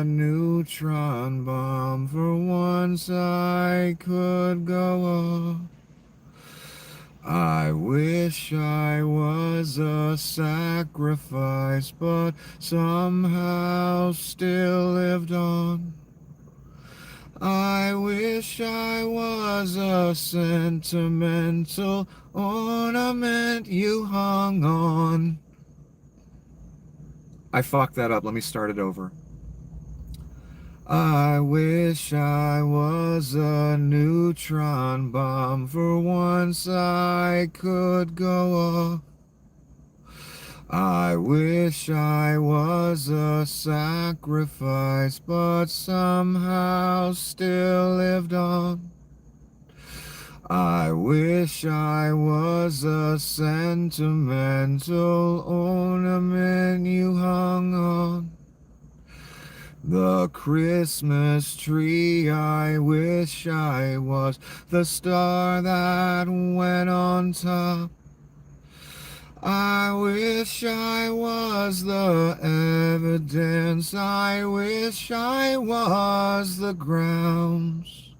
a neutron bomb. For once I could go off. I wish I was a sacrifice, but somehow still lived on. I wish I was a sentimental ornament you hung on. I fucked that up. Let me start it over. I wish I was a neutron bomb. For once I could go off. I wish I was a sacrifice, but somehow still lived on. I wish I was a sentimental ornament you hung on. The Christmas tree, I wish I was the star that went on top. I wish I was the evidence, I wish I was the grounds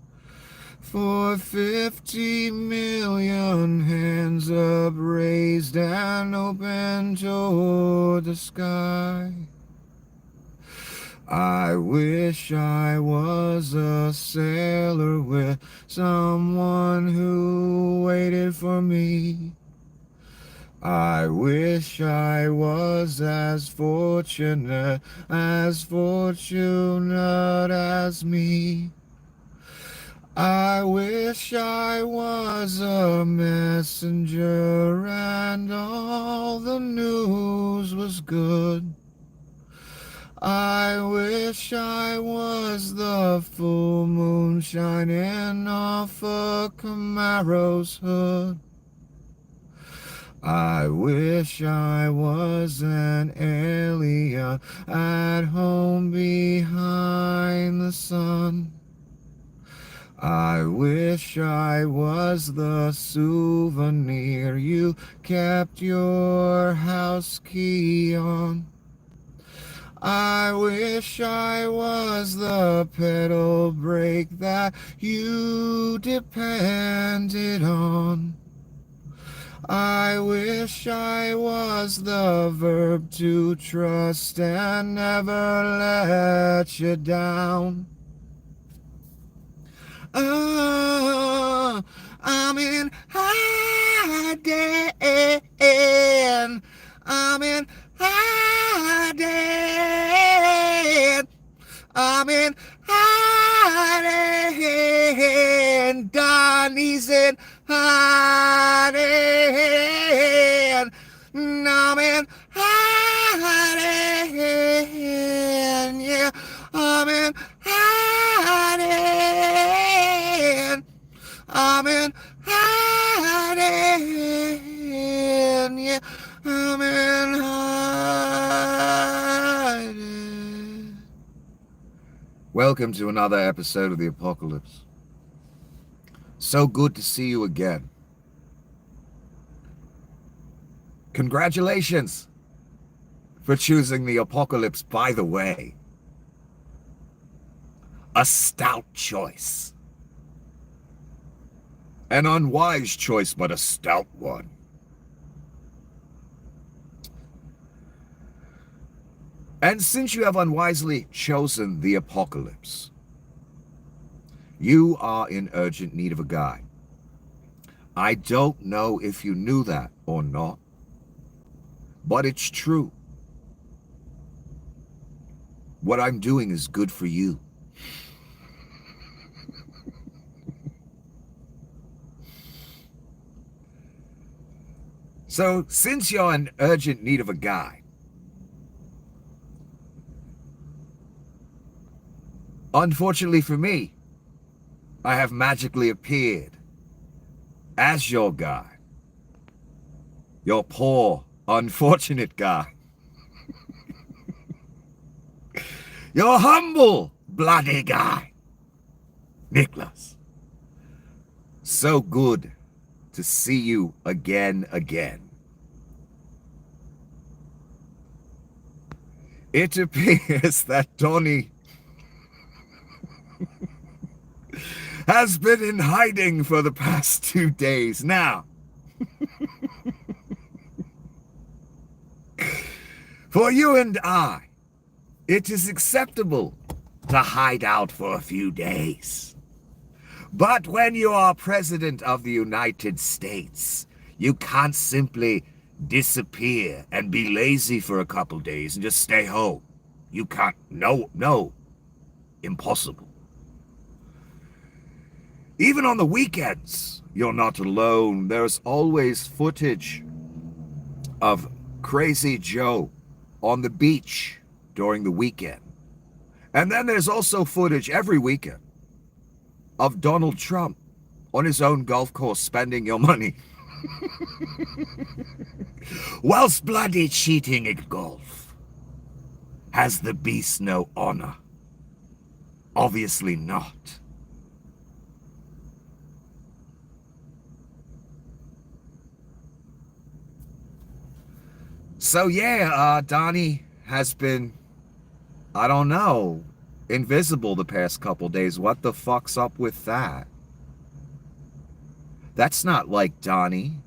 for 50 million hands upraised and open toward the sky. I wish I was a sailor with someone who waited for me. I wish I was as fortunate as me. I wish I was a messenger and all the news was good. I wish I was the full moon shining off a Camaro's hood. I wish I was an alien at home behind the sun. I wish I was the souvenir you kept your house key on. I wish I was the pedal brake that you depended on. I wish I was the verb to trust and never let you down. Oh, I'm in hiding. I'm in hiding. I'm in hiding. Donnie's in hiding. I'm in hiding. Yeah, I'm in hiding. I'm in hiding. Yeah, I'm in hiding. Welcome to another episode of the Apocalypse. So good to see you again. Congratulations for choosing the Apocalypse, by the way. A stout choice. An unwise choice, but a stout one. And since you have unwisely chosen the Apocalypse, you are in urgent need of a guide. I don't know if you knew that or not, but it's true. What I'm doing is good for you. So, since you're in urgent need of a guide, unfortunately for me, I have magically appeared as your guide. Your poor, unfortunate guide. Your humble, bloody guy, Nicholas. So good to see you again. It appears that Donnie has been in hiding for the past 2 days. Now, for you and I, it is acceptable to hide out for a few days. But when you are President of the United States, you can't simply disappear and be lazy for a couple days and just stay home. You can't. No. Impossible. Even on the weekends, you're not alone. There's always footage of Crazy Joe on the beach during the weekend. And then there's also footage every weekend of Donald Trump on his own golf course spending your money. Whilst bloody cheating at golf. Has the beast no honor? Obviously not. So yeah, Donnie has been, I don't know, invisible the past couple days. What the fuck's up with that? That's not like Donnie.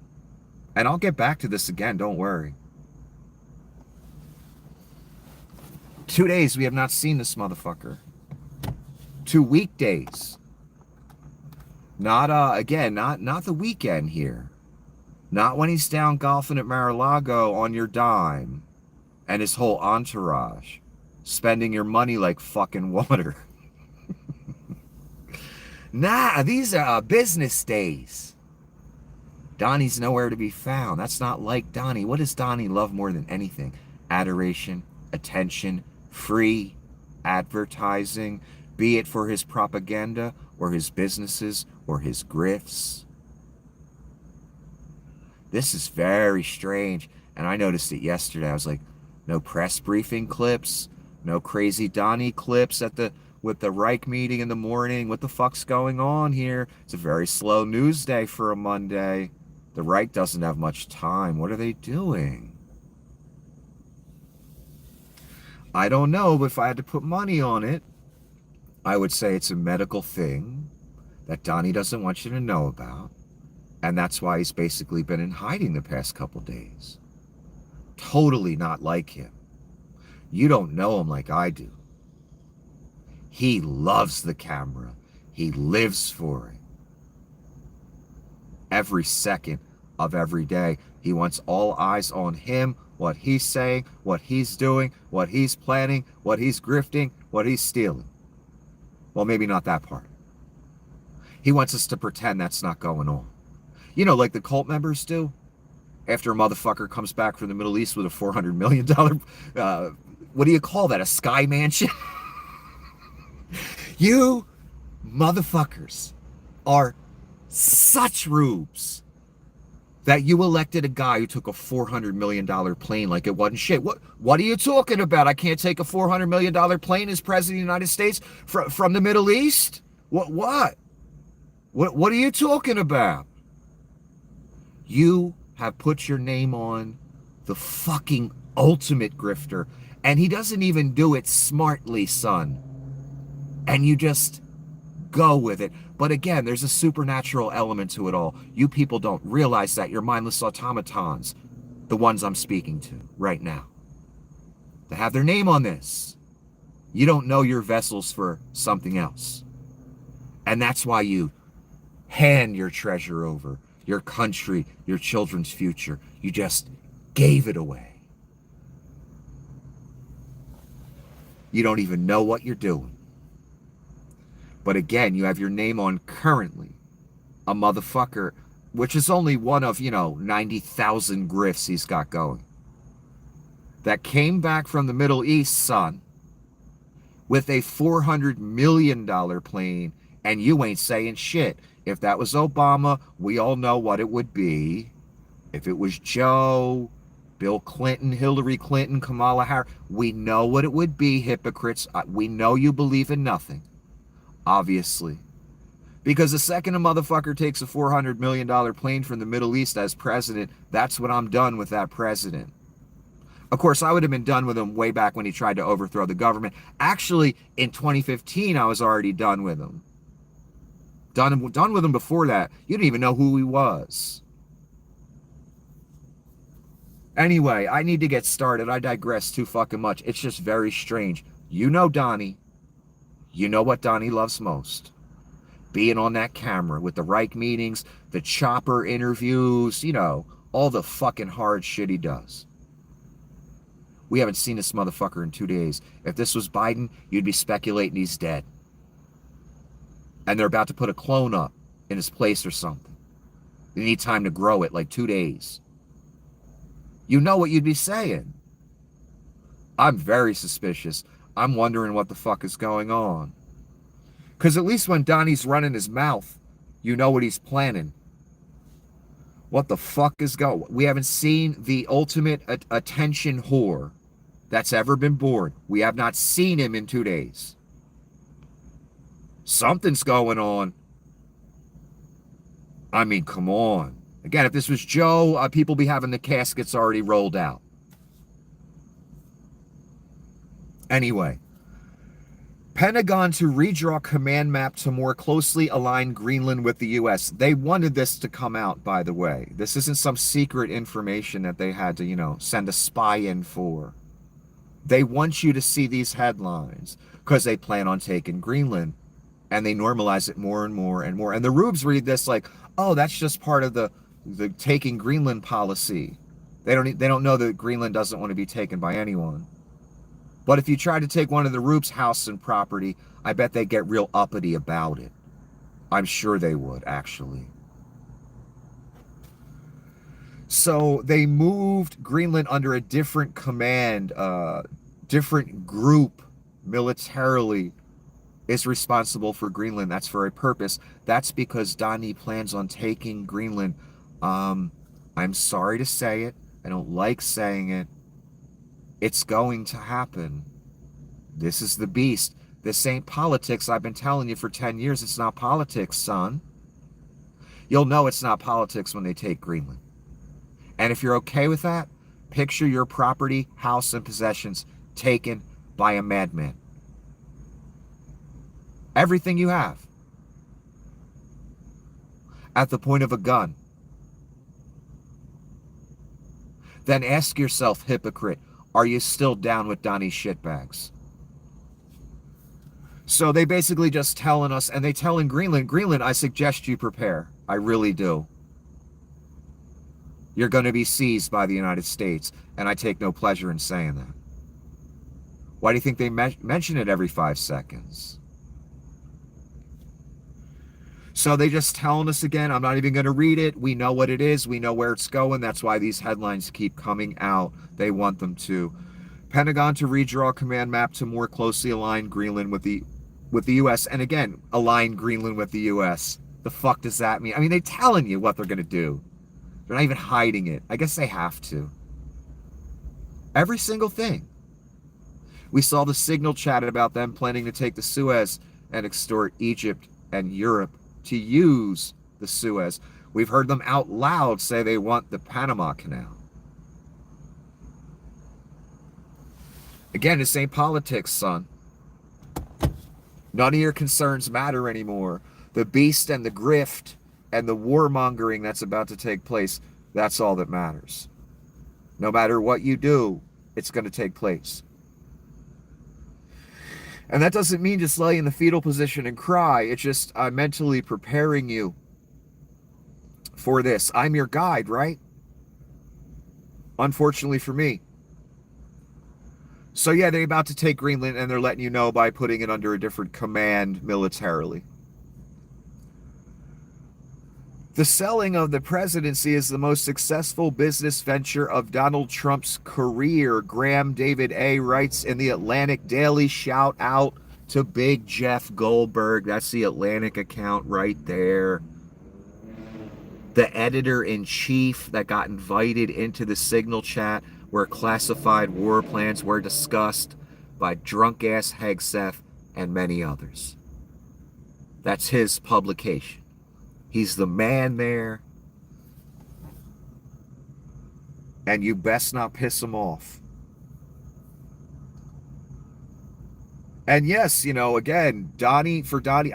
And I'll get back to this again, don't worry. 2 days we have not seen this motherfucker. 2 weekdays. Not not the weekend here. Not when he's down golfing at Mar-a-Lago on your dime and his whole entourage, spending your money like fucking water. Nah, these are business days. Donnie's nowhere to be found. That's not like Donnie. What does Donnie love more than anything? Adoration, attention, free advertising, be it for his propaganda or his businesses or his grifts. This is very strange, and I noticed it yesterday. I was like, no press briefing clips, no crazy Donnie clips with the Reich meeting in the morning. What the fuck's going on here? It's a very slow news day for a Monday. The Reich doesn't have much time. What are they doing? I don't know, but if I had to put money on it, I would say it's a medical thing that Donnie doesn't want you to know about. And that's why he's basically been in hiding the past couple days. Totally not like him. You don't know him like I do. He loves the camera. He lives for it. Every second of every day, he wants all eyes on him, what he's saying, what he's doing, what he's planning, what he's grifting, what he's stealing. Well, maybe not that part. He wants us to pretend that's not going on. You know, like the cult members do. After a motherfucker comes back from the Middle East with a $400 million, what do you call that? A sky mansion? You motherfuckers are such rubes that you elected a guy who took a $400 million plane like it wasn't shit. What are you talking about? I can't take a $400 million plane as president of the United States from the Middle East? What are you talking about? You have put your name on the fucking ultimate grifter, and he doesn't even do it smartly, son. And you just go with it. But again, there's a supernatural element to it all. You people don't realize that. You're mindless automatons, the ones I'm speaking to right now. They have their name on this. You don't know your vessels for something else. And that's why you hand your treasure over, your country, your children's future. You just gave it away. You don't even know what you're doing. But again, you have your name on currently a motherfucker, which is only one of, 90,000 grifts he's got going, that came back from the Middle East, son, with a $400 million plane, and you ain't saying shit. If that was Obama, we all know what it would be. If it was Joe, Bill Clinton, Hillary Clinton, Kamala Harris, we know what it would be, hypocrites. We know you believe in nothing. Obviously. Because the second a motherfucker takes a $400 million plane from the Middle East as president, that's when I'm done with that president. Of course, I would have been done with him way back when he tried to overthrow the government. Actually, in 2015, I was already done with him. Done with him before that. You didn't even know who he was. Anyway, I need to get started. I digress too fucking much. It's just very strange. You know Donnie. You know what Donnie loves most. Being on that camera with the Reich meetings, the chopper interviews, you know, all the fucking hard shit he does. We haven't seen this motherfucker in 2 days. If this was Biden, you'd be speculating he's dead. And they're about to put a clone up in his place or something. They need time to grow it, like 2 days. You know what you'd be saying. I'm very suspicious. I'm wondering what the fuck is going on. Because at least when Donnie's running his mouth, you know what he's planning. What the fuck is going on? We haven't seen the ultimate attention whore that's ever been born. We have not seen him in 2 days. Something's going on. I mean, come on. Again, if this was Joe, people be having the caskets already rolled out. Anyway. Pentagon to redraw command map to more closely align Greenland with the U.S. They wanted this to come out, by the way. This isn't some secret information that they had to, you know, send a spy in for. They want you to see these headlines because they plan on taking Greenland, and they normalize it more and more and more. And the rubes read this like, oh, that's just part of the taking Greenland policy. They don't know that Greenland doesn't want to be taken by anyone. But if you try to take one of the Roops' house and property, I bet they get real uppity about it. I'm sure they would, actually. So they moved Greenland under a different command, different group militarily is responsible for Greenland. That's for a purpose. That's because Donnie plans on taking Greenland. I'm sorry to say it. I don't like saying it. It's going to happen. This is the beast. This ain't politics. I've been telling you for 10 years it's not politics, son. You'll know it's not politics when they take Greenland. And if you're okay with that, picture your property, house, and possessions taken by a madman. Everything you have. At the point of a gun. Then ask yourself, hypocrite, are you still down with Donnie's shitbags? So they basically just telling us, and they telling Greenland, I suggest you prepare. I really do. You're going to be seized by the United States, and I take no pleasure in saying that. Why do you think they mention it every 5 seconds? So they just telling us again, I'm not even going to read it. We know what it is. We know where it's going. That's why these headlines keep coming out. They want them to. Pentagon to redraw command map to more closely align Greenland with the U.S. And again, align Greenland with the U.S. The fuck does that mean? I mean, they're telling you what they're going to do. They're not even hiding it. I guess they have to. Every single thing. We saw the Signal chatted about them planning to take the Suez and extort Egypt and Europe to use the Suez. We've heard them out loud say they want the Panama Canal. Again, this ain't politics, son. None of your concerns matter anymore. The beast and the grift and the warmongering that's about to take place, that's all that matters. No matter what you do, it's going to take place. And that doesn't mean just lay in the fetal position and cry. It's just I'm mentally preparing you for this. I'm your guide, right? Unfortunately for me. So yeah, they're about to take Greenland, and they're letting you know by putting it under a different command militarily. The selling of the presidency is the most successful business venture of Donald Trump's career, Graham David A. writes in the Atlantic Daily. Shout out to Big Jeff Goldberg. That's the Atlantic account right there. The editor-in-chief that got invited into the Signal chat where classified war plans were discussed by drunk-ass Hegseth and many others. That's his publication. He's the man there. And you best not piss him off. And yes, you know, again, Donnie,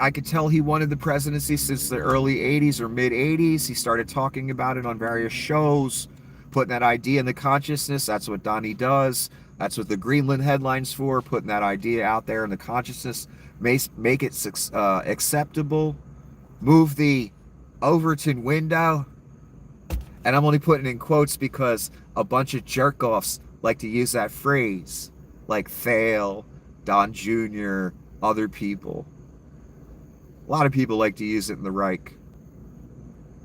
I could tell he wanted the presidency since the early 80s or mid 80s. He started talking about it on various shows, putting that idea in the consciousness. That's what Donnie does. That's what the Greenland headlines for, putting that idea out there in the consciousness, make it acceptable, move the Overton window. And I'm only putting in quotes because a bunch of jerk-offs like to use that phrase, like Thale, Don Jr., other people. A lot of people like to use it in the Reich.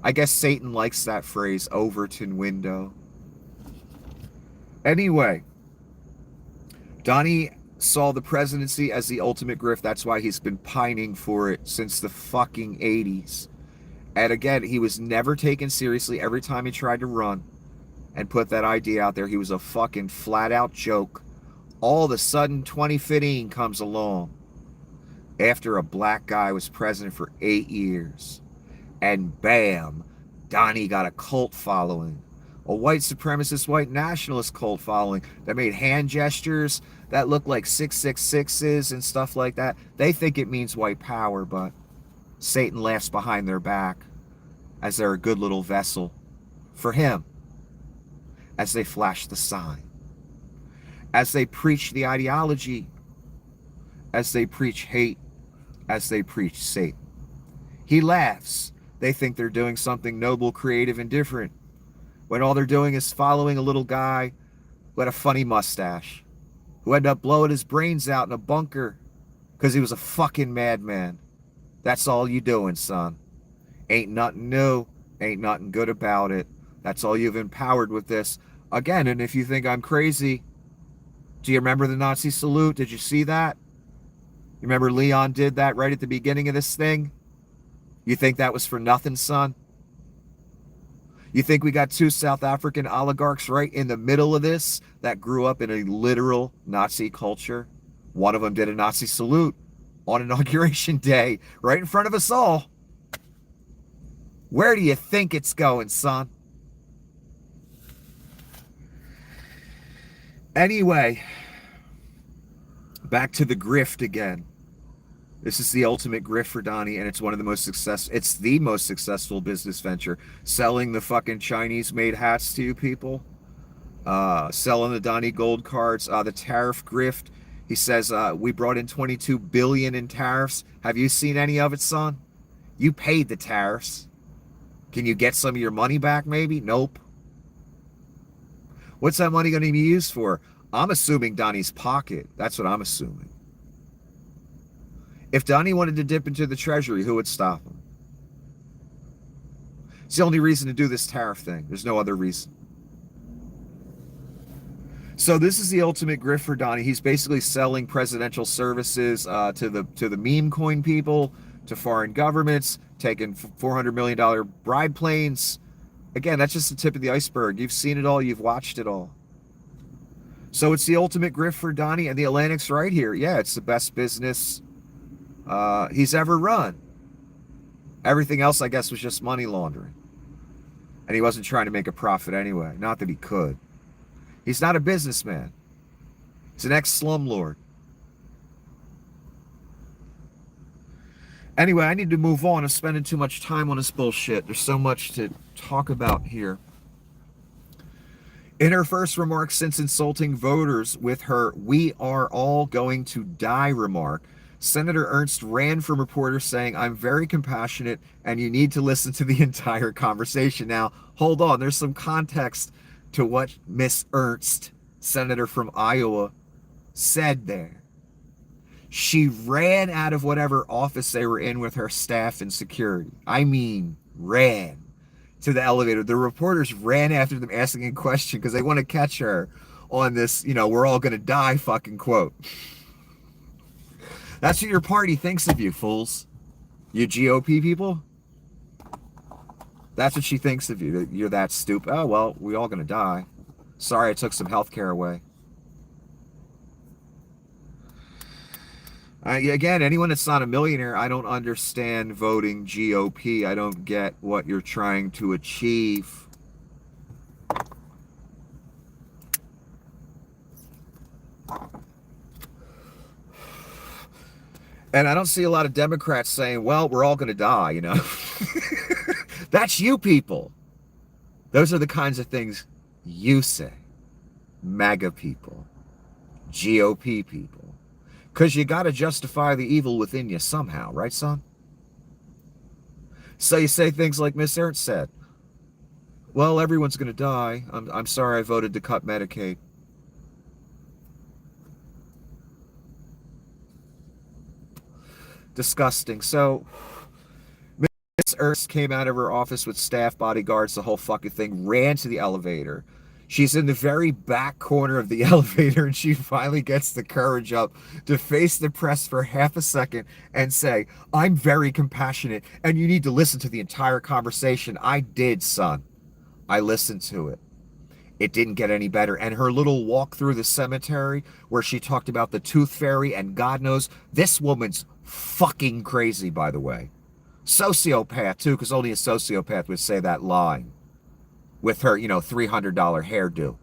I guess Satan likes that phrase, Overton window. Anyway, Donnie saw the presidency as the ultimate grift. That's why he's been pining for it since the fucking 80s. And again, he was never taken seriously every time he tried to run and put that idea out there. He was a fucking flat out joke. All of a sudden, 2015 comes along after a black guy was president for 8 years. And bam, Donnie got a cult following. A white supremacist, white nationalist cult following that made hand gestures that look like 666s and stuff like that. They think it means white power, but Satan laughs behind their back as they're a good little vessel for him, as they flash the sign, as they preach the ideology, as they preach hate, as they preach Satan. He laughs. They think they're doing something noble, creative, and different, when all they're doing is following a little guy who had a funny mustache, who ended up blowing his brains out in a bunker because he was a fucking madman. That's all you doing, son. Ain't nothing new, ain't nothing good about it. That's all you've empowered with this. Again, and if you think I'm crazy, do you remember the Nazi salute? Did you see that? You remember Leon did that right at the beginning of this thing? You think that was for nothing, son? You think we got two South African oligarchs right in the middle of this that grew up in a literal Nazi culture? One of them did a Nazi salute on Inauguration Day right in front of us all. Where do you think it's going, son? Anyway, back to the grift again. This is the ultimate grift for Donnie, and it's one of the most it's the most successful business venture. Selling the fucking Chinese-made hats to you people. Selling the Donnie gold cards. The tariff grift. He says, we brought in $22 billion in tariffs. Have you seen any of it, son? You paid the tariffs. Can you get some of your money back, maybe? Nope. What's that money going to be used for? I'm assuming Donnie's pocket. That's what I'm assuming. If Donnie wanted to dip into the treasury, who would stop him? It's the only reason to do this tariff thing. There's no other reason. So this is the ultimate grift for Donnie. He's basically selling presidential services to the meme coin people, to foreign governments, taking $400 million bribe planes. Again, that's just the tip of the iceberg. You've seen it all. You've watched it all. So it's the ultimate grift for Donnie, and the Atlantic's right here. Yeah, it's the best business he's ever run. Everything else, I guess, was just money laundering. And he wasn't trying to make a profit anyway. Not that he could. He's not a businessman. He's an ex-slumlord. Anyway, I need to move on. I'm spending too much time on this bullshit. There's so much to talk about here. In her first remarks since insulting voters with her "we are all going to die" remark, Senator Ernst ran from reporters saying, "I'm very compassionate and you need to listen to the entire conversation." Now, hold on. There's some context to what Miss Ernst, senator from Iowa, said there. She ran out of whatever office they were in with her staff and security. I mean, ran to the elevator. The reporters ran after them asking a question because they want to catch her on this, we're all going to die fucking quote. That's what your party thinks of you, fools. You GOP people? That's what she thinks of you. You're that stupid. Oh, well, we all going to die. Sorry I took some health care away. Again, anyone that's not a millionaire, I don't understand voting GOP. I don't get what you're trying to achieve. And I don't see a lot of Democrats saying, well, we're all going to die, you know. That's you people. Those are the kinds of things you say. MAGA people. GOP people. Because you got to justify the evil within you somehow, right, son? So you say things like Miss Ernst said. Well, everyone's going to die. I'm sorry I voted to cut Medicaid. Disgusting. So Miss Ernst came out of her office with staff, bodyguards, the whole fucking thing, ran to the elevator. She's in the very back corner of the elevator, and she finally gets the courage up to face the press for half a second and say, I'm very compassionate, and you need to listen to the entire conversation. I did, son. I listened to it. It didn't get any better. And her little walk through the cemetery where she talked about the tooth fairy and God knows, this woman's fucking crazy, by the way. Sociopath, too, because only a sociopath would say that line with her, you know, $300 hairdo.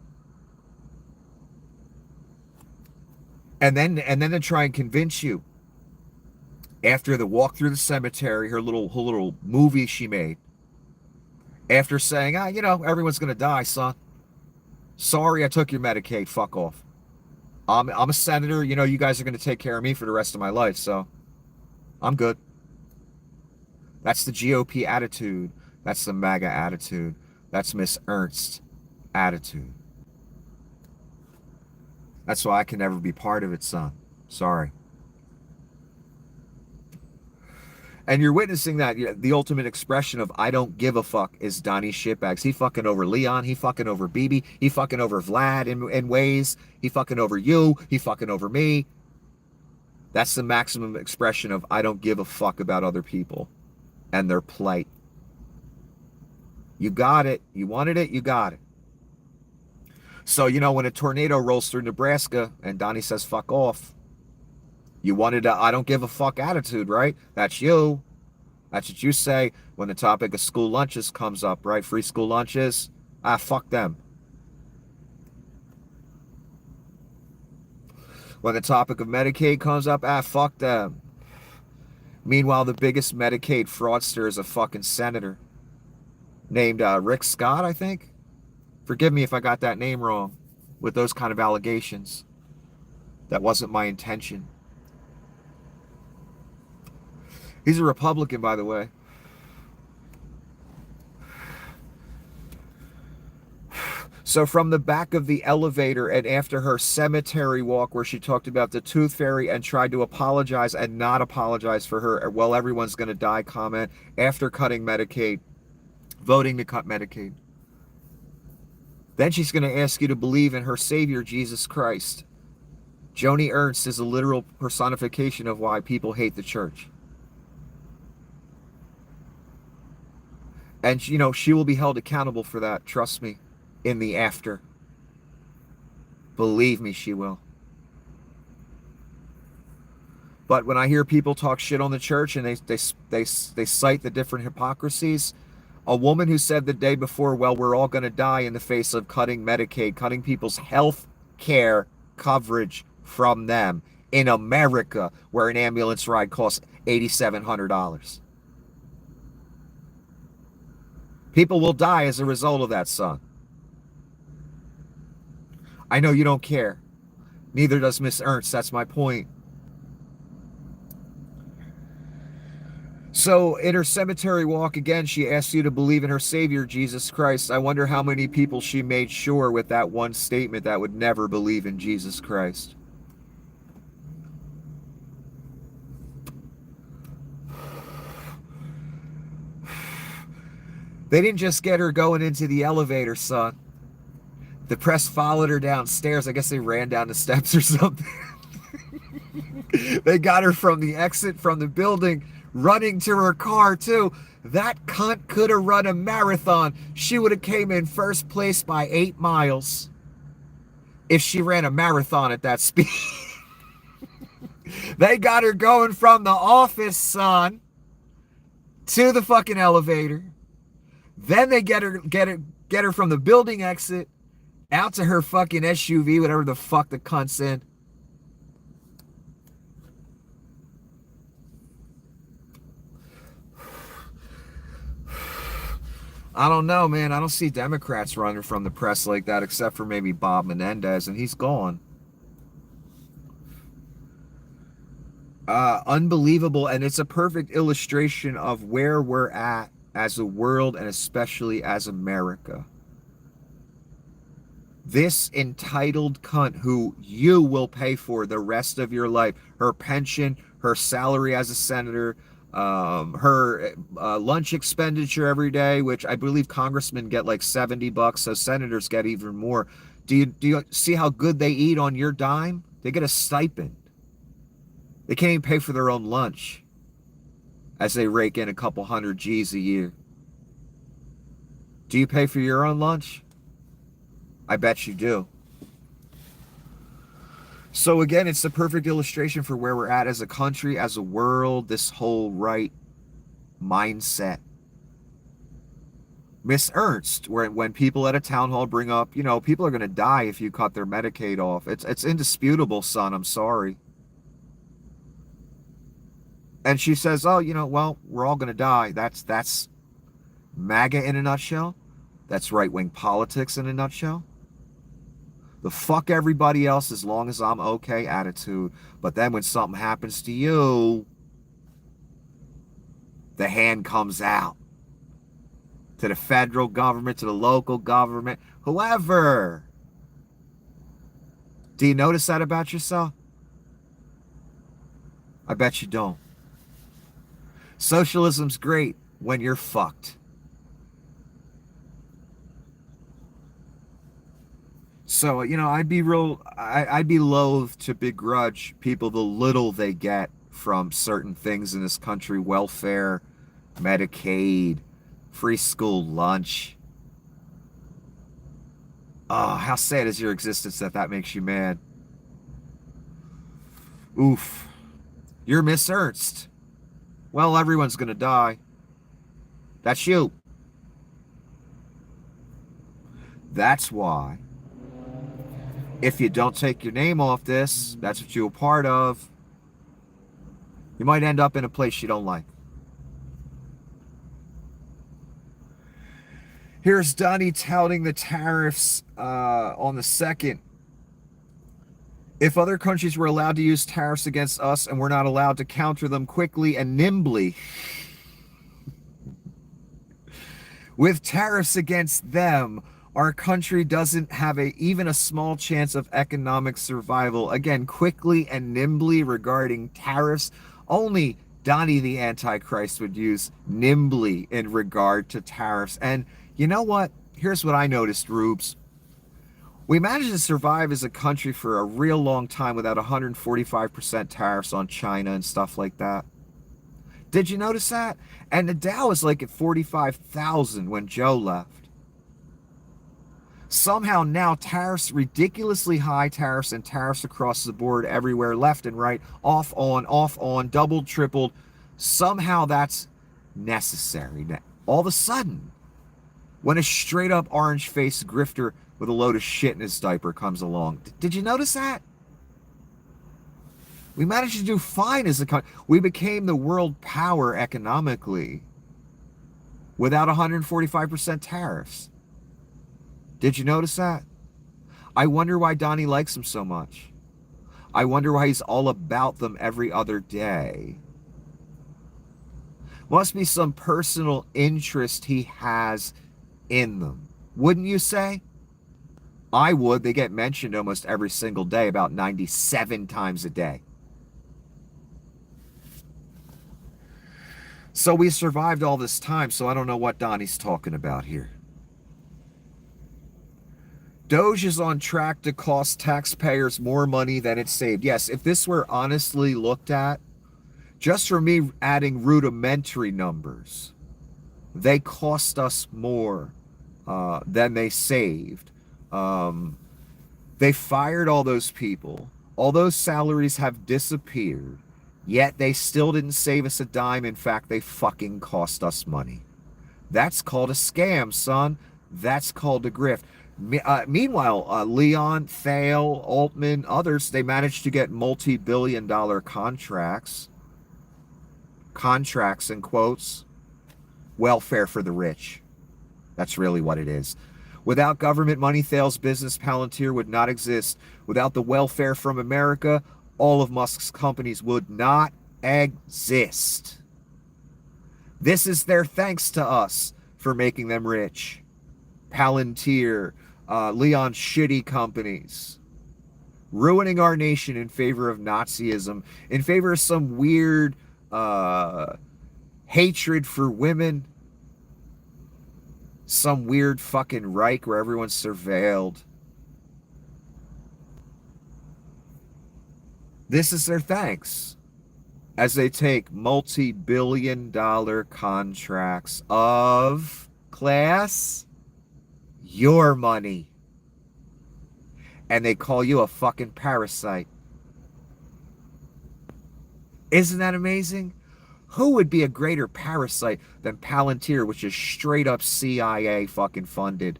And then to try and convince you, after the walk through the cemetery, her little movie she made, after saying, you know, everyone's going to die, son. Sorry I took your Medicaid, fuck off. I'm a senator, you know, you guys are going to take care of me for the rest of my life, so I'm good. That's the GOP attitude. That's the MAGA attitude. That's Miss Ernst's attitude. That's why I can never be part of it, son. Sorry. And you're witnessing that. The ultimate expression of I don't give a fuck is Donnie shitbags. He fucking over Leon. He fucking over BB. He fucking over Vlad in ways. He fucking over you. He fucking over me. That's the maximum expression of I don't give a fuck about other people and their plight. You got it. You wanted it. You got it. So, you know, when a tornado rolls through Nebraska and Donnie says fuck off, you wanted a I don't give a fuck attitude, right? That's you. That's what you say when the topic of school lunches comes up, right? Free school lunches. Fuck them. When the topic of Medicaid comes up, fuck them. Meanwhile, the biggest Medicaid fraudster is a fucking senator named Rick Scott, I think. Forgive me if I got that name wrong with those kind of allegations. That wasn't my intention. He's a Republican, by the way. So from the back of the elevator and after her cemetery walk where she talked about the tooth fairy and tried to apologize and not apologize for her, well, everyone's going to die comment after cutting Medicaid, voting to cut Medicaid. Then she's going to ask you to believe in her Savior, Jesus Christ. Joni Ernst is a literal personification of why people hate the church. And, you know, she will be held accountable for that, trust me, in the after. Believe me, she will. But when I hear people talk shit on the church and they cite the different hypocrisies, a woman who said the day before, well, we're all going to die in the face of cutting Medicaid, cutting people's health care coverage from them in America, where an ambulance ride costs $8,700. People will die as a result of that, son. I know you don't care. Neither does Miss Ernst. That's my point. So in her cemetery walk, again, she asks you to believe in her Savior, Jesus Christ. I wonder how many people she made sure with that one statement that would never believe in Jesus Christ. They didn't just get her going into the elevator, son. The press followed her downstairs. I guess they ran down the steps or something. They got her from the exit from the building, running to her car, too. That cunt could have run a marathon. She would have came in first place by 8 miles if she ran a marathon at that speed. They got her going from the office, son, to the fucking elevator. Then they get her from the building exit out to her fucking SUV, whatever the fuck the cunt's in. I don't know, man. I don't see Democrats running from the press like that, except for maybe Bob Menendez, and he's gone. Unbelievable, and it's a perfect illustration of where we're at as a world, and especially as America. This entitled cunt who you will pay for the rest of your life, her pension, her salary as a senator, her lunch expenditure every day, which I believe congressmen get like $70, so senators get even more. Do you see how good they eat on your dime? They get a stipend. They can't even pay for their own lunch as they rake in a couple hundred G's a year. Do you pay for your own lunch? I bet you do. So again, it's the perfect illustration for where we're at as a country, as a world, this whole right mindset. Miss Ernst, when people at a town hall bring up, people are going to die if you cut their Medicaid off. It's indisputable, son. I'm sorry. And she says, oh, well, we're all going to die. That's MAGA in a nutshell. That's right-wing politics in a nutshell. The fuck everybody else as long as I'm okay attitude. But then when something happens to you, the hand comes out. To the federal government, to the local government, whoever. Do you notice that about yourself? I bet you don't. Socialism's great when you're fucked. So, I'd be loath to begrudge people the little they get from certain things in this country: welfare, Medicaid, free school lunch. Oh, how sad is your existence that makes you mad? Oof. You're Miss Ernst. Well, everyone's gonna die. That's you. That's why, if you don't take your name off this, that's what you're a part of, you might end up in a place you don't like. Here's Donnie touting the tariffs on the 2nd. If other countries were allowed to use tariffs against us and we're not allowed to counter them quickly and nimbly, with tariffs against them, our country doesn't have even a small chance of economic survival. Again, quickly and nimbly regarding tariffs. Only Donnie the Antichrist would use nimbly in regard to tariffs. And you know what? Here's what I noticed, Rubes. We managed to survive as a country for a real long time without 145% tariffs on China and stuff like that. Did you notice that? And the Dow was like at 45,000 when Joe left. Somehow now tariffs, ridiculously high tariffs, and tariffs across the board everywhere, left and right, off on, doubled, tripled. Somehow that's necessary. All of a sudden, when a straight up orange-faced grifter with a load of shit in his diaper comes along. Did you notice that? We managed to do fine as a country. We became the world power economically without 145% tariffs. Did you notice that? I wonder why Donnie likes them so much. I wonder why he's all about them every other day. Must be some personal interest he has in them. Wouldn't you say? I would. They get mentioned almost every single day, about 97 times a day. So we survived all this time, so I don't know what Donnie's talking about here. Doge is on track to cost taxpayers more money than it saved. Yes, if this were honestly looked at, just for me adding rudimentary numbers, they cost us more than they saved. They fired all those people. All those salaries have disappeared. Yet they still didn't save us a dime. In fact, they fucking cost us money. That's called a scam, son. That's called a grift. Meanwhile, Leon, Thale, Altman, others, they managed to get multi-billion-dollar contracts. Contracts in quotes. Welfare for the rich. That's really what it is. Without government money, Thales' business Palantir would not exist. Without the welfare from America, all of Musk's companies would not exist. This is their thanks to us for making them rich. Palantir, Leon's shitty companies, ruining our nation in favor of Nazism, in favor of some weird hatred for women, some weird fucking Reich where everyone's surveilled. This is their thanks as they take multi-billion-dollar contracts of class your money, and they call you a fucking parasite. Isn't that amazing? Who would be a greater parasite than Palantir, which is straight up CIA fucking funded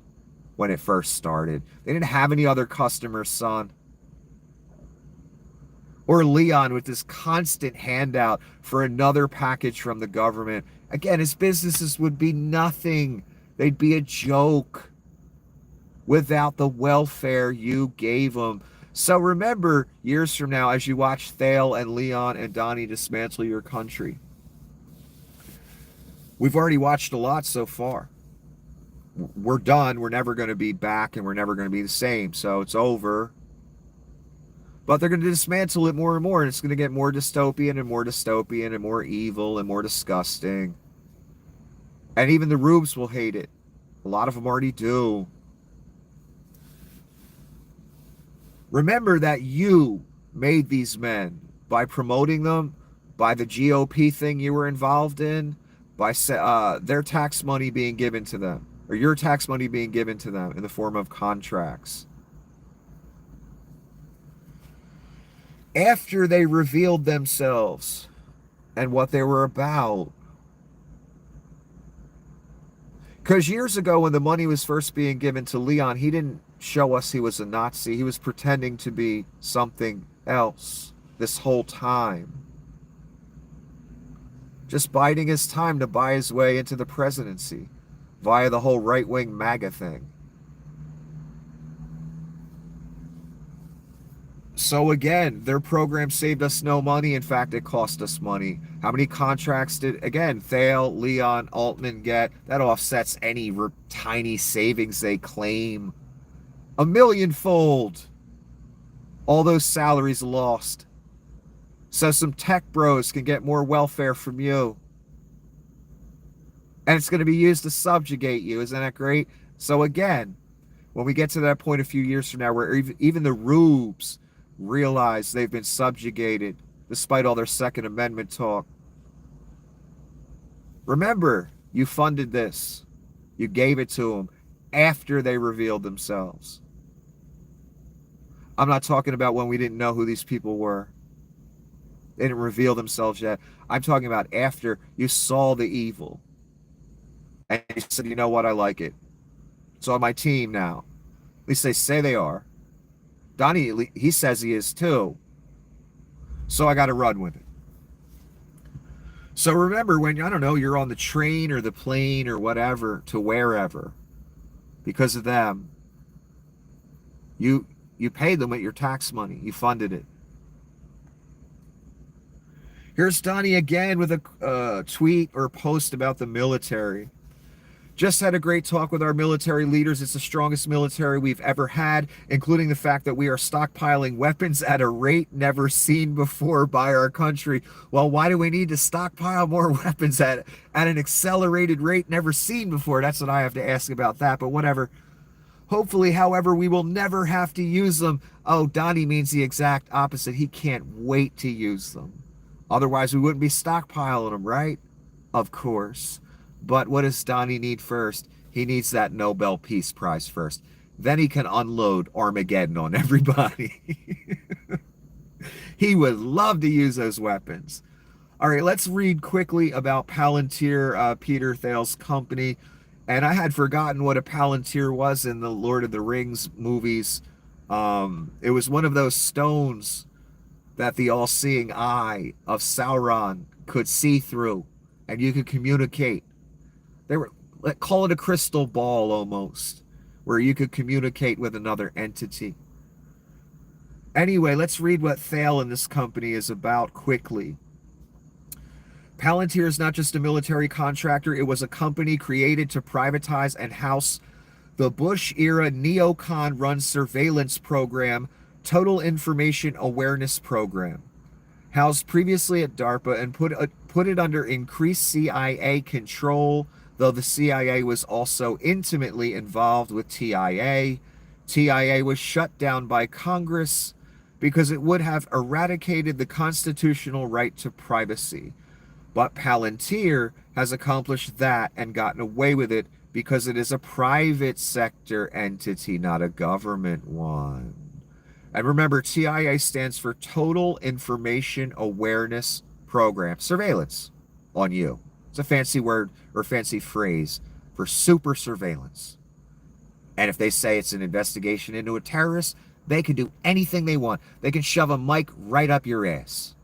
when it first started? They didn't have any other customers, son. Or Leon with this constant handout for another package from the government. Again, his businesses would be nothing. They'd be a joke without the welfare you gave them. So remember, years from now, as you watch Thale and Leon and Donnie dismantle your country, we've already watched a lot so far. We're done. We're never going to be back, and we're never going to be the same. So it's over. But they're going to dismantle it more and more, and it's going to get more dystopian and more dystopian and more evil and more disgusting. And even the rubes will hate it. A lot of them already do. Remember that you made these men by promoting them, by the GOP thing you were involved in, by their tax money being given to them, or your tax money being given to them in the form of contracts. After they revealed themselves and what they were about. Because years ago when the money was first being given to Leon, he didn't show us he was a Nazi. He was pretending to be something else this whole time. Just biding his time to buy his way into the presidency via the whole right-wing MAGA thing. So again, their program saved us no money. In fact, it cost us money. How many contracts did, again, Thale, Leon, Altman get? That offsets any tiny savings they claim. 1,000,000-fold. All those salaries lost. So some tech bros can get more welfare from you. And it's going to be used to subjugate you. Isn't that great? So again, when we get to that point a few years from now where even the rubes realize they've been subjugated despite all their Second Amendment talk. Remember, you funded this. You gave it to them after they revealed themselves. I'm not talking about when we didn't know who these people were. They didn't reveal themselves yet. I'm talking about after you saw the evil. And you said, you know what, I like it. It's on my team now. At least they say they are. Donnie, he says he is too. So I got to run with it. So remember when, I don't know, you're on the train or the plane or whatever to wherever, because of them, you paid them with your tax money. You funded it. Here's Donnie again with a tweet or post about the military. Just had a great talk with our military leaders. It's the strongest military we've ever had, including the fact that we are stockpiling weapons at a rate never seen before by our country. Well, why do we need to stockpile more weapons at an accelerated rate never seen before? That's what I have to ask about that, but whatever. Hopefully, however, we will never have to use them. Oh, Donnie means the exact opposite. He can't wait to use them. Otherwise, we wouldn't be stockpiling them, right? Of course. But what does Donnie need first? He needs that Nobel Peace Prize first. Then he can unload Armageddon on everybody. He would love to use those weapons. All right, let's read quickly about Palantir, Peter Thale's company. And I had forgotten what a Palantir was in the Lord of the Rings movies. It was one of those stones that the all-seeing eye of Sauron could see through, and you could communicate. They were call it a crystal ball almost, where you could communicate with another entity. Anyway, let's read what Thale and this company is about quickly. Palantir is not just a military contractor. It was a company created to privatize and house the Bush-era neocon-run surveillance program, Total Information Awareness Program. Housed previously at DARPA and put it under increased CIA control, though the CIA was also intimately involved with TIA. TIA was shut down by Congress because it would have eradicated the constitutional right to privacy. But Palantir has accomplished that and gotten away with it because it is a private sector entity, not a government one. And remember, TIA stands for Total Information Awareness Program. Surveillance on you. It's a fancy word or fancy phrase for super surveillance. And if they say it's an investigation into a terrorist, they can do anything they want. They can shove a mic right up your ass.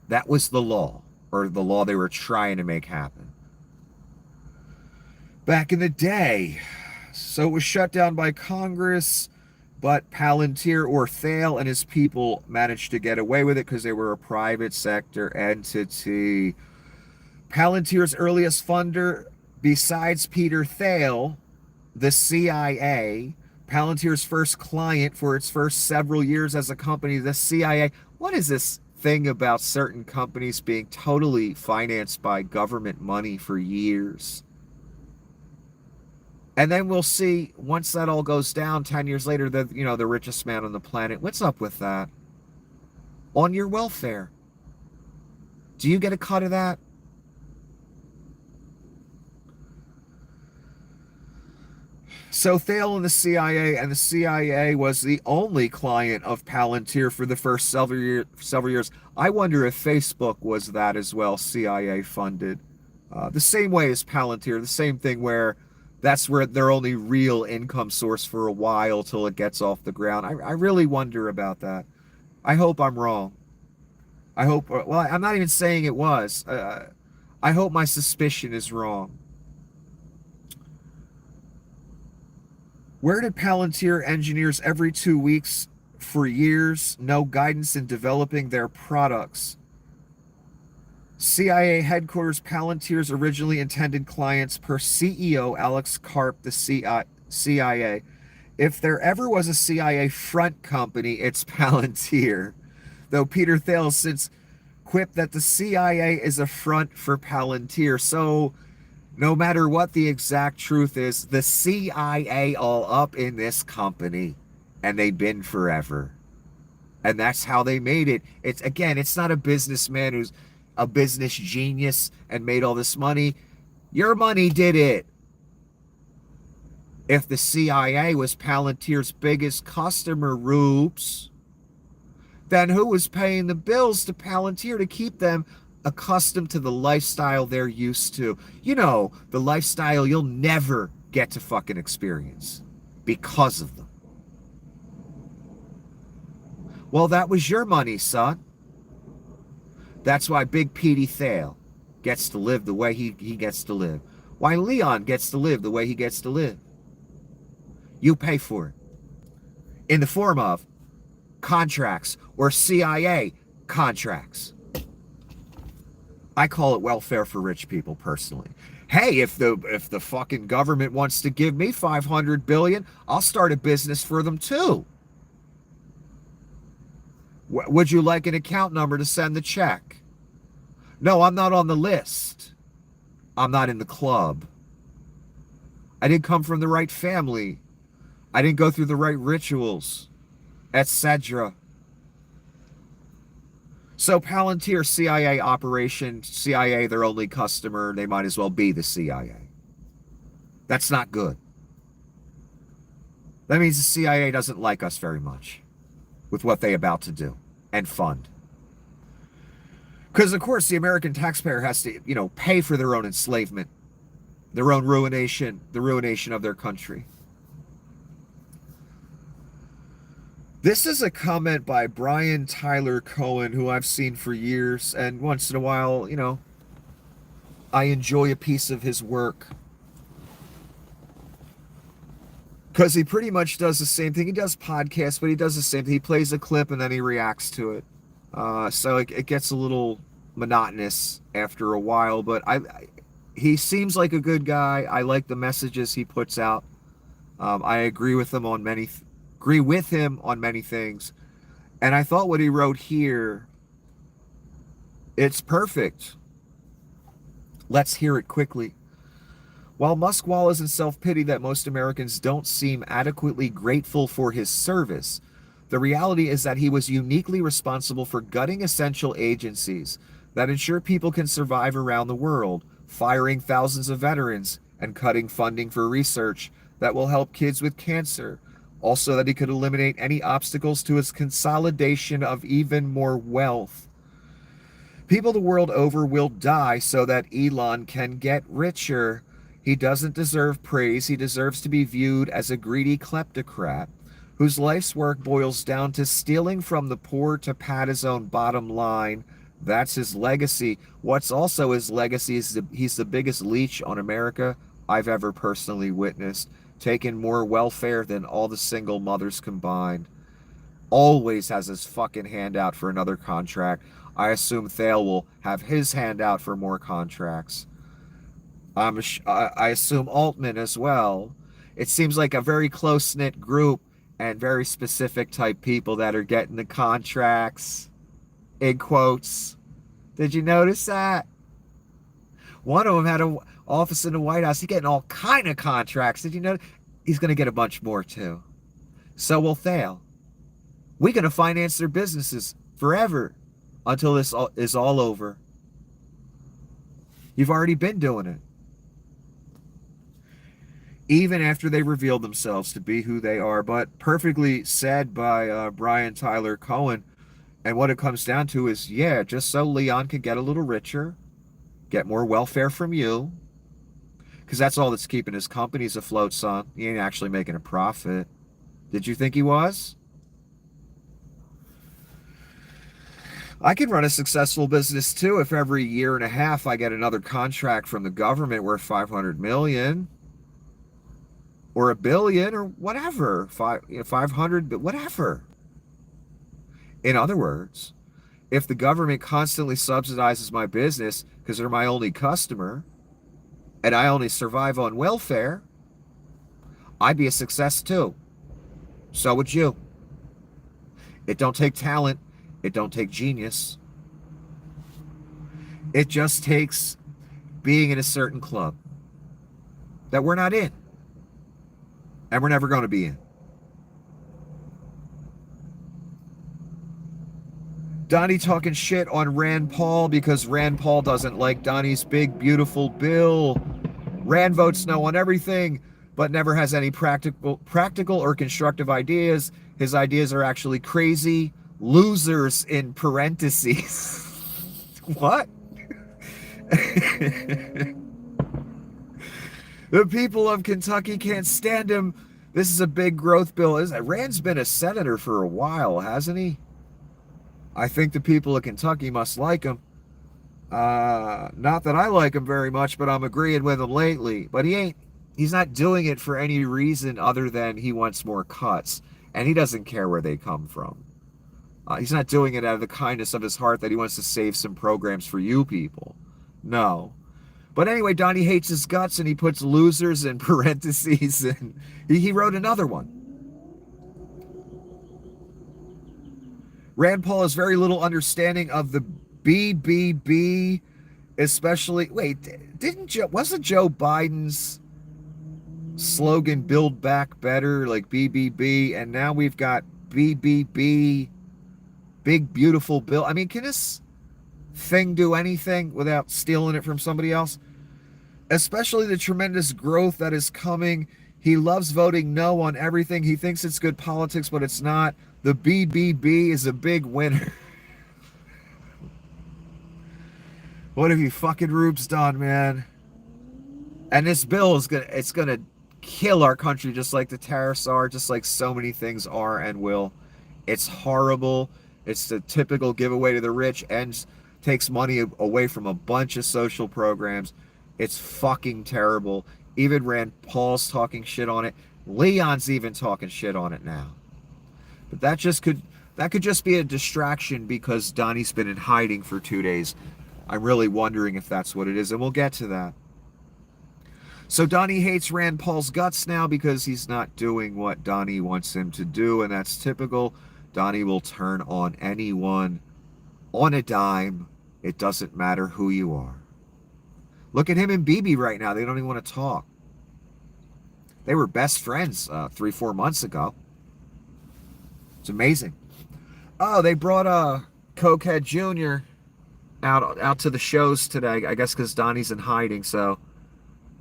That was the law, or the law they were trying to make happen back in the day. So it was shut down by Congress, but Palantir or Thale and his people managed to get away with it because they were a private sector entity. Palantir's earliest funder, besides Peter Thale, the CIA, Palantir's first client for its first several years as a company, the CIA. What is this thing about certain companies being totally financed by government money for years? And then we'll see, once that all goes down 10 years later, the richest man on the planet. What's up with that? On your welfare. Do you get a cut of that? So Thale and the CIA was the only client of Palantir for the first several years. I wonder if Facebook was that as well, CIA funded. The same way as Palantir, the same thing where that's where their only real income source for a while till it gets off the ground. I really wonder about that. I hope I'm wrong. I hope, well, I'm not even saying it was. I hope my suspicion is wrong. Where did Palantir engineers every 2 weeks for years no guidance in developing their products? CIA headquarters, Palantir's originally intended clients per CEO Alex Karp, the CIA. If there ever was a CIA front company, it's Palantir. Though Peter Thale since quipped that the CIA is a front for Palantir. So no matter what the exact truth is, the CIA all up in this company. And they've been forever. And that's how they made it. It's not a businessman who's a business genius and made all this money. Your money did it. If the CIA was Palantir's biggest customer, Roops, then who was paying the bills to Palantir to keep them accustomed to the lifestyle they're used to? You know, the lifestyle you'll never get to fucking experience because of them. Well, that was your money, son. That's why Big Petey Thale gets to live the way he gets to live. Why Leon gets to live the way he gets to live. You pay for it. In the form of contracts or CIA contracts. I call it welfare for rich people personally. Hey, if the fucking government wants to give me $500 billion, I'll start a business for them too. Would you like an account number to send the check? No, I'm not on the list. I'm not in the club. I didn't come from the right family. I didn't go through the right rituals, etc. So Palantir, CIA operation, CIA their only customer, they might as well be the CIA. That's not good. That means the CIA doesn't like us very much with what they're about to do and fund. Because, of course, the American taxpayer has to, pay for their own enslavement, their own ruination, the ruination of their country. This is a comment by Brian Tyler Cohen, who I've seen for years, and once in a while, I enjoy a piece of his work. Because he pretty much does the same thing. He does podcasts, but he does the same thing. He plays a clip and then he reacts to it. So it gets a little monotonous after a while, but he seems like a good guy. I like the messages he puts out. I agree with him on many things. And I thought what he wrote here, it's perfect. Let's hear it quickly. While Musk wallows in self-pity that most Americans don't seem adequately grateful for his service, the reality is that he was uniquely responsible for gutting essential agencies that ensure people can survive around the world, firing thousands of veterans, and cutting funding for research that will help kids with cancer. Also, that he could eliminate any obstacles to his consolidation of even more wealth. People the world over will die so that Elon can get richer. He doesn't deserve praise. He deserves to be viewed as a greedy kleptocrat whose life's work boils down to stealing from the poor to pad his own bottom line. That's his legacy. What's also his legacy is he's the biggest leech on America I've ever personally witnessed, taking more welfare than all the single mothers combined. Always has his fucking hand out for another contract. I assume Thale will have his hand out for more contracts. I assume Altman as well. It seems like a very close-knit group and very specific type people that are getting the contracts, in quotes. Did you notice that? One of them had an office in the White House. He's getting all kind of contracts. Did you know? He's going to get a bunch more too. So will Thale. We're going to finance their businesses forever until this is all over. You've already been doing it. Even after they revealed themselves to be who they are. But perfectly said by Brian Tyler Cohen. And what it comes down to is, yeah, just so Leon can get a little richer, get more welfare from you, because that's all that's keeping his companies afloat, son. He ain't actually making a profit. Did you think he was? I can run a successful business too if every year and a half I get another contract from the government worth $500 million or $1 billion or whatever, 500, but whatever. In other words, if the government constantly subsidizes my business because they're my only customer and I only survive on welfare, I'd be a success too. So would you. It don't take talent. It don't take genius. It just takes being in a certain club that we're not in and we're never going to be in. Donnie talking shit on Rand Paul because Rand Paul doesn't like Donnie's big, beautiful bill. Rand votes no on everything, but never has any practical or constructive ideas. His ideas are actually crazy. Losers in parentheses. What? The people of Kentucky can't stand him. This is a big growth bill. Rand's been a senator for a while, hasn't he? I think the people of Kentucky must like him. Not that I like him very much, but I'm agreeing with him lately. But he's not doing it for any reason other than he wants more cuts. And he doesn't care where they come from. He's not doing it out of the kindness of his heart that he wants to save some programs for you people. No. But anyway, Donnie hates his guts and he puts losers in parentheses. And he wrote another one. Rand Paul has very little understanding of the BBB, especially. Wait, wasn't Joe Biden's slogan "Build Back Better" like BBB, and now we've got BBB, Big Beautiful Bill. I mean, can this thing do anything without stealing it from somebody else? Especially the tremendous growth that is coming. He loves voting no on everything. He thinks it's good politics, but it's not. The BBB is a big winner. What have you fucking rubes done, man? And this bill is gonna kill our country just like the tariffs are, just like so many things are and will. It's horrible. It's the typical giveaway to the rich and takes money away from a bunch of social programs. It's fucking terrible. Even Rand Paul's talking shit on it. Leon's even talking shit on it now. But that could just be a distraction because Donnie's been in hiding for 2 days. I'm really wondering if that's what it is, and we'll get to that. So Donnie hates Rand Paul's guts now because he's not doing what Donnie wants him to do, and that's typical. Donnie will turn on anyone on a dime. It doesn't matter who you are. Look at him and Bibi right now. They don't even want to talk. They were best friends 3-4 months ago. It's amazing. Oh, they brought Cokehead Jr. out to the shows today. I guess because Donnie's in hiding, so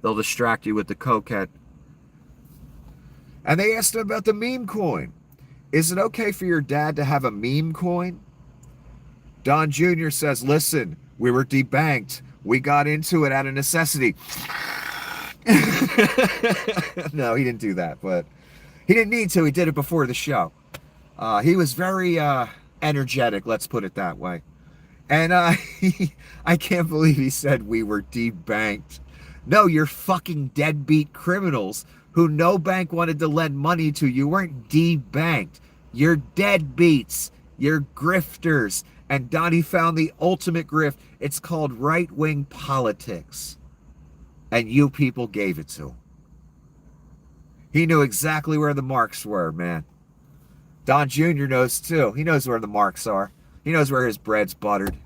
they'll distract you with the Cokehead. And they asked him about the meme coin. Is it okay for your dad to have a meme coin? Don Jr. says, listen, we were debanked. We got into it out of necessity. No, he didn't do that, but he didn't need to. He did it before the show. He was very energetic, let's put it that way. And I can't believe he said we were debanked. No, you're fucking deadbeat criminals who no bank wanted to lend money to. You weren't debanked. You're deadbeats. You're grifters. And Donnie found the ultimate grift. It's called right-wing politics. And you people gave it to him. He knew exactly where the marks were, man. Don Jr. knows too. He knows where the marks are. He knows where his bread's buttered.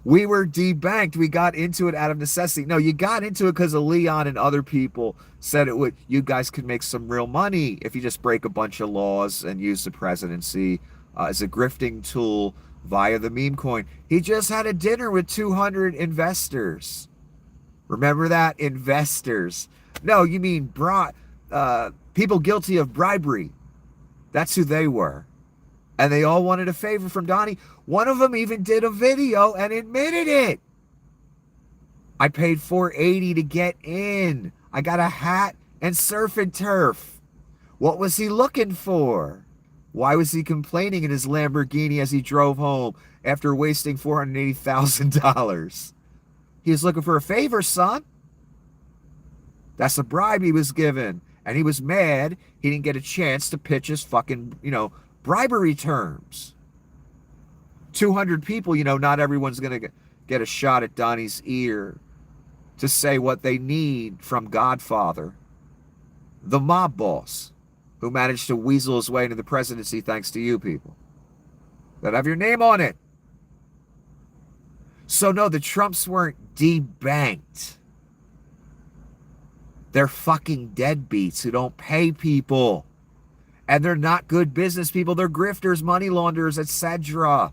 We were debanked. We got into it out of necessity. No, you got into it because of Leon and other people said it would. You guys could make some real money if you just break a bunch of laws and use the presidency as a grifting tool via the meme coin. He just had a dinner with 200 investors. Remember that? Investors. No, you mean people guilty of bribery. That's who they were. And they all wanted a favor from Donnie. One of them even did a video and admitted it. I paid $480 to get in. I got a hat and surf and turf. What was he looking for? Why was he complaining in his Lamborghini as he drove home after wasting $480,000? He was looking for a favor, son. That's a bribe he was given. And he was mad he didn't get a chance to pitch his fucking, bribery terms. 200 people, not everyone's going to get a shot at Donnie's ear to say what they need from Godfather, the mob boss, who managed to weasel his way into the presidency thanks to you people that have your name on it. So no, the Trumps weren't debanked. They're fucking deadbeats who don't pay people. And they're not good business people. They're grifters, money launderers, etc.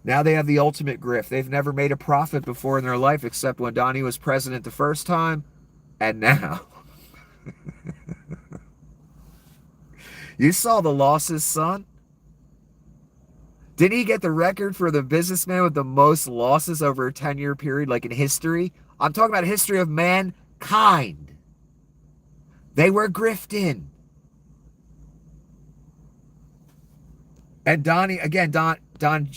Now they have the ultimate grift. They've never made a profit before in their life except when Donnie was president the first time. And now. You saw the losses, son. Didn't he get the record for the businessman with the most losses over a 10-year period, like in history? I'm talking about history of mankind. They were grifting. And Donnie, again, Don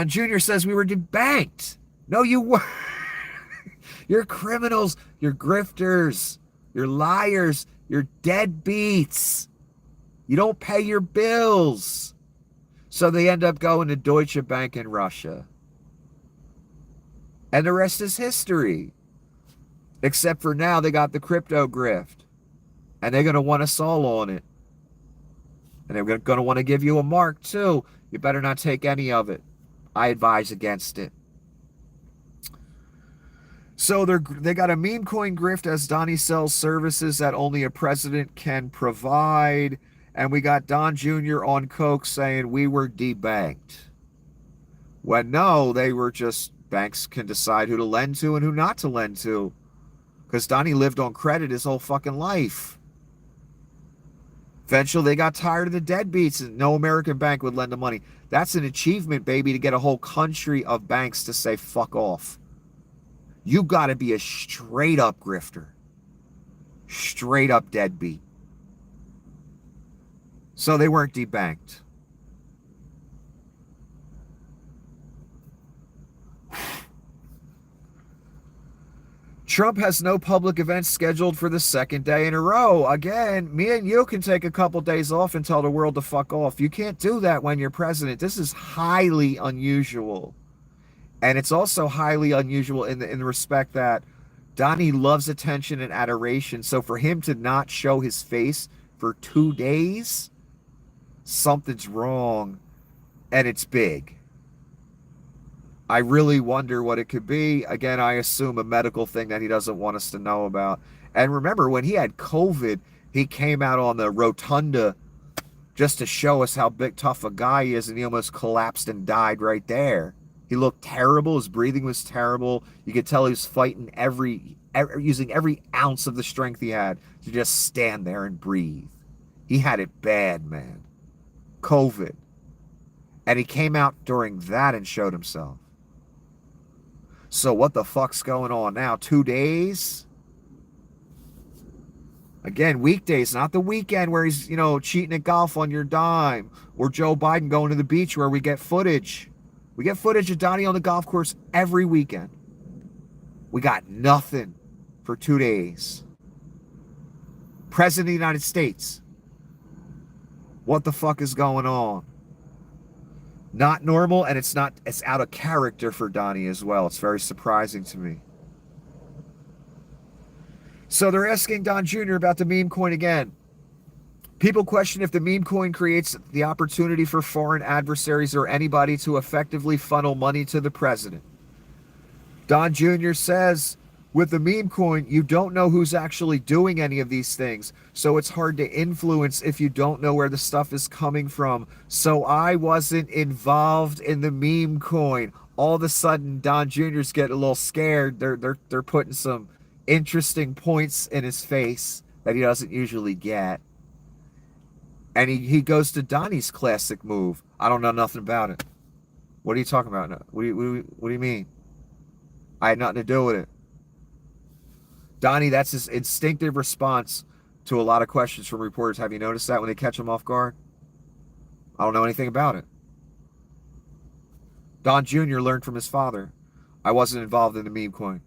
Jr. says we were debanked. No, you weren't. You're criminals. You're grifters. You're liars. You're deadbeats. You don't pay your bills. So they end up going to Deutsche Bank in Russia. And the rest is history. Except for now, they got the crypto grift. And they're going to want us all on it. And they're going to want to give you a mark, too. You better not take any of it. I advise against it. So they got a meme coin grift as Donnie sells services that only a president can provide. And we got Don Jr. on coke saying we were debanked. When no, they were just banks can decide who to lend to and who not to lend to. Because Donnie lived on credit his whole fucking life. Eventually, they got tired of the deadbeats and no American bank would lend them money. That's an achievement, baby, to get a whole country of banks to say fuck off. You got to be a straight up grifter. Straight up deadbeat. So they weren't debanked. Trump has no public events scheduled for the second day in a row. Again, me and you can take a couple days off and tell the world to fuck off. You can't do that when you're president. This is highly unusual. And it's also highly unusual in the respect that Donnie loves attention and adoration. So for him to not show his face for 2 days, something's wrong, and it's big. I really wonder what it could be. Again, I assume a medical thing that he doesn't want us to know about. And remember, when he had COVID, he came out on the rotunda just to show us how big, tough a guy he is, and he almost collapsed and died right there. He looked terrible. His breathing was terrible. You could tell he was fighting using every ounce of the strength he had to just stand there and breathe. He had it bad, man. COVID. And he came out during that and showed himself. So what the fuck's going on now? 2 days? Again, weekdays, not the weekend where he's, cheating at golf on your dime. Or Joe Biden going to the beach where we get footage. We get footage of Donnie on the golf course every weekend. We got nothing for 2 days. President of the United States. What the fuck is going on? Not normal, and it's out of character for Donnie as well. It's very surprising to me. So they're asking Don Jr. about the meme coin again. People question if the meme coin creates the opportunity for foreign adversaries or anybody to effectively funnel money to the president. Don Jr. says, with the meme coin, you don't know who's actually doing any of these things. So it's hard to influence if you don't know where the stuff is coming from. So I wasn't involved in the meme coin. All of a sudden, Don Jr.'s getting a little scared. They're putting some interesting points in his face that he doesn't usually get. And he goes to Donnie's classic move. I don't know nothing about it. What are you talking about? What do you mean? I had nothing to do with it. Donnie, that's his instinctive response to a lot of questions from reporters. Have you noticed that when they catch him off guard? I don't know anything about it. Don Jr. learned from his father. I wasn't involved in the meme coin.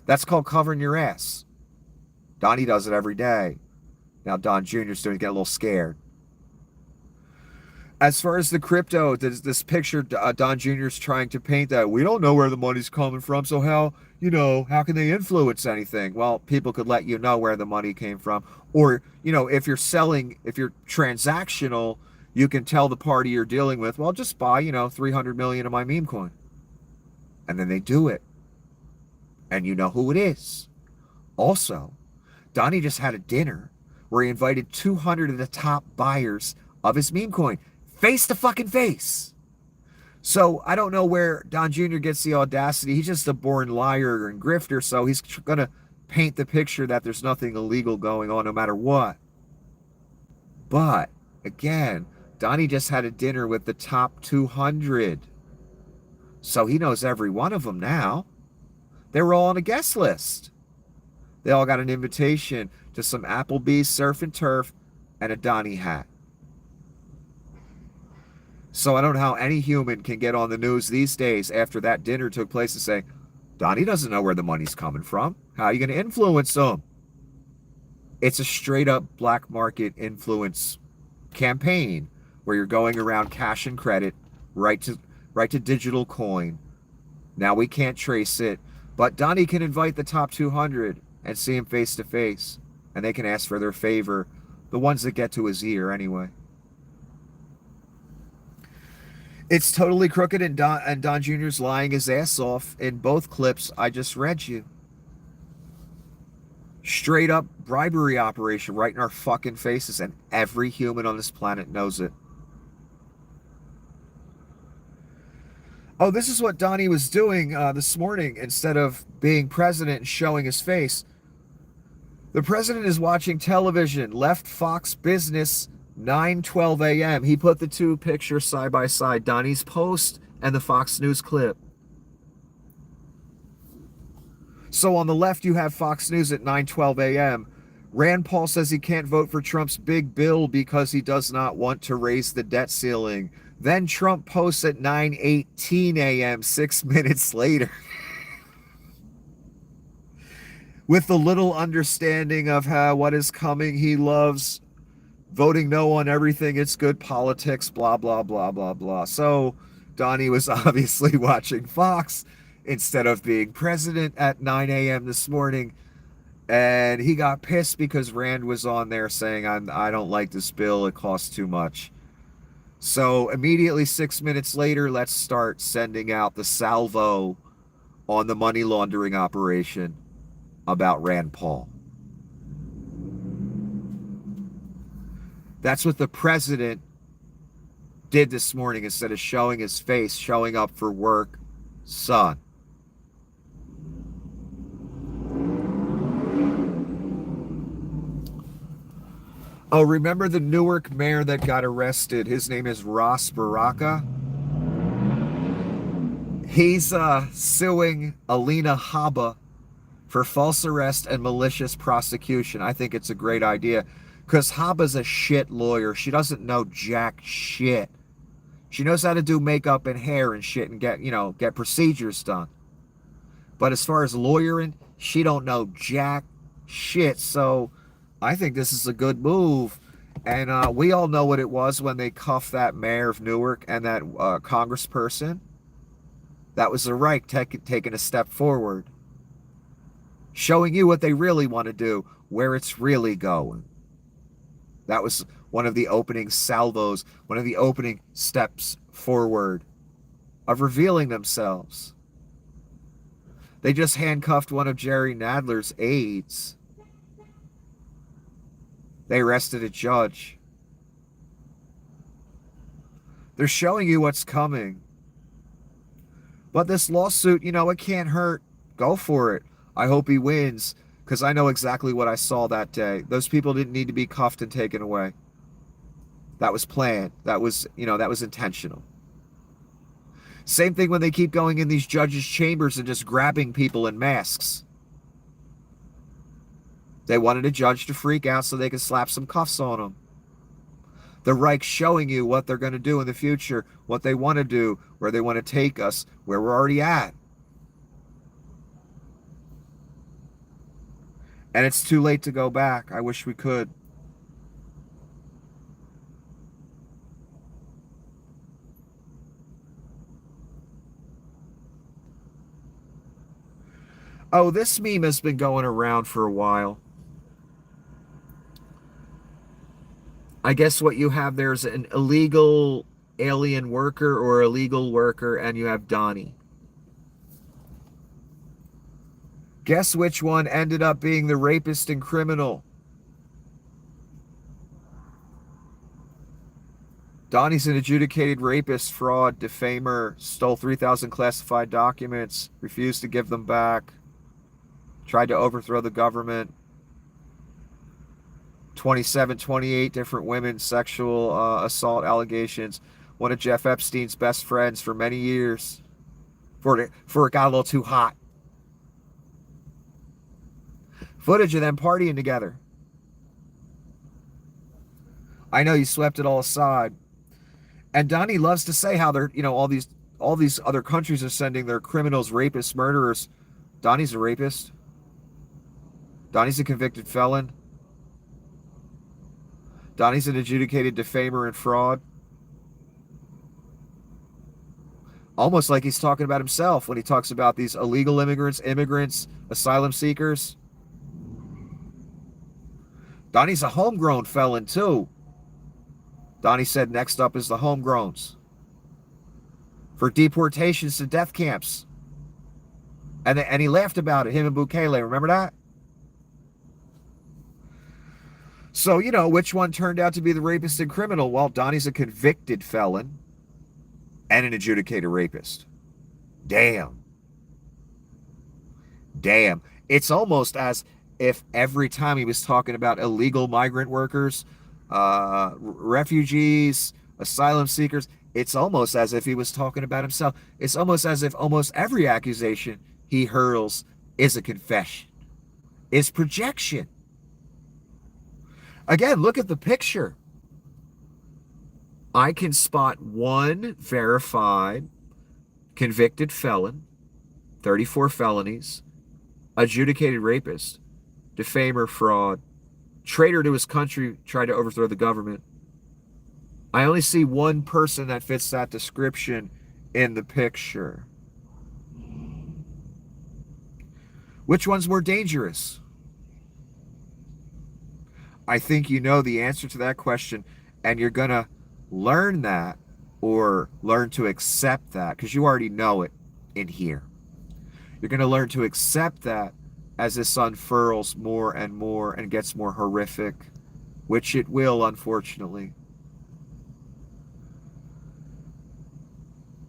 That's called covering your ass. Donnie does it every day. Now Don Jr.'s doing it, get a little scared. As far as the crypto, this picture Don Jr.'s trying to paint that we don't know where the money's coming from, so how can they influence anything? Well, people could let you know where the money came from. Or, if you're transactional, you can tell the party you're dealing with, well, just buy, 300 million of my meme coin. And then they do it. And you know who it is. Also, Donnie just had a dinner where he invited 200 of the top buyers of his meme coin. Face to fucking face. So I don't know where Don Jr. gets the audacity. He's just a born liar and grifter, so he's going to paint the picture that there's nothing illegal going on no matter what. But, again, Donnie just had a dinner with the top 200. So he knows every one of them now. They were all on a guest list. They all got an invitation to some Applebee's surf and turf and a Donnie hat. So I don't know how any human can get on the news these days after that dinner took place and say, Donnie doesn't know where the money's coming from. How are you going to influence him? It's a straight up black market influence campaign where you're going around cash and credit right to digital coin. Now we can't trace it, but Donnie can invite the top 200 and see him face to face, and they can ask for their favor, the ones that get to his ear anyway. It's totally crooked, and Don Jr.'s lying his ass off in both clips I just read you. Straight up bribery operation right in our fucking faces, and every human on this planet knows it. Oh, this is what Donnie was doing this morning instead of being president and showing his face. The president is watching television, left Fox Business 9:12 a.m. He put the two pictures side by side, Donnie's post and the Fox News clip. So on the left, you have Fox News at 9:12 a.m. Rand Paul says he can't vote for Trump's big bill because he does not want to raise the debt ceiling. Then Trump posts at 9:18 a.m., 6 minutes later. with the little understanding of how what is coming. He loves voting no on everything. It's good politics, blah, blah, blah, blah, blah. So Donnie was obviously watching Fox instead of being president at 9 a.m. this morning. And he got pissed because Rand was on there saying, I don't like this bill. It costs too much. So immediately 6 minutes later, let's start sending out the salvo on the money laundering operation about Rand Paul. That's what the president did this morning instead of showing his face, showing up for work. Son. Oh, remember the Newark mayor that got arrested? His name is Ross Baraka. He's suing Alina Habba for false arrest and malicious prosecution. I think it's a great idea because Habba's a shit lawyer. She doesn't know jack shit. She knows how to do makeup and hair and shit and get procedures done. But as far as lawyering, she don't know jack shit. So I think this is a good move. And we all know what it was when they cuffed that mayor of Newark and that congressperson. That was the right taking a step forward. Showing you what they really want to do, where it's really going. That was one of the opening salvos, one of the opening steps forward of revealing themselves. They just handcuffed one of Jerry Nadler's aides. They arrested a judge. They're showing you what's coming. But this lawsuit, it can't hurt. Go for it. I hope he wins, because I know exactly what I saw that day. Those people didn't need to be cuffed and taken away. That was planned. That was intentional. Same thing when they keep going in these judges' chambers and just grabbing people in masks. They wanted a judge to freak out so they could slap some cuffs on them. The Reich's showing you what they're going to do in the future, what they want to do, where they want to take us, where we're already at. And it's too late to go back. I wish we could. Oh, this meme has been going around for a while. I guess what you have there is an illegal alien worker or illegal worker, and you have Donnie. Guess which one ended up being the rapist and criminal? Donnie's an adjudicated rapist, fraud, defamer, stole 3,000 classified documents, refused to give them back, tried to overthrow the government. 28 different women sexual assault allegations. One of Jeff Epstein's best friends for many years. For it got a little too hot. Footage of them partying together. I know you swept it all aside. And Donnie loves to say how they're, all these other countries are sending their criminals, rapists, murderers. Donnie's a rapist. Donnie's a convicted felon. Donnie's an adjudicated defamer and fraud. Almost like he's talking about himself when he talks about these illegal immigrants, asylum seekers. Donnie's a homegrown felon too. Donnie said next up is the homegrowns. For deportations to death camps. And he laughed about it, him and Bukele. Remember that? So, which one turned out to be the rapist and criminal? Well, Donnie's a convicted felon and an adjudicated rapist. Damn. It's almost as if every time he was talking about illegal migrant workers, refugees, asylum seekers, it's almost as if he was talking about himself. It's almost as if almost every accusation he hurls is a confession, is projection. Again, look at the picture. I can spot one verified convicted felon, 34 felonies, adjudicated rapist, defamer, fraud, traitor to his country, tried to overthrow the government. I only see one person that fits that description in the picture. Which one's more dangerous? I think you know the answer to that question, and you're going to learn that or learn to accept that, because you already know it in here. You're going to learn to accept that as this unfurls more and more and gets more horrific, which it will, unfortunately.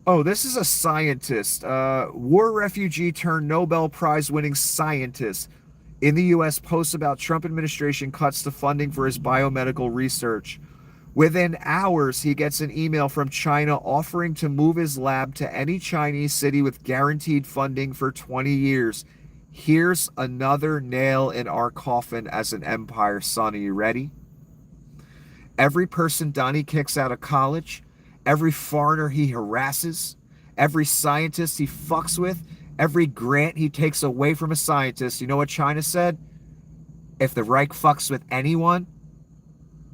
Oh, this is a scientist, war refugee turned Nobel Prize winning scientist in the U.S. posts about Trump administration cuts to funding for his biomedical research. Within hours, he gets an email from China offering to move his lab to any Chinese city with guaranteed funding for 20 years. Here's another nail in our coffin as an empire, son. Are you ready? Every person Donnie kicks out of college, every foreigner he harasses, every scientist he fucks with, every grant he takes away from a scientist, you know what China said? If the Reich fucks with anyone,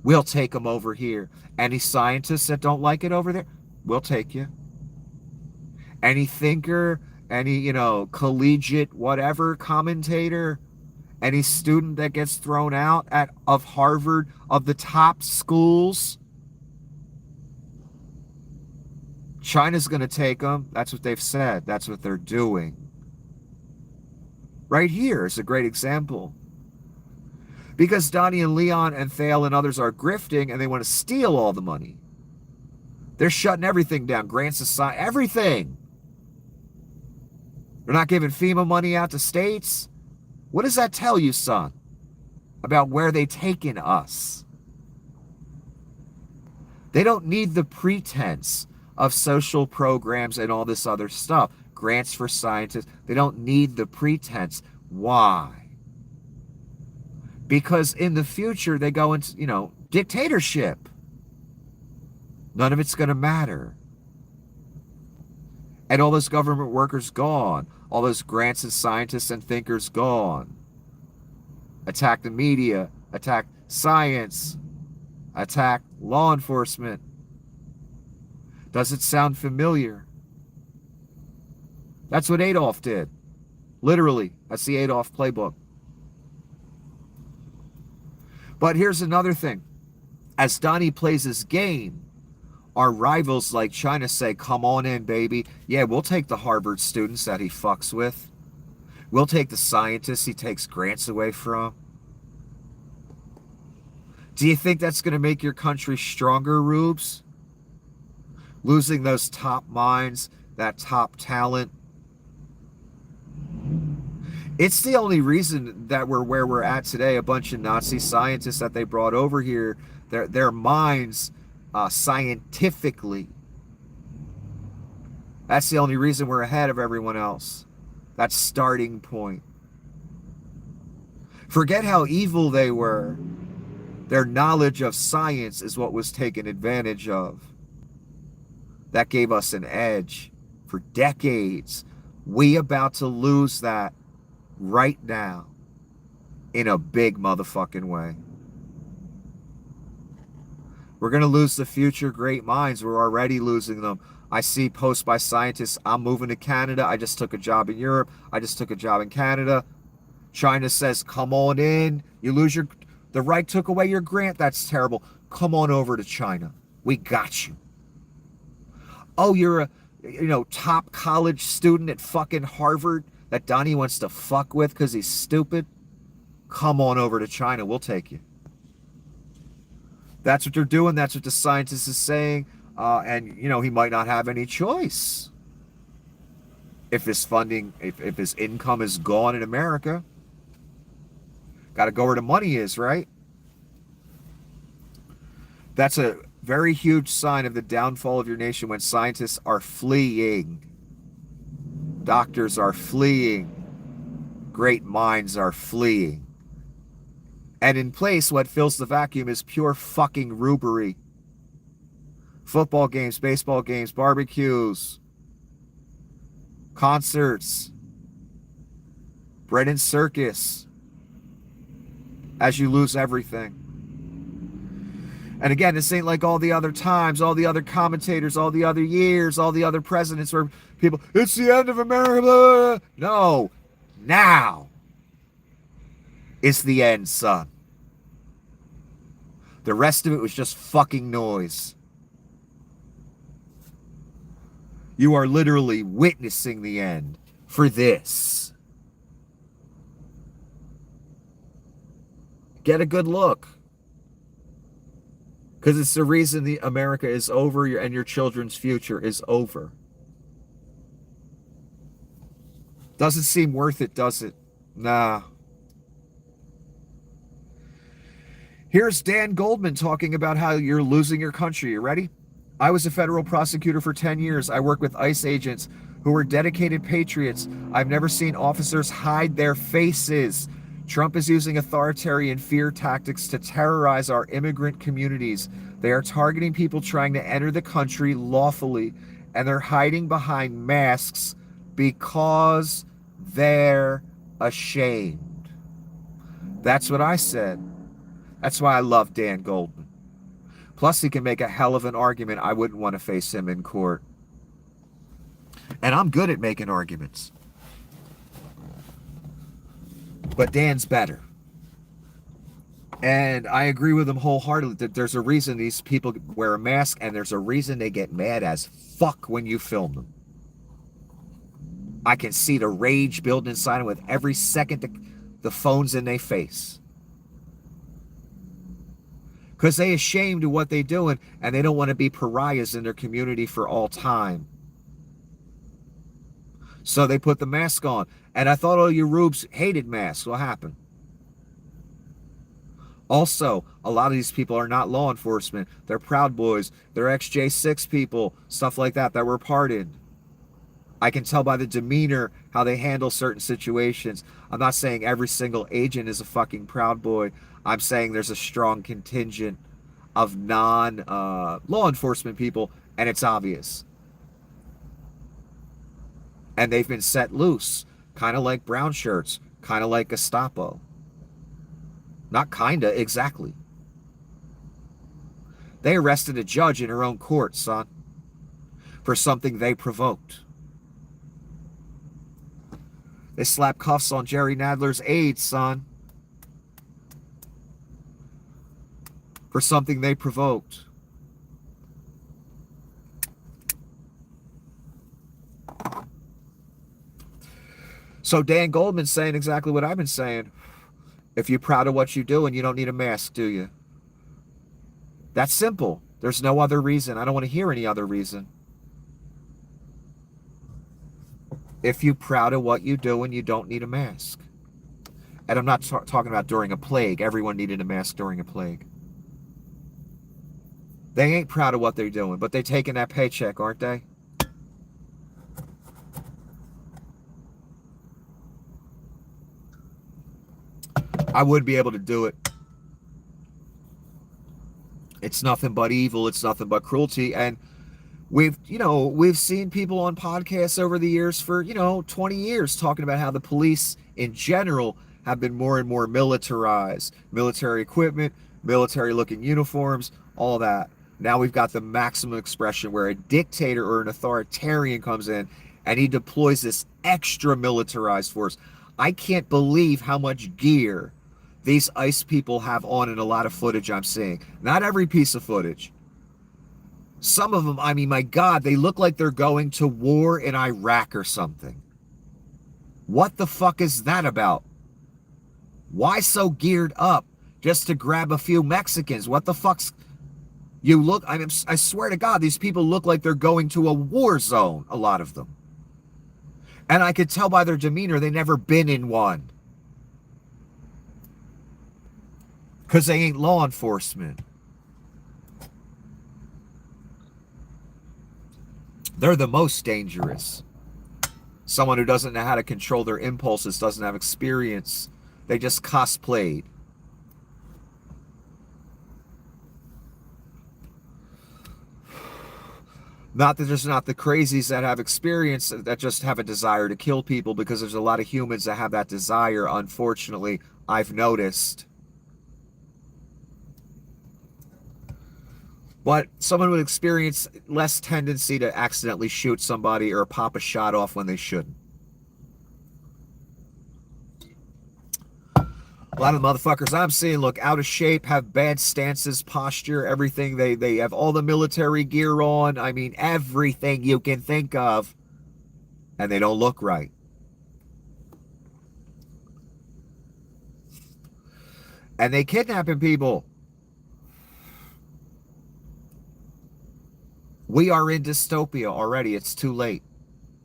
we'll take them over here. Any scientists that don't like it over there, we'll take you. Any thinker, any, collegiate whatever commentator, any student that gets thrown out of Harvard, of the top schools, China's going to take them. That's what they've said. That's what they're doing. Right here is a great example. Because Donnie and Leon and Thale and others are grifting and they want to steal all the money. They're shutting everything down. Grants aside, everything. They're not giving FEMA money out to states. What does that tell you, son, about where they've taken us? They don't need the pretense of social programs and all this other stuff. Grants for scientists. They don't need the pretense. Why? Because in the future, they go into, dictatorship. None of it's going to matter. And all those government workers gone. All those grants and scientists and thinkers gone. Attack the media. Attack science. Attack law enforcement. Does it sound familiar? That's what Adolf did. Literally, that's the Adolf playbook. But here's another thing. As Donnie plays his game, our rivals like China say, come on in, baby. Yeah, we'll take the Harvard students that he fucks with. We'll take the scientists he takes grants away from. Do you think that's going to make your country stronger, Rubes? Losing those top minds, that top talent. It's the only reason that we're where we're at today. A bunch of Nazi scientists that they brought over here, their minds scientifically. That's the only reason we're ahead of everyone else. That starting point. Forget how evil they were. Their knowledge of science is what was taken advantage of. That gave us an edge for decades. We about to lose that right now in a big motherfucking way. We're going to lose the future great minds. We're already losing them. I see posts by scientists, I'm moving to Canada. I just took a job in Europe. I just took a job in Canada. China says, come on in. You lose the right took away your grant. That's terrible. Come on over to China. We got you. Oh, you're a top college student at fucking Harvard that Donnie wants to fuck with because he's stupid? Come on over to China. We'll take you. That's what they're doing. That's what the scientist is saying. And, he might not have any choice. If his funding, if his income is gone in America, got to go where the money is, right? That's a very huge sign of the downfall of your nation when scientists are fleeing. Doctors are fleeing. Great minds are fleeing. And in place, what fills the vacuum is pure fucking rubery. Football games, baseball games, barbecues, concerts. Brennan Circus, as you lose everything. And again, this ain't like all the other times, all the other commentators, all the other years, all the other presidents where people, it's the end of America. Blah. No, now it's the end, son. The rest of it was just fucking noise. You are literally witnessing the end for this. Get a good look. Because it's the reason the America is over and your children's future is over. Doesn't seem worth it, does it? Nah. Here's Dan Goldman talking about how you're losing your country. You ready? I was a federal prosecutor for 10 years. I worked with ICE agents who were dedicated patriots. I've never seen officers hide their faces. Trump is using authoritarian fear tactics to terrorize our immigrant communities. They are targeting people trying to enter the country lawfully, and they're hiding behind masks because they're ashamed. That's what I said. That's why I love Dan Goldman. Plus, he can make a hell of an argument. I wouldn't want to face him in court. And I'm good at making arguments. But Dan's better. And I agree with him wholeheartedly that there's a reason these people wear a mask, and there's a reason they get mad as fuck when you film them. I can see the rage building inside them with every second the phone's in their face. Because they ashamed of what they're doing, and they don't want to be pariahs in their community for all time. So they put the mask on. And I thought all you rubes hated masks. What happened? Also, a lot of these people are not law enforcement. They're Proud Boys. They're ex-J6 people. Stuff like that were pardoned. I can tell by the demeanor how they handle certain situations. I'm not saying every single agent is a fucking Proud Boy. I'm saying there's a strong contingent of non-law enforcement people, and it's obvious. And they've been set loose, kind of like brown shirts, kind of like Gestapo. Not kinda, exactly. They arrested a judge in her own court, son, for something they provoked. They slapped cuffs on Jerry Nadler's aide, son, for something they provoked. So Dan Goldman's saying exactly what I've been saying. If you're proud of what you do, and you don't need a mask, do you? That's simple. There's no other reason. I don't want to hear any other reason. If you're proud of what you do, and you don't need a mask. And I'm not talking about during a plague. Everyone needed a mask during a plague. They ain't proud of what they're doing, but they're taking that paycheck, aren't they? I wouldn't be able to do it. It's nothing but evil. It's nothing but cruelty. And we've seen people on podcasts over the years for, 20 years talking about how the police in general have been more and more militarized. Military equipment, military looking uniforms, all that. Now we've got the maximum expression where a dictator or an authoritarian comes in and he deploys this extra militarized force. I can't believe how much gear these ICE people have on in a lot of footage I'm seeing. Not every piece of footage. Some of them, I mean, my God, they look like they're going to war in Iraq or something. What the fuck is that about? Why so geared up just to grab a few Mexicans? What the fuck's... You look, I swear to God, these people look like they're going to a war zone, a lot of them. And I could tell by their demeanor they've never been in one. Because they ain't law enforcement. They're the most dangerous. Someone who doesn't know how to control their impulses, doesn't have experience. They just cosplayed. Not that there's not the crazies that have experience that just have a desire to kill people, because there's a lot of humans that have that desire, unfortunately, I've noticed. But someone would experience less tendency to accidentally shoot somebody or pop a shot off when they shouldn't. A lot of the motherfuckers I'm seeing look out of shape, have bad stances, posture, everything. They have all the military gear on. I mean, everything you can think of. And they don't look right. And they kidnapping people. We are in dystopia already. It's too late.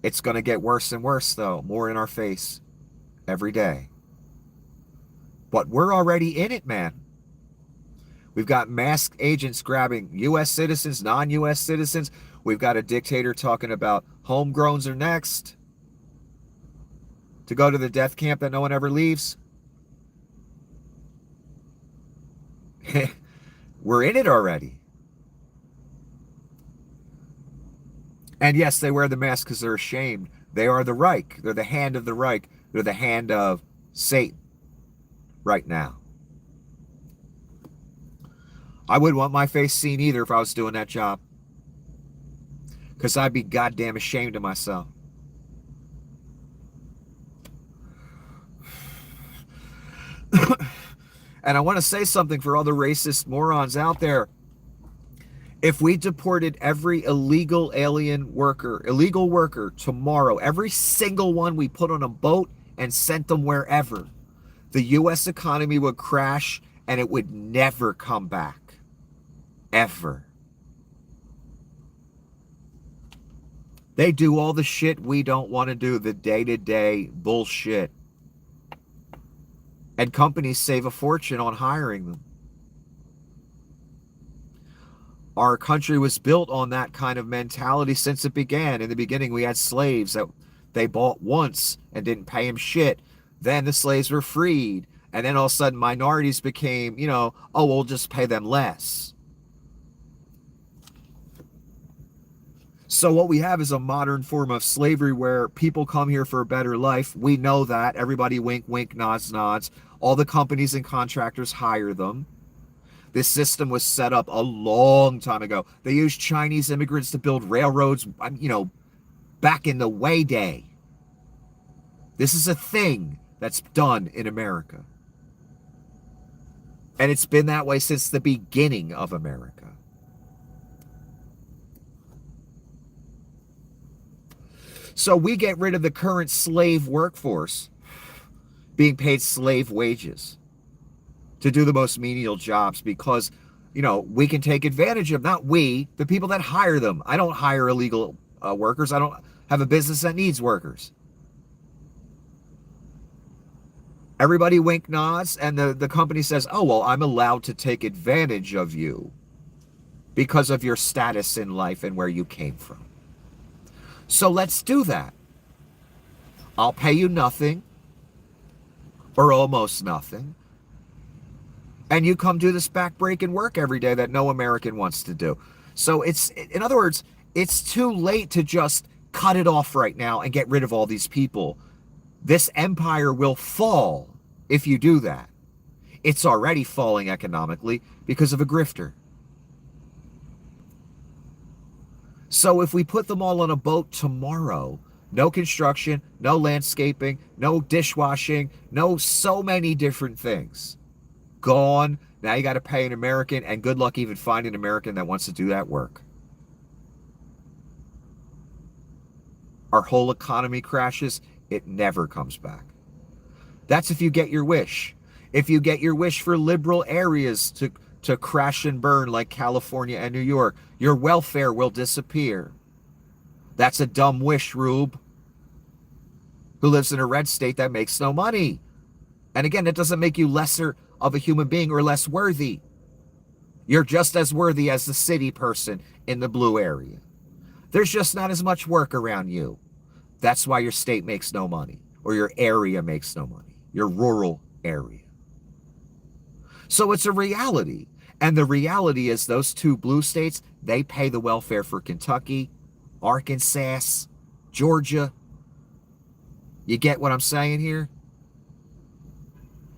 It's going to get worse and worse, though. More in our face every day. But we're already in it, man. We've got masked agents grabbing U.S. citizens, non-U.S. citizens. We've got a dictator talking about homegrowns are next to go to the death camp that no one ever leaves. We're in it already. And yes, they wear the mask because they're ashamed. They are the Reich. They're the hand of the Reich. They're the hand of Satan right now. I wouldn't want my face seen either if I was doing that job, because I'd be goddamn ashamed of myself. And I want to say something for all the racist morons out there. If we deported every illegal worker tomorrow, every single one we put on a boat and sent them wherever, the U.S. economy would crash and it would never come back. Ever. They do all the shit we don't want to do, the day-to-day bullshit. And companies save a fortune on hiring them. Our country was built on that kind of mentality since it began. In the beginning, we had slaves that they bought once and didn't pay them shit. Then the slaves were freed. And then all of a sudden, minorities became, oh, we'll just pay them less. So what we have is a modern form of slavery where people come here for a better life. We know that. Everybody wink, wink, nods, nods. All the companies and contractors hire them. This system was set up a long time ago. They used Chinese immigrants to build railroads, back in the way day. This is a thing that's done in America. And it's been that way since the beginning of America. So we get rid of the current slave workforce being paid slave wages to do the most menial jobs because, we can take advantage of, not we, the people that hire them. I don't hire illegal workers. I don't have a business that needs workers. Everybody wink nods, and the company says, oh, well, I'm allowed to take advantage of you because of your status in life and where you came from. So let's do that. I'll pay you nothing or almost nothing. And you come do this back-breaking work every day that no American wants to do. So in other words, it's too late to just cut it off right now and get rid of all these people. This empire will fall if you do that. It's already falling economically because of a grifter. So if we put them all on a boat tomorrow, no construction, no landscaping, no dishwashing, no so many different things. Gone. Now you got to pay an American, and good luck even finding an American that wants to do that work. Our whole economy crashes. It never comes back. That's if you get your wish. If you get your wish for liberal areas to crash and burn like California and New York, your welfare will disappear. That's a dumb wish, Rube, who lives in a red state that makes no money. And again, it doesn't make you lesser of a human being or less worthy. You're just as worthy as the city person in the blue area. There's just not as much work around you. That's why your state makes no money, or your area makes no money, your rural area. So it's a reality. And the reality is those two blue states, they pay the welfare for Kentucky Arkansas, Georgia. You get what I'm saying here?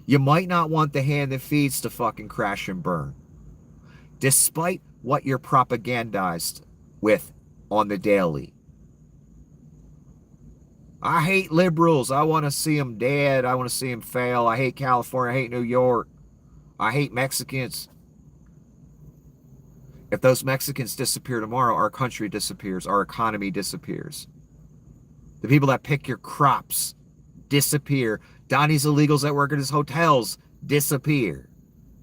You might not want the hand that feeds to fucking crash and burn, despite what you're propagandized with on the daily. I hate liberals. I want to see them dead. I want to see them fail. I hate California. I hate New York. I hate Mexicans. If those Mexicans disappear tomorrow, our country disappears. Our economy disappears. The people that pick your crops disappear. Donnie's illegals that work at his hotels disappear.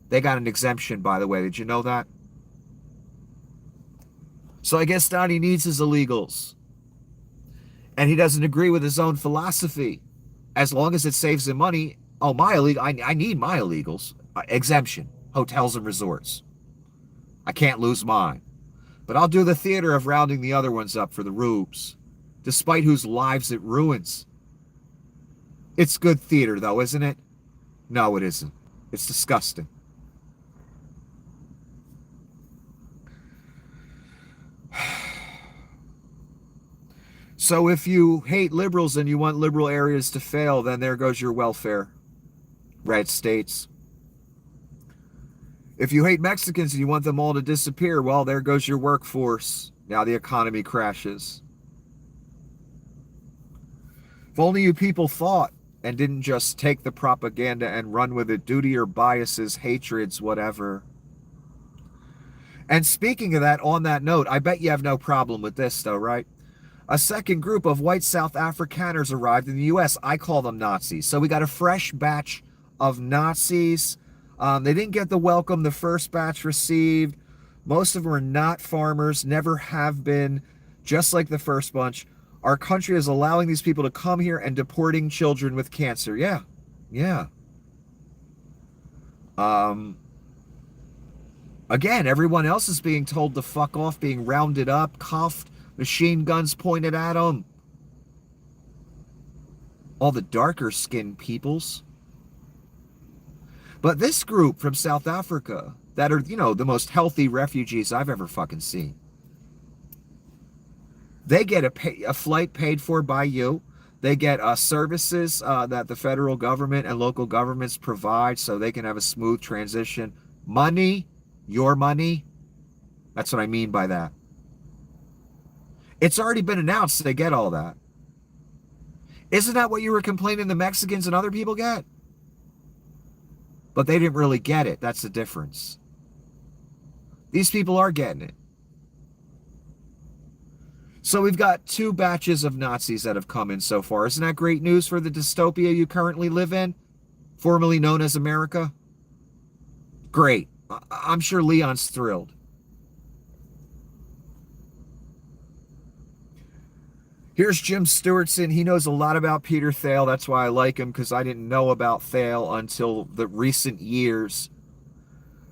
They got an exemption, by the way. Did you know that? So I guess Donnie needs his illegals. And he doesn't agree with his own philosophy. As long as it saves him money. Oh, my illegal. I need my illegals. Exemption. Hotels and resorts. I can't lose mine. But I'll do the theater of rounding the other ones up for the rubes. Despite whose lives it ruins. It's good theater, though, isn't it? No, it isn't. It's disgusting. So if you hate liberals and you want liberal areas to fail, then there goes your welfare, red states. If you hate Mexicans and you want them all to disappear, well, there goes your workforce. Now the economy crashes. If only you people thought and didn't just take the propaganda and run with it due to your biases, hatreds, whatever. And speaking of that, on that note, I bet you have no problem with this, though, right? A second group of white South Afrikaners arrived in the U.S. I call them Nazis. So we got a fresh batch of Nazis. They didn't get the welcome the first batch received. Most of them are not farmers, never have been, just like the first bunch. Our country is allowing these people to come here and deporting children with cancer. Yeah. Again, everyone else is being told to fuck off, being rounded up, cuffed, machine guns pointed at them. All the darker skinned peoples. But this group from South Africa that are, the most healthy refugees I've ever fucking seen. They get a flight paid for by you. They get services that the federal government and local governments provide so they can have a smooth transition. Money, your money. That's what I mean by that. It's already been announced they get all that. Isn't that what you were complaining the Mexicans and other people get? But they didn't really get it. That's the difference. These people are getting it. So we've got 2 batches of Nazis that have come in so far. Isn't that great news for the dystopia you currently live in? Formerly known as America? Great. I'm sure Leon's thrilled. Here's Jim Stewartson. He knows a lot about Peter Thiel. That's why I like him, because I didn't know about Thiel until the recent years.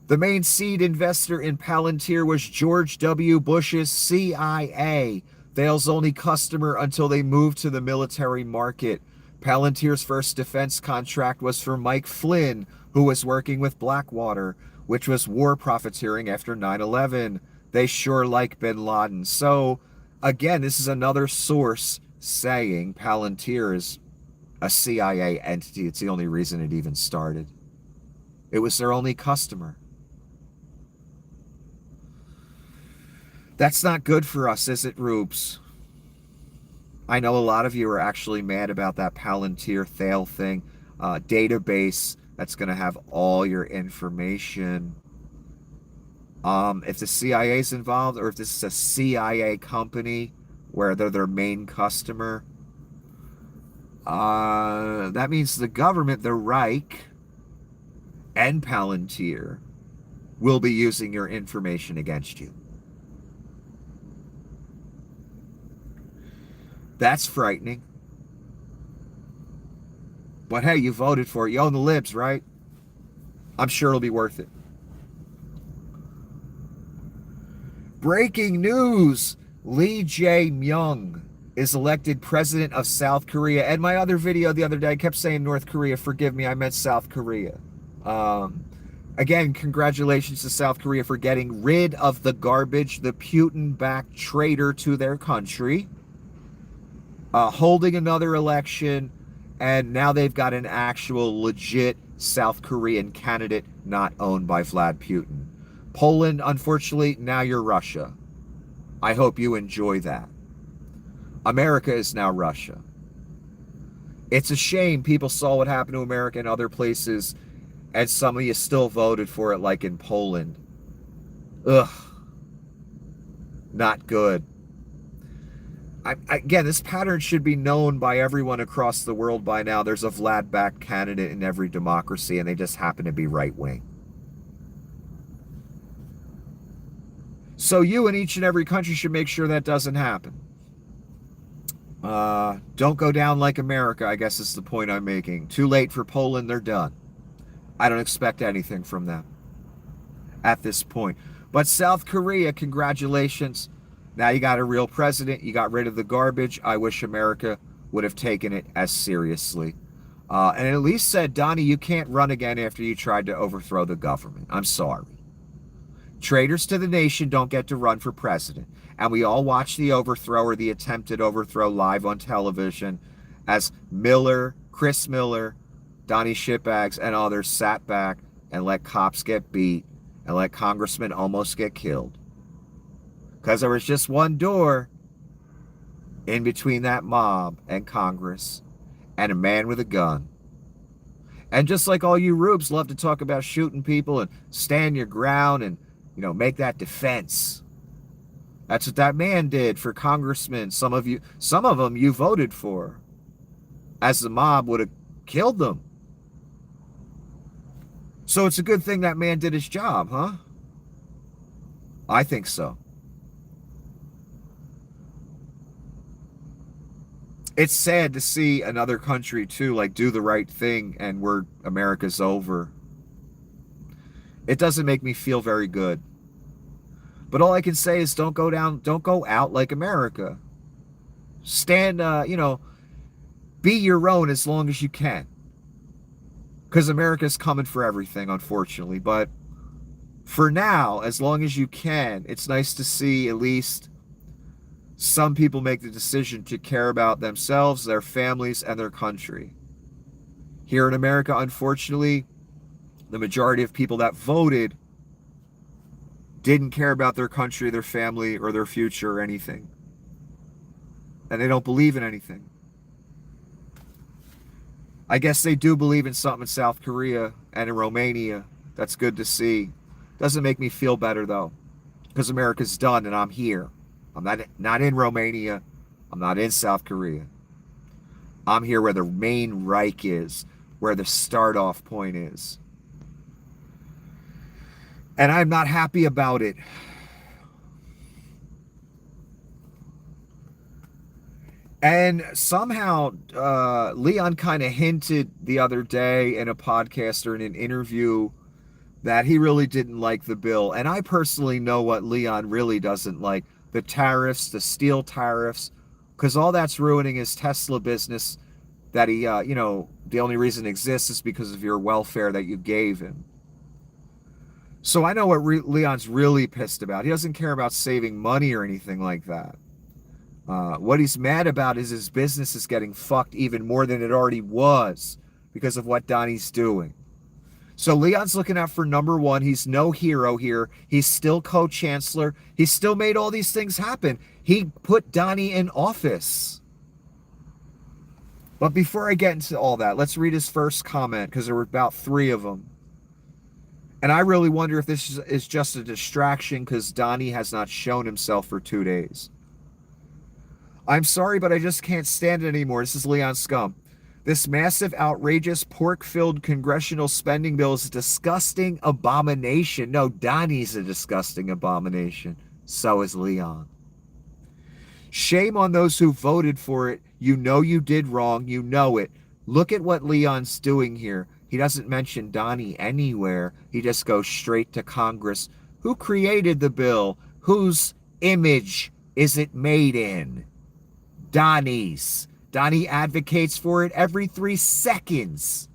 The main seed investor in Palantir was George W. Bush's CIA. Thiel's only customer until they moved to the military market. Palantir's first defense contract was for Mike Flynn, who was working with Blackwater, which was war profiteering after 9/11. They sure like bin Laden. So, again, this is another source saying Palantir is a CIA entity. It's the only reason it even started. It was their only customer. That's not good for us, is it, Rubes? I know a lot of you are actually mad about that Palantir Thiel thing. Database that's going to have all your information. If the CIA is involved, or if this is a CIA company where they're their main customer, that means the government, the Reich, and Palantir will be using your information against you. That's frightening. But hey, you voted for it. You own the libs, right? I'm sure it'll be worth it. Breaking news. Lee Jae-myung is elected president of South Korea. And my other video the other day, I kept saying North Korea. Forgive me, I meant South Korea. Again, congratulations to South Korea for getting rid of the garbage, the Putin-backed traitor to their country, holding another election, and now they've got an actual legit South Korean candidate not owned by Vlad Putin. Poland, unfortunately, now you're Russia. I hope you enjoy that. America is now Russia. It's a shame people saw what happened to America in other places, and some of you still voted for it, like in Poland. Ugh. Not good. Again, this pattern should be known by everyone across the world by now. There's a Vlad-backed candidate in every democracy, and they just happen to be right-wing. So you in each and every country should make sure that doesn't happen. Don't go down like America, I guess is the point I'm making. Too late for Poland, they're done. I don't expect anything from them at this point. But South Korea, congratulations. Now you got a real president. You got rid of the garbage. I wish America would have taken it as seriously. And at least said, Donnie, you can't run again after you tried to overthrow the government. I'm sorry. Traitors to the nation don't get to run for president. And we all watched the overthrow or the attempted overthrow live on television as Chris Miller, Donnie Shitbags, and others sat back and let cops get beat and let congressmen almost get killed. Because there was just one door in between that mob and Congress and a man with a gun. And just like all you rubes love to talk about shooting people and stand your ground and, make that defense. That's what that man did for congressmen. Some of them you voted for, as the mob would have killed them. So it's a good thing that man did his job, huh? I think so. It's sad to see another country too, do the right thing and America's over. It doesn't make me feel very good. But all I can say is don't go out like America. Stand, be your own as long as you can. Because America's coming for everything, unfortunately. But for now, as long as you can, it's nice to see at least some people make the decision to care about themselves, their families, and their country. Here in America, unfortunately, the majority of people that voted didn't care about their country, their family, or their future or anything. And they don't believe in anything. I guess they do believe in something in South Korea and in Romania. That's good to see. Doesn't make me feel better, though, because America's done and I'm here. I'm not in Romania. I'm not in South Korea. I'm here where the main Reich is, where the start-off point is. And I'm not happy about it. And somehow, Leon kind of hinted the other day in a podcast or in an interview that he really didn't like the bill. And I personally know what Leon really doesn't like. The tariffs, the steel tariffs, because all that's ruining his Tesla business that he, the only reason it exists is because of your welfare that you gave him. So I know what Leon's really pissed about. He doesn't care about saving money or anything like that. What he's mad about is his business is getting fucked even more than it already was because of what Donnie's doing. So Leon's looking out for number one. He's no hero here. He's still co-chancellor. He still made all these things happen. He put Donnie in office. But before I get into all that, let's read his first comment because there were about 3 of them. And I really wonder if this is just a distraction because Donnie has not shown himself for 2 days. I'm sorry, but I just can't stand it anymore. This is Leon Scum. This massive, outrageous, pork-filled congressional spending bill is a disgusting abomination. No, Donnie's a disgusting abomination. So is Leon. Shame on those who voted for it. You know you did wrong. You know it. Look at what Leon's doing here. He doesn't mention Donnie anywhere. He just goes straight to Congress. Who created the bill? Whose image is it made in? Donnie's. Donnie advocates for it every 3 seconds.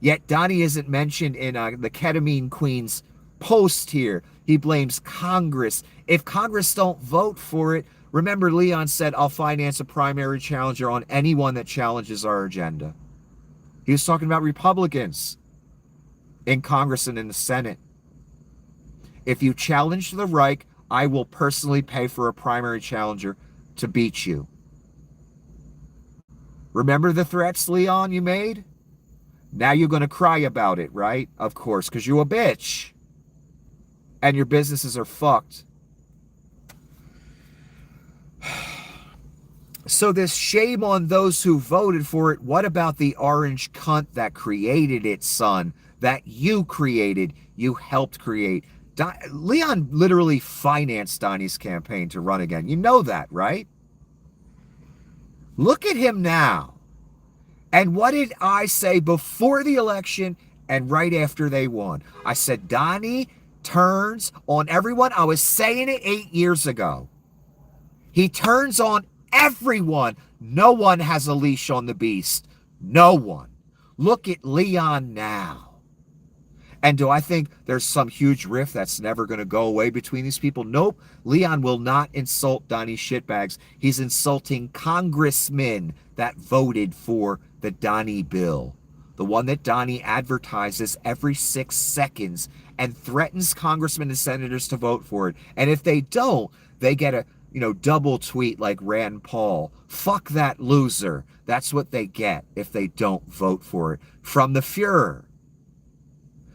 Yet Donnie isn't mentioned in the Ketamine Queen's post here. He blames Congress. If Congress don't vote for it, remember Leon said, I'll finance a primary challenger on anyone that challenges our agenda. He was talking about Republicans in Congress and in the Senate. If you challenge the Reich, I will personally pay for a primary challenger to beat you. Remember the threats, Leon, you made? Now you're going to cry about it, right? Of course, because you're a bitch. And your businesses are fucked. So this shame on those who voted for it. What about the orange cunt that created it, son? That you created, you helped create. Leon literally financed Donnie's campaign to run again. You know that, right? Look at him now. And what did I say before the election and right after they won? I said, Donnie turns on everyone. I was saying it 8 years ago. He turns on everyone. No one has a leash on the beast. No one. Look at Leon now. And do I think there's some huge rift that's never going to go away between these people? Nope. Leon will not insult Donnie shitbags. He's insulting congressmen that voted for the Donnie bill. The one that Donnie advertises every 6 seconds and threatens congressmen and senators to vote for it. And if they don't, they get a double tweet like Rand Paul. Fuck that loser. That's what they get if they don't vote for it. From the Fuhrer.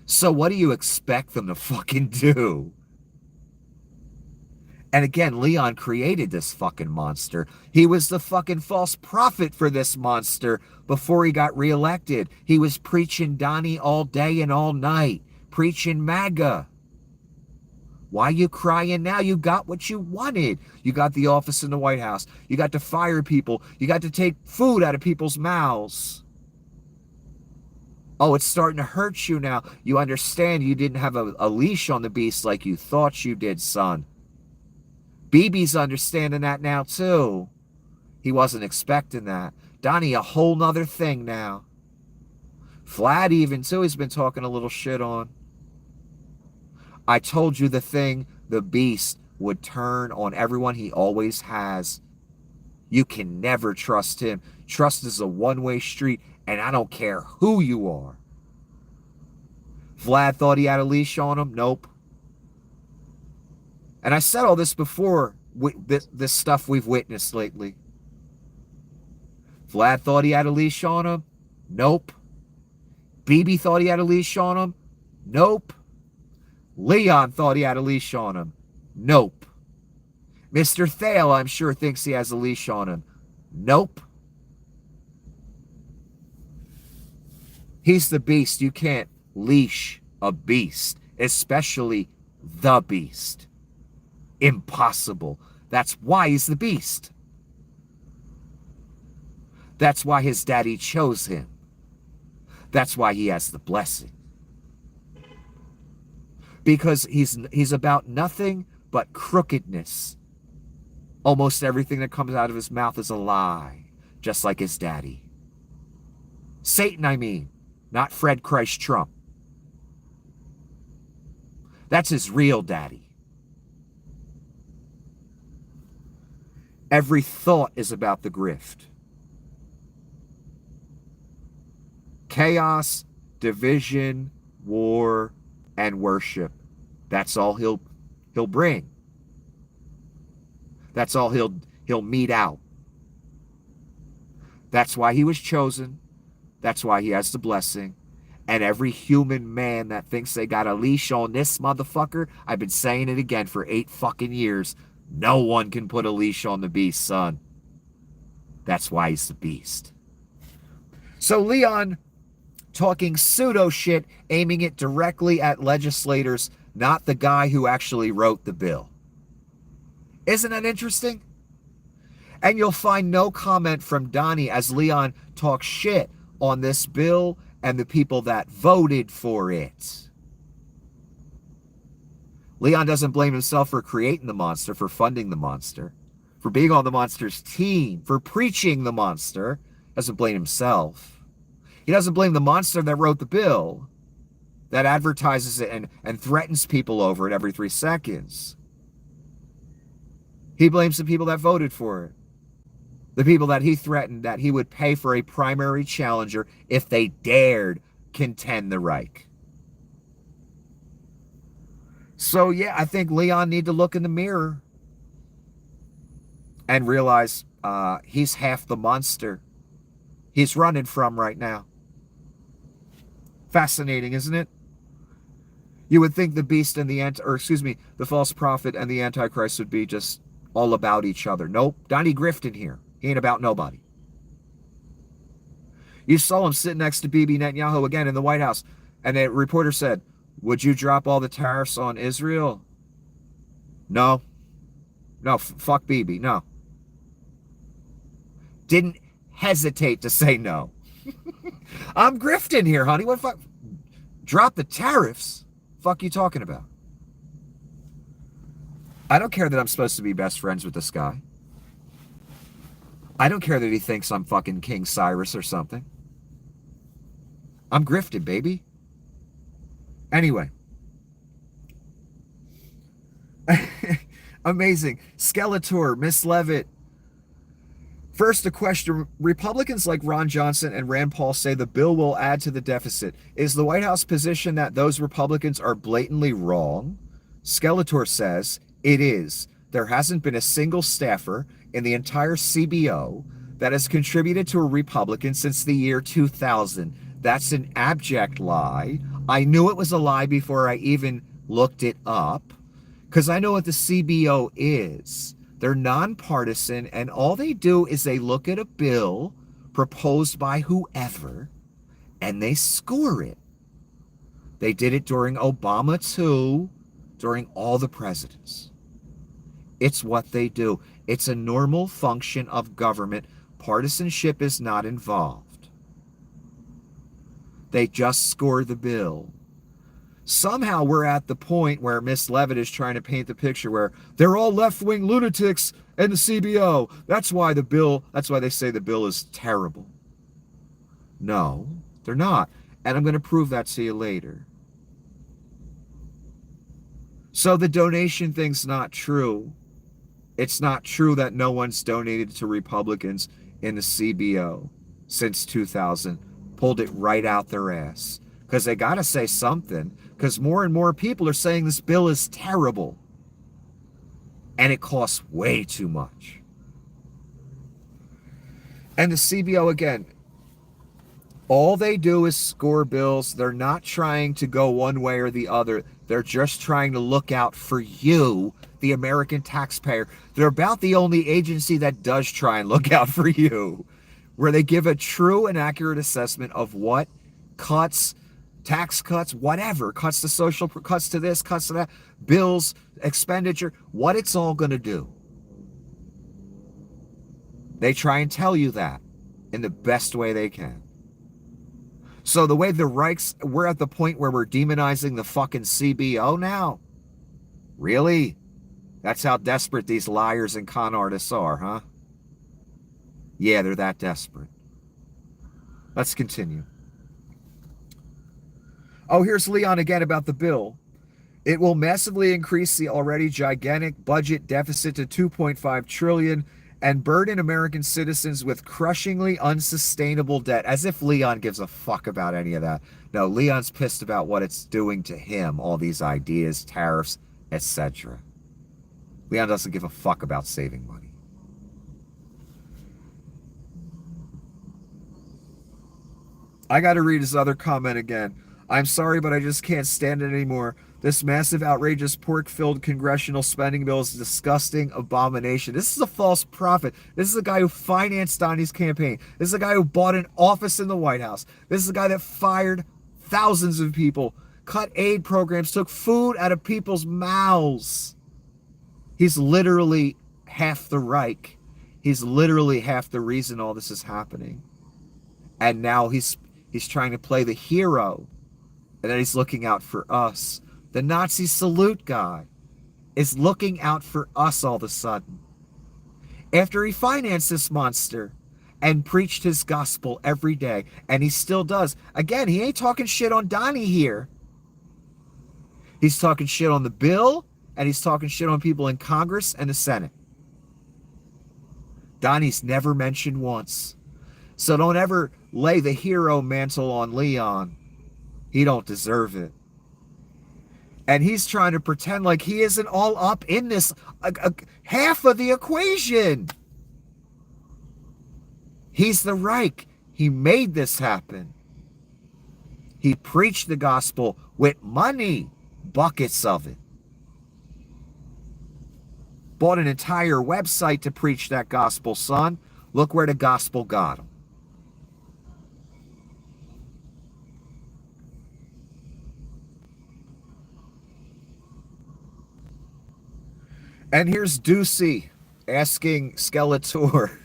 So what do you expect them to fucking do? And again, Leon created this fucking monster. He was the fucking false prophet for this monster before he got reelected. He was preaching Donnie all day and all night. Preaching MAGA. Why are you crying now? You got what you wanted. You got the office in the White House. You got to fire people. You got to take food out of people's mouths. Oh, it's starting to hurt you now. You understand you didn't have a leash on the beast like you thought you did, son. BB's understanding that now, too. He wasn't expecting that. Donnie, a whole nother thing now. Vlad even, too, he's been talking a little shit on. I told you the beast would turn on everyone. He always has. You can never trust him. Trust is a one-way street, and I don't care who you are. Vlad thought he had a leash on him. Nope. And I said all this before, this stuff we've witnessed lately. Vlad thought he had a leash on him. Nope. BB thought he had a leash on him. Nope. Leon thought he had a leash on him. Nope. Mr. Thale, I'm sure, thinks he has a leash on him. Nope. He's the beast. You can't leash a beast, especially the beast. Impossible. That's why he's the beast. That's why his daddy chose him. That's why he has the blessing. Because he's about nothing but crookedness. Almost everything that comes out of his mouth is a lie, just like his daddy. Satan, I mean, not Fred Christ Trump. That's his real daddy. Every thought is about the grift. Chaos, division, war, and worship. That's all he'll bring. That's all he'll mete out. That's why he was chosen. That's why he has the blessing. And every human man that thinks they got a leash on this motherfucker, I've been saying it again for 8 fucking years. No one can put a leash on the beast, son. That's why he's the beast. So Leon talking pseudo shit, aiming it directly at legislators, not the guy who actually wrote the bill. Isn't that interesting? And you'll find no comment from Donnie as Leon talks shit on this bill and the people that voted for it. Leon doesn't blame himself for creating the monster, for funding the monster, for being on the monster's team, for preaching the monster. Doesn't blame himself. He doesn't blame the monster that wrote the bill, that advertises it and threatens people over it every 3 seconds. He blames the people that voted for it. The people that he threatened that he would pay for a primary challenger if they dared contend the Reich. So yeah, I think Leon need to look in the mirror and realize he's half the monster he's running from right now. Fascinating, isn't it? You would think the beast and the false prophet and the Antichrist would be just all about each other. Nope, Donnie grifting here. He ain't about nobody. You saw him sitting next to Bibi Netanyahu again in the White House, and a reporter said, "Would you drop all the tariffs on Israel?" No. No, fuck Bibi, no. Didn't hesitate to say no. I'm grifting here, honey. What fuck? Drop the tariffs? Fuck you talking about? I don't care that I'm supposed to be best friends with this guy. I don't care that he thinks I'm fucking King Cyrus or something. I'm grifted, baby. Anyway. Amazing. Skeletor, Miss Levitt. First, a question. Republicans like Ron Johnson and Rand Paul say the bill will add to the deficit. Is the White House position that those Republicans are blatantly wrong? Skeletor says, it is. There hasn't been a single staffer in the entire CBO that has contributed to a Republican since the year 2000. That's an abject lie. I knew it was a lie before I even looked it up, because I know what the CBO is. They're nonpartisan, and all they do is they look at a bill proposed by whoever, and they score it. They did it during Obama too, during all the presidents. It's what they do. It's a normal function of government. Partisanship is not involved. They just score the bill. Somehow we're at the point where Miss Levitt is trying to paint the picture where they're all left-wing lunatics in the CBO. That's why they say the bill is terrible. No, they're not. And I'm going to prove that to you later. So the donation thing's not true. It's not true that no one's donated to Republicans in the CBO since 2000. Pulled it right out their ass. Because they got to say something. Because more and more people are saying this bill is terrible. And it costs way too much. And the CBO, again, all they do is score bills. They're not trying to go one way or the other. They're just trying to look out for you, the American taxpayer. They're about the only agency that does try and look out for you, where they give a true and accurate assessment of what cuts, tax cuts, whatever, cuts to social, cuts to this, cuts to that, bills, expenditure, what it's all going to do. They try and tell you that in the best way they can. So the way the Reichs, we're at the point where we're demonizing the fucking CBO now? Really? That's how desperate these liars and con artists are, huh? Yeah, they're that desperate. Let's continue. Oh, here's Leon again about the bill. It will massively increase the already gigantic budget deficit to $2.5 trillion and burden American citizens with crushingly unsustainable debt. As if Leon gives a fuck about any of that. No, Leon's pissed about what it's doing to him, all these ideas, tariffs, etc. Leon doesn't give a fuck about saving money. I got to read his other comment again. I'm sorry, but I just can't stand it anymore. This massive, outrageous, pork-filled congressional spending bill is a disgusting abomination. This is a false prophet. This is a guy who financed Donnie's campaign. This is a guy who bought an office in the White House. This is a guy that fired thousands of people, cut aid programs, took food out of people's mouths. He's literally half the Reich. He's literally half the reason all this is happening. And now he's trying to play the hero. And then he's looking out for us. The Nazi salute guy is looking out for us all of a sudden. After he financed this monster, and preached his gospel every day, and he still does. Again, he ain't talking shit on Donnie here. He's talking shit on the bill, and he's talking shit on people in Congress and the Senate. Donnie's never mentioned once. So don't ever lay the hero mantle on Leon. He don't deserve it. And he's trying to pretend like he isn't all up in this, half of the equation. He's the Reich. He made this happen. He preached the gospel with money, buckets of it. Bought an entire website to preach that gospel, son. Look where the gospel got him. And here's Ducey asking Skeletor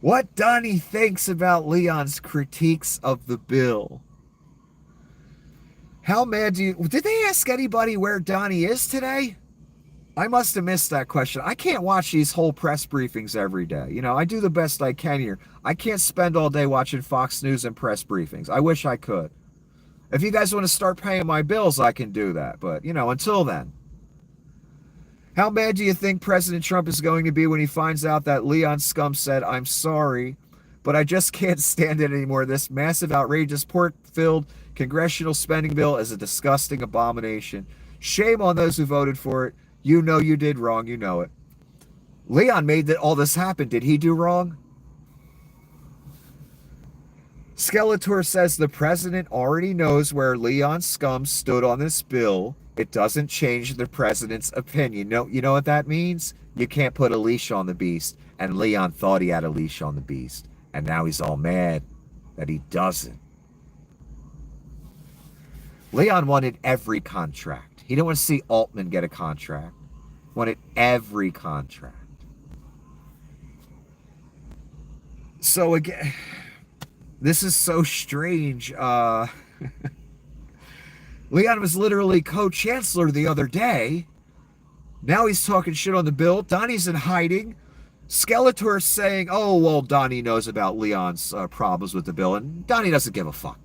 what Donnie thinks about Leon's critiques of the bill. How mad do you... Did they ask anybody where Donnie is today? I must have missed that question. I can't watch these whole press briefings every day. You know, I do the best I can here. I can't spend all day watching Fox News and press briefings. I wish I could. If you guys want to start paying my bills, I can do that. But, you know, until then. How mad do you think President Trump is going to be when he finds out that Leon Scum said, "I'm sorry, but I just can't stand it anymore. This massive, outrageous, pork-filled congressional spending bill is a disgusting abomination. Shame on those who voted for it. You know you did wrong. You know it." Leon made all this happen. Did he do wrong? Skeletor says the president already knows where Leon Scum stood on this bill. It doesn't change the president's opinion. You know what that means? You can't put a leash on the beast. And Leon thought he had a leash on the beast. And now he's all mad that he doesn't. Leon wanted every contract. He didn't want to see Altman get a contract. Wanted every contract. So again, this is so strange. Leon was literally co-chancellor the other day. Now he's talking shit on the bill. Donnie's in hiding. Skeletor's saying, oh, well, Donnie knows about Leon's problems with the bill, and Donnie doesn't give a fuck.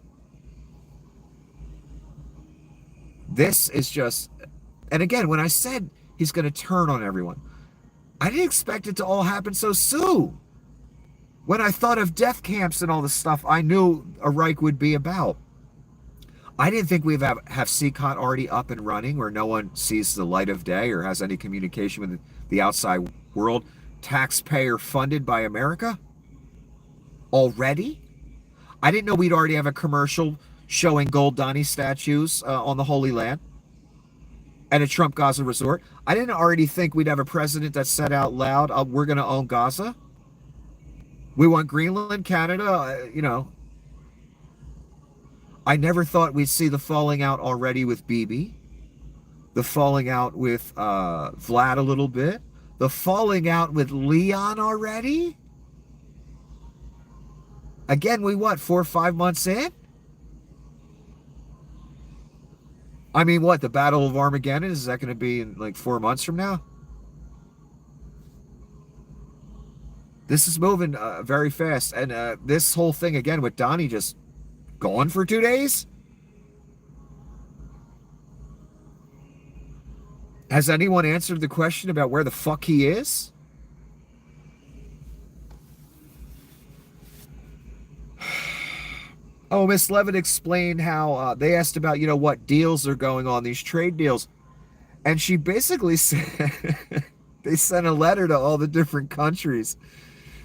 This is just... And again, when I said he's going to turn on everyone, I didn't expect it to all happen so soon. When I thought of death camps and all the stuff I knew a Reich would be about. I didn't think we'd have CCOT already up and running where no one sees the light of day or has any communication with the outside world. Taxpayer funded by America? Already? I didn't know we'd already have a commercial showing gold Donnie statues on the Holy Land at a Trump Gaza resort. I didn't already think we'd have a president that said out loud, we're going to own Gaza. We want Greenland, Canada, you know. I never thought we'd see the falling out already with Bibi. The falling out with Vlad a little bit. The falling out with Leon already. Again, we what, 4 or 5 months in? I mean, what, the Battle of Armageddon? Is that going to be in like 4 months from now? This is moving very fast. And this whole thing, again, with Donnie just gone for 2 days? Has anyone answered the question about where the fuck he is? Oh, Miss Levitt explained how they asked about, you know, what deals are going on, these trade deals. And she basically said they sent a letter to all the different countries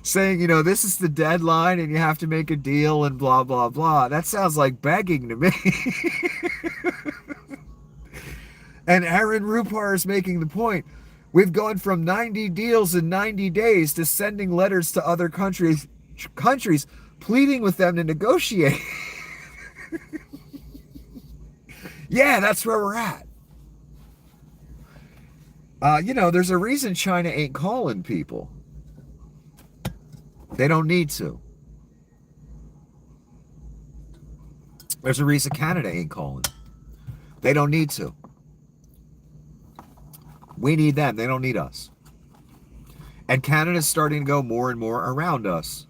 saying, you know, this is the deadline and you have to make a deal and blah, blah, blah. That sounds like begging to me. And Aaron Rupar is making the point. We've gone from 90 deals in 90 days to sending letters to other countries pleading with them to negotiate. Yeah, that's where we're at. You know, there's a reason China ain't calling people. They don't need to. There's a reason Canada ain't calling. They don't need to. We need them. They don't need us. And Canada's starting to go more and more around us.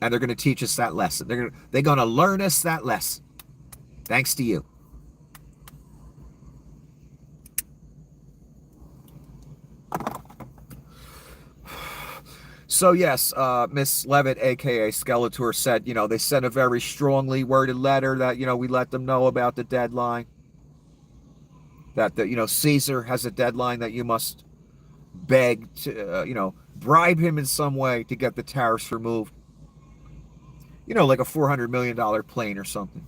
And they're going to teach us that lesson. They're going to learn us that lesson. Thanks to you. So yes, Miss Levitt, aka Skeletor, said, they sent a very strongly worded letter that, we let them know about the deadline. That, Caesar has a deadline that you must beg to, bribe him in some way to get the tariffs removed. Like a $400 million plane or something.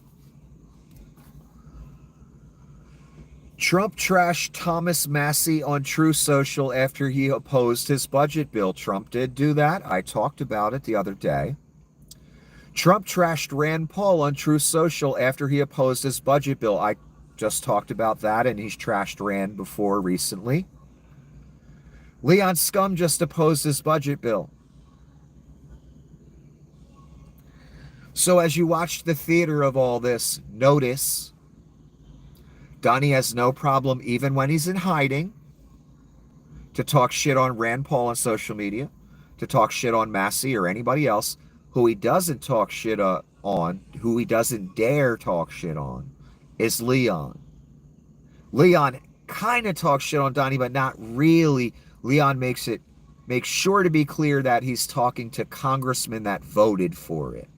Trump trashed Thomas Massie on Truth Social after he opposed his budget bill. Trump did do that. I talked about it the other day. Trump trashed Rand Paul on Truth Social after he opposed his budget bill. I just talked about that, and he's trashed Rand before recently. Leon Scum just opposed his budget bill. So as you watch the theater of all this, notice Donnie has no problem, even when he's in hiding, to talk shit on Rand Paul on social media, to talk shit on Massie or anybody else. Who he doesn't talk shit on, who he doesn't dare talk shit on, is Leon. Leon kind of talks shit on Donnie, but not really. Leon makes sure to be clear that he's talking to congressmen that voted for it.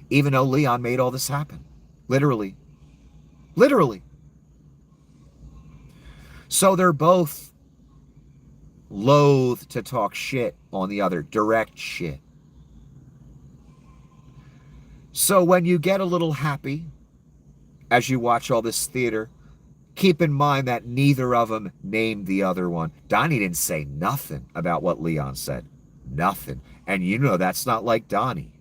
Even though Leon made all this happen. Literally. Literally. So they're both loath to talk shit on the other, direct shit. So when you get a little happy as you watch all this theater, keep in mind that neither of them named the other one. Donnie didn't say nothing about what Leon said. Nothing. And that's not like Donnie.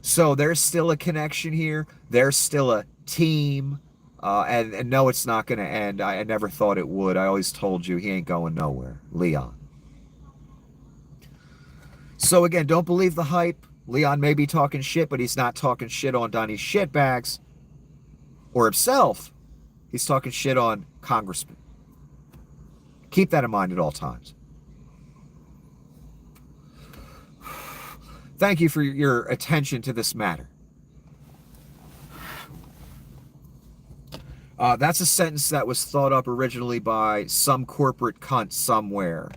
So there's still a connection here. There's still a team. And no, it's not going to end. I never thought it would. I always told you he ain't going nowhere. Leon. So again, don't believe the hype. Leon may be talking shit, but he's not talking shit on Donnie's shitbags or himself. He's talking shit on congressmen. Keep that in mind at all times. Thank you for your attention to this matter. That's a sentence that was thought up originally by some corporate cunt somewhere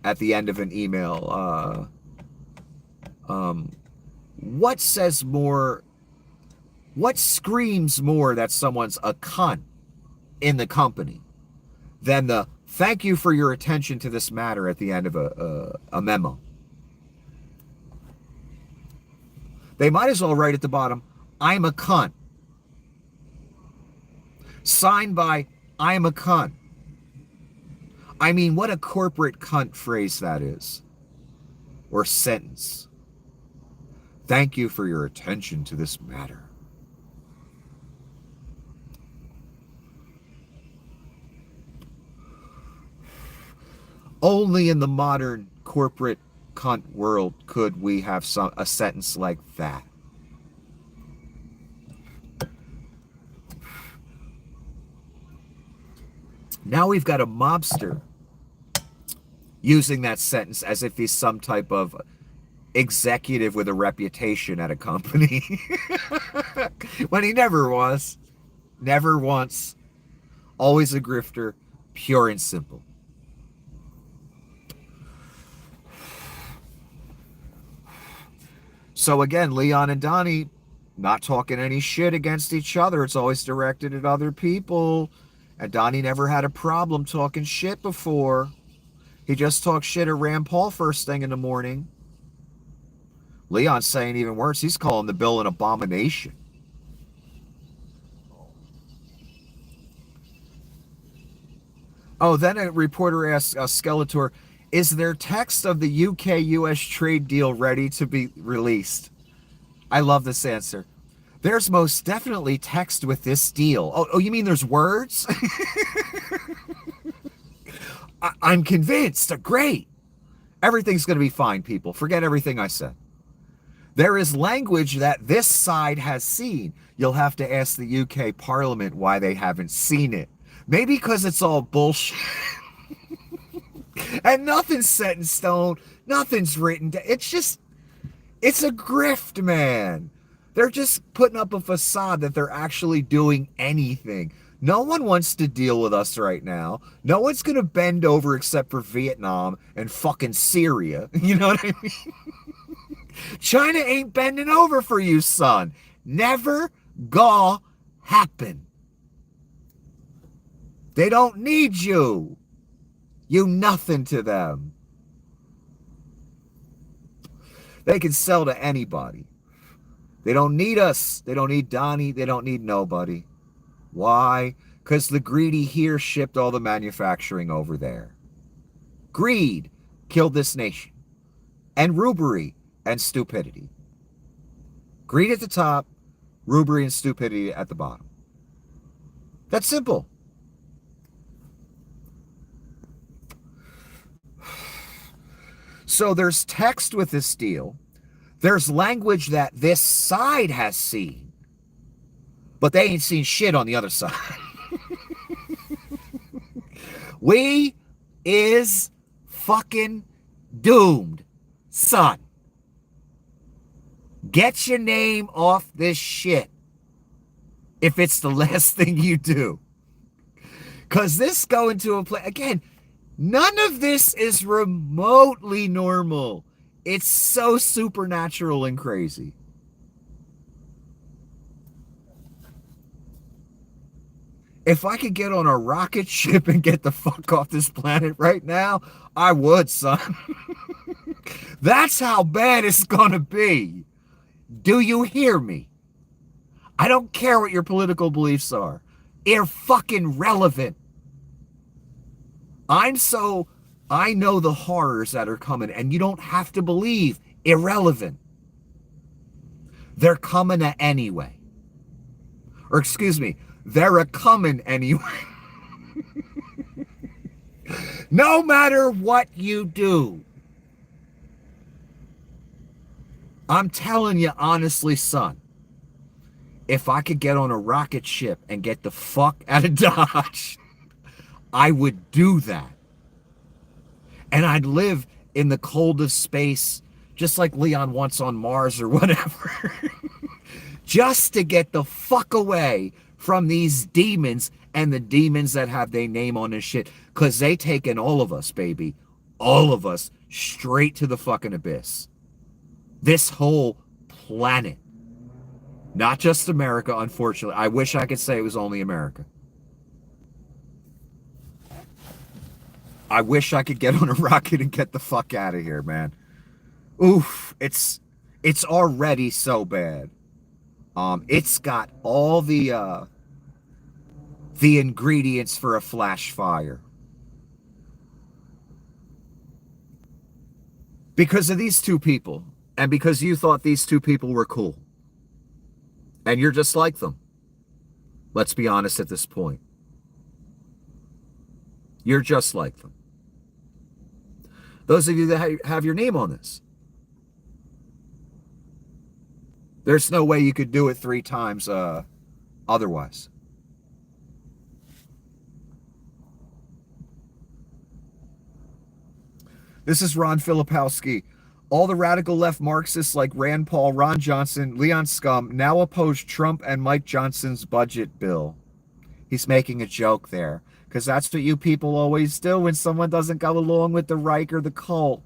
at the end of an email. What says more, what screams more that someone's a cunt in the company than the thank you for your attention to this matter at the end of a memo? They might as well write at the bottom, I'm a cunt. Signed by, I'm a cunt. I mean, what a corporate cunt phrase that is. Or sentence. Thank you for your attention to this matter. Only in the modern corporate cunt world could we have a sentence like that. Now we've got a mobster using that sentence as if he's some type of executive with a reputation at a company. When he never was. Never once. Always a grifter. Pure and simple. So again, Leon and Donnie not talking any shit against each other. It's always directed at other people. And Donnie never had a problem talking shit before. He just talked shit at Rand Paul first thing in the morning. Leon's saying even worse. He's calling the bill an abomination. Oh, then a reporter asked Skeletor, is there text of the UK-US trade deal ready to be released? I love this answer. There's most definitely text with this deal. Oh, you mean there's words? I'm convinced. Great. Everything's going to be fine, people. Forget everything I said. There is language that this side has seen. You'll have to ask the UK Parliament why they haven't seen it. Maybe because it's all bullshit. And nothing's set in stone. Nothing's written down. It's a grift, man. They're just putting up a facade that they're actually doing anything. No one wants to deal with us right now. No one's going to bend over except for Vietnam and fucking Syria. You know what I mean? China ain't bending over for you, son. Never gonna happen. They don't need you. You nothing to them. They can sell to anybody. They don't need us. They don't need Donnie. They don't need nobody. Why? Because the greedy here shipped all the manufacturing over there. Greed killed this nation. And rubery and stupidity. Greed at the top, rubery and stupidity at the bottom. That's simple. So there's text with this deal. There's language that this side has seen. But they ain't seen shit on the other side. We is fucking doomed, son. Get your name off this shit if it's the last thing you do. Because this going to a place, again, none of this is remotely normal. It's so supernatural and crazy. If I could get on a rocket ship and get the fuck off this planet right now, I would, son. That's how bad it's gonna be. Do you hear me? I don't care what your political beliefs are. They're fucking relevant. I know the horrors that are coming, and you don't have to believe irrelevant. They're coming anyway. Or excuse me, they're a-coming anyway. No matter what you do. I'm telling you honestly, son, if I could get on a rocket ship and get the fuck out of Dodge, I would do that. And I'd live in the coldest space, just like Leon wants on Mars or whatever. Just to get the fuck away from these demons and the demons that have their name on this shit. Because they taken all of us, baby. All of us straight to the fucking abyss. This whole planet. Not just America, unfortunately. I wish I could say it was only America. I wish I could get on a rocket and get the fuck out of here, man. Oof, it's already so bad. It's got all the ingredients for a flash fire. Because of these two people, and because you thought these two people were cool. And you're just like them. Let's be honest at this point. You're just like them. Those of you that have your name on this. There's no way you could do it 3 times otherwise. This is Ron Filipowski. All the radical left Marxists like Rand Paul, Ron Johnson, Leon Scum now oppose Trump and Mike Johnson's budget bill. He's making a joke there, because that's what you people always do when someone doesn't go along with the Reich or the cult.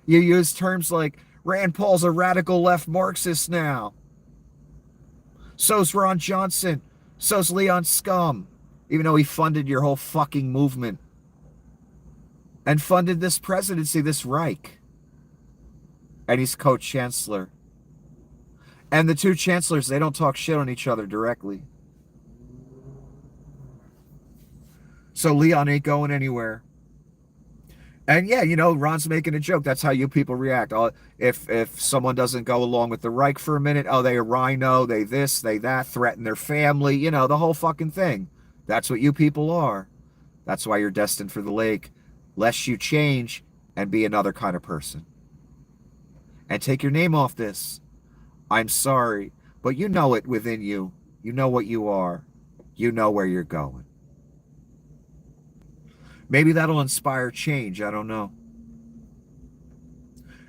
You use terms like, Rand Paul's a radical left Marxist now. So's Ron Johnson. So's Leon Scum. Even though he funded your whole fucking movement. And funded this presidency, this Reich. And he's co-chancellor. And the two chancellors, they don't talk shit on each other directly. So Leon ain't going anywhere. And yeah, you know, Ron's making a joke. That's how you people react. If someone doesn't go along with the Reich for a minute, oh, they a rhino, they this, they that, threaten their family, you know, the whole fucking thing. That's what you people are. That's why you're destined for the lake. Lest you change and be another kind of person. And take your name off this. I'm sorry, but you know it within you. You know what you are. You know where you're going. Maybe that'll inspire change. I don't know.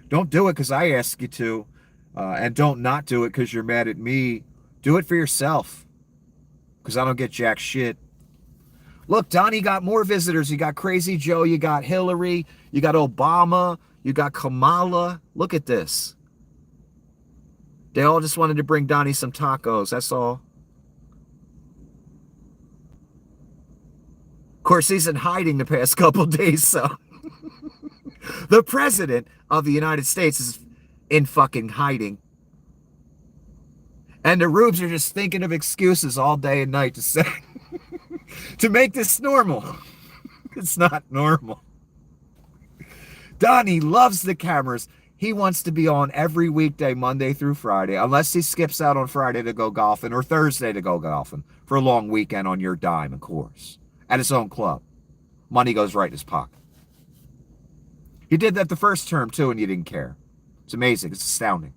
Don't do it because I ask you to, and don't not do it because you're mad at me. Do it for yourself because I don't get jack shit. Look, Donnie got more visitors. You got Crazy Joe, you got Hillary, you got Obama, you got Kamala. Look at this. They all just wanted to bring Donnie some tacos. That's all. Of course, he's in hiding the past couple days, so the president of the United States is in fucking hiding. And the rubes are just thinking of excuses all day and night to say, to make this normal. It's not normal. Donnie loves the cameras. He wants to be on every weekday, Monday through Friday, unless he skips out on Friday to go golfing or Thursday to go golfing for a long weekend on your dime, of course, at his own club. Money goes right in his pocket. He did that the first term, too, and you didn't care. It's amazing. It's astounding.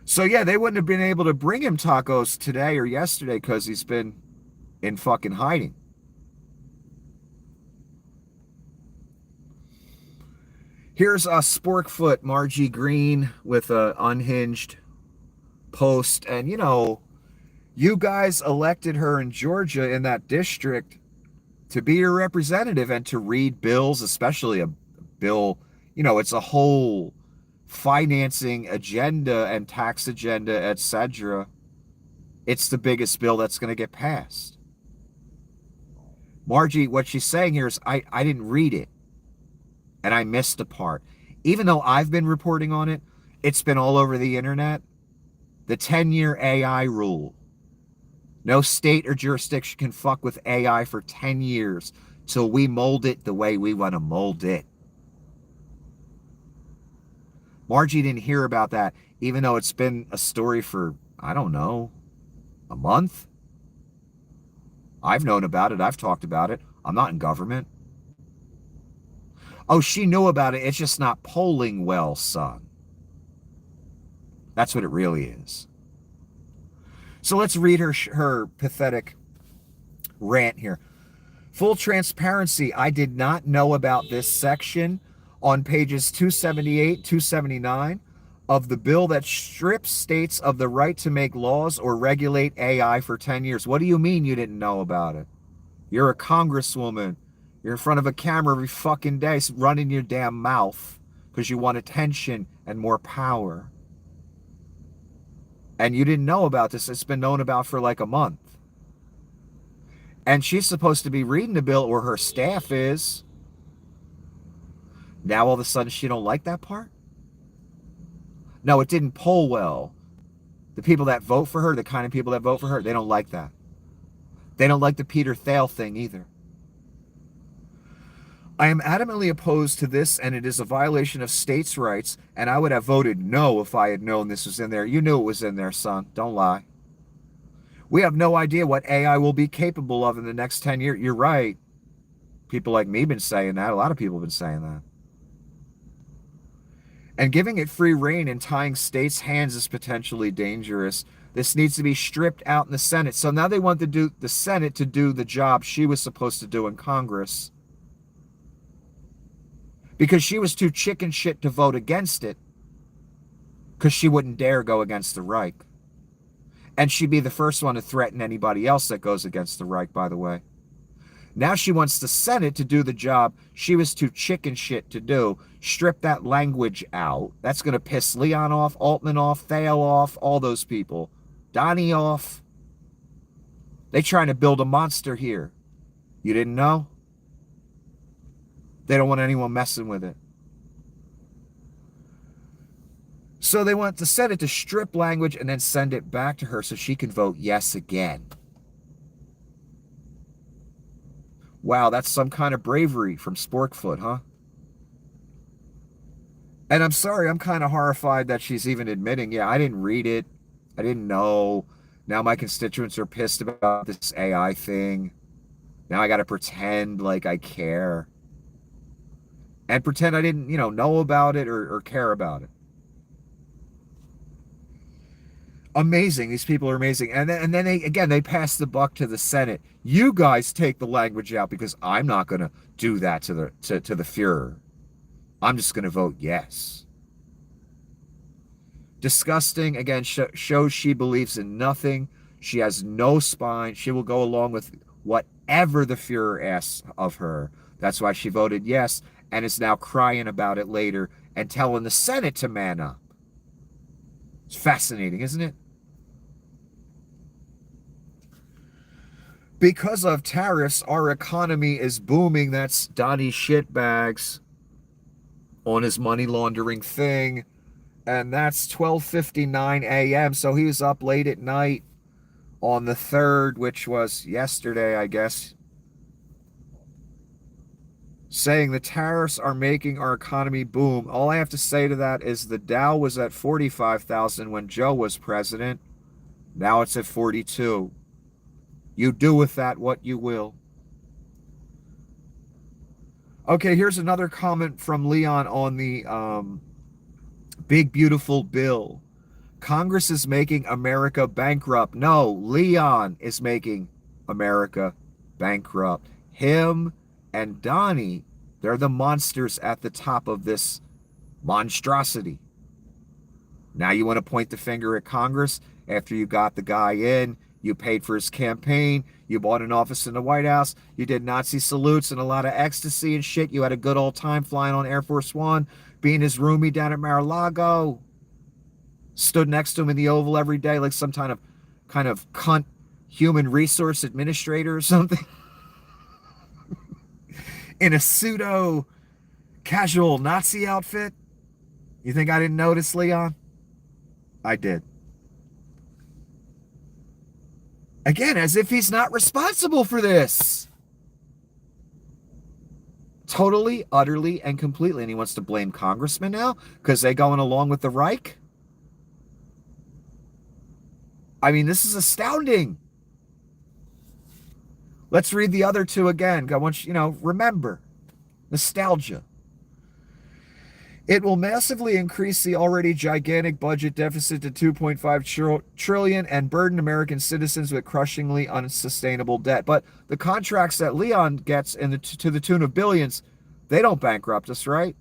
So, yeah, they wouldn't have been able to bring him tacos today or yesterday because he's been in fucking hiding. Here's a Sporkfoot Margie Green with an unhinged post. And, you know, you guys elected her in Georgia in that district to be your representative and to read bills, especially a bill, you know, it's a whole financing agenda and tax agenda, etc. It's the biggest bill that's going to get passed. Margie, what she's saying here is, I didn't read it. And I missed a part. Even though I've been reporting on it, it's been all over the internet. The 10-year AI rule. No state or jurisdiction can fuck with AI for 10 years till we mold it the way we want to mold it. Margie didn't hear about that, even though it's been a story for, I don't know, a month. I've known about it. I've talked about it. I'm not in government. Oh, she knew about it. It's just not polling well, son. That's what it really is. So let's read her pathetic rant here. Full transparency, I did not know about this section on pages 278, 279 of the bill that strips states of the right to make laws or regulate AI for 10 years. What do you mean you didn't know about it? You're a congresswoman. You're in front of a camera every fucking day running your damn mouth because you want attention and more power. And you didn't know about this. It's been known about for like a month. And she's supposed to be reading the bill, or her staff is. Now all of a sudden she don't like that part? No, it didn't poll well. The people that vote for her, the kind of people that vote for her, they don't like that. They don't like the Peter Thiel thing either. I am adamantly opposed to this, and it is a violation of states' rights, and I would have voted no if I had known this was in there. You knew it was in there, son. Don't lie. We have no idea what AI will be capable of in the next 10 years. You're right. People like me have been saying that. A lot of people have been saying that. And giving it free rein and tying states' hands is potentially dangerous. This needs to be stripped out in the Senate. So now they want the Senate to do the job she was supposed to do in Congress. Because she was too chicken shit to vote against it. Because she wouldn't dare go against the Reich. And she'd be the first one to threaten anybody else that goes against the Reich, by the way. Now she wants the Senate to do the job she was too chicken shit to do. Strip that language out. That's going to piss Leon off, Altman off, Thiel off, all those people. Donnie off. They're trying to build a monster here. You didn't know? They don't want anyone messing with it. So they want the Senate to strip language and then send it back to her so she can vote yes again. Wow, that's some kind of bravery from Sporkfoot, huh? And I'm sorry, I'm kind of horrified that she's even admitting, yeah, I didn't read it. I didn't know. Now my constituents are pissed about this AI thing. Now I got to pretend like I care. And pretend I didn't, know about it or care about it. Amazing. These people are amazing. And then they pass the buck to the Senate. You guys take the language out because I'm not going to do that to the Fuhrer. I'm just going to vote yes. Disgusting. Again, shows she believes in nothing. She has no spine. She will go along with whatever the Fuhrer asks of her. That's why she voted yes and is now crying about it later and telling the Senate to man up. It's fascinating, isn't it? Because of tariffs, our economy is booming. That's Donnie shitbags on his money laundering thing. And that's 12:59 a.m. So he was up late at night on the 3rd, which was yesterday, I guess, saying the tariffs are making our economy boom. All I have to say to that is the Dow was at 45,000 when Joe was president. Now it's at 42. You do with that what you will. Okay, here's another comment from Leon on the big beautiful bill. Congress is making America bankrupt. No, Leon is making America bankrupt. Him and Donnie, they're the monsters at the top of this monstrosity. Now you want to point the finger at Congress after you got the guy in, you paid for his campaign, you bought an office in the White House, you did Nazi salutes and a lot of ecstasy and shit, you had a good old time flying on Air Force One, being his roomie down at Mar-a-Lago, stood next to him in the Oval every day like some kind of cunt human resource administrator or something. In a pseudo casual Nazi outfit. You think I didn't notice, Leon? I did. Again, as if he's not responsible for this. Totally, utterly, and completely. And he wants to blame congressmen now because they're going along with the Reich? I mean, this is astounding. Let's read the other two again. I want you, remember. Nostalgia. It will massively increase the already gigantic budget deficit to $2.5 trillion and burden American citizens with crushingly unsustainable debt. But the contracts that Leon gets to the tune of billions, they don't bankrupt us, right?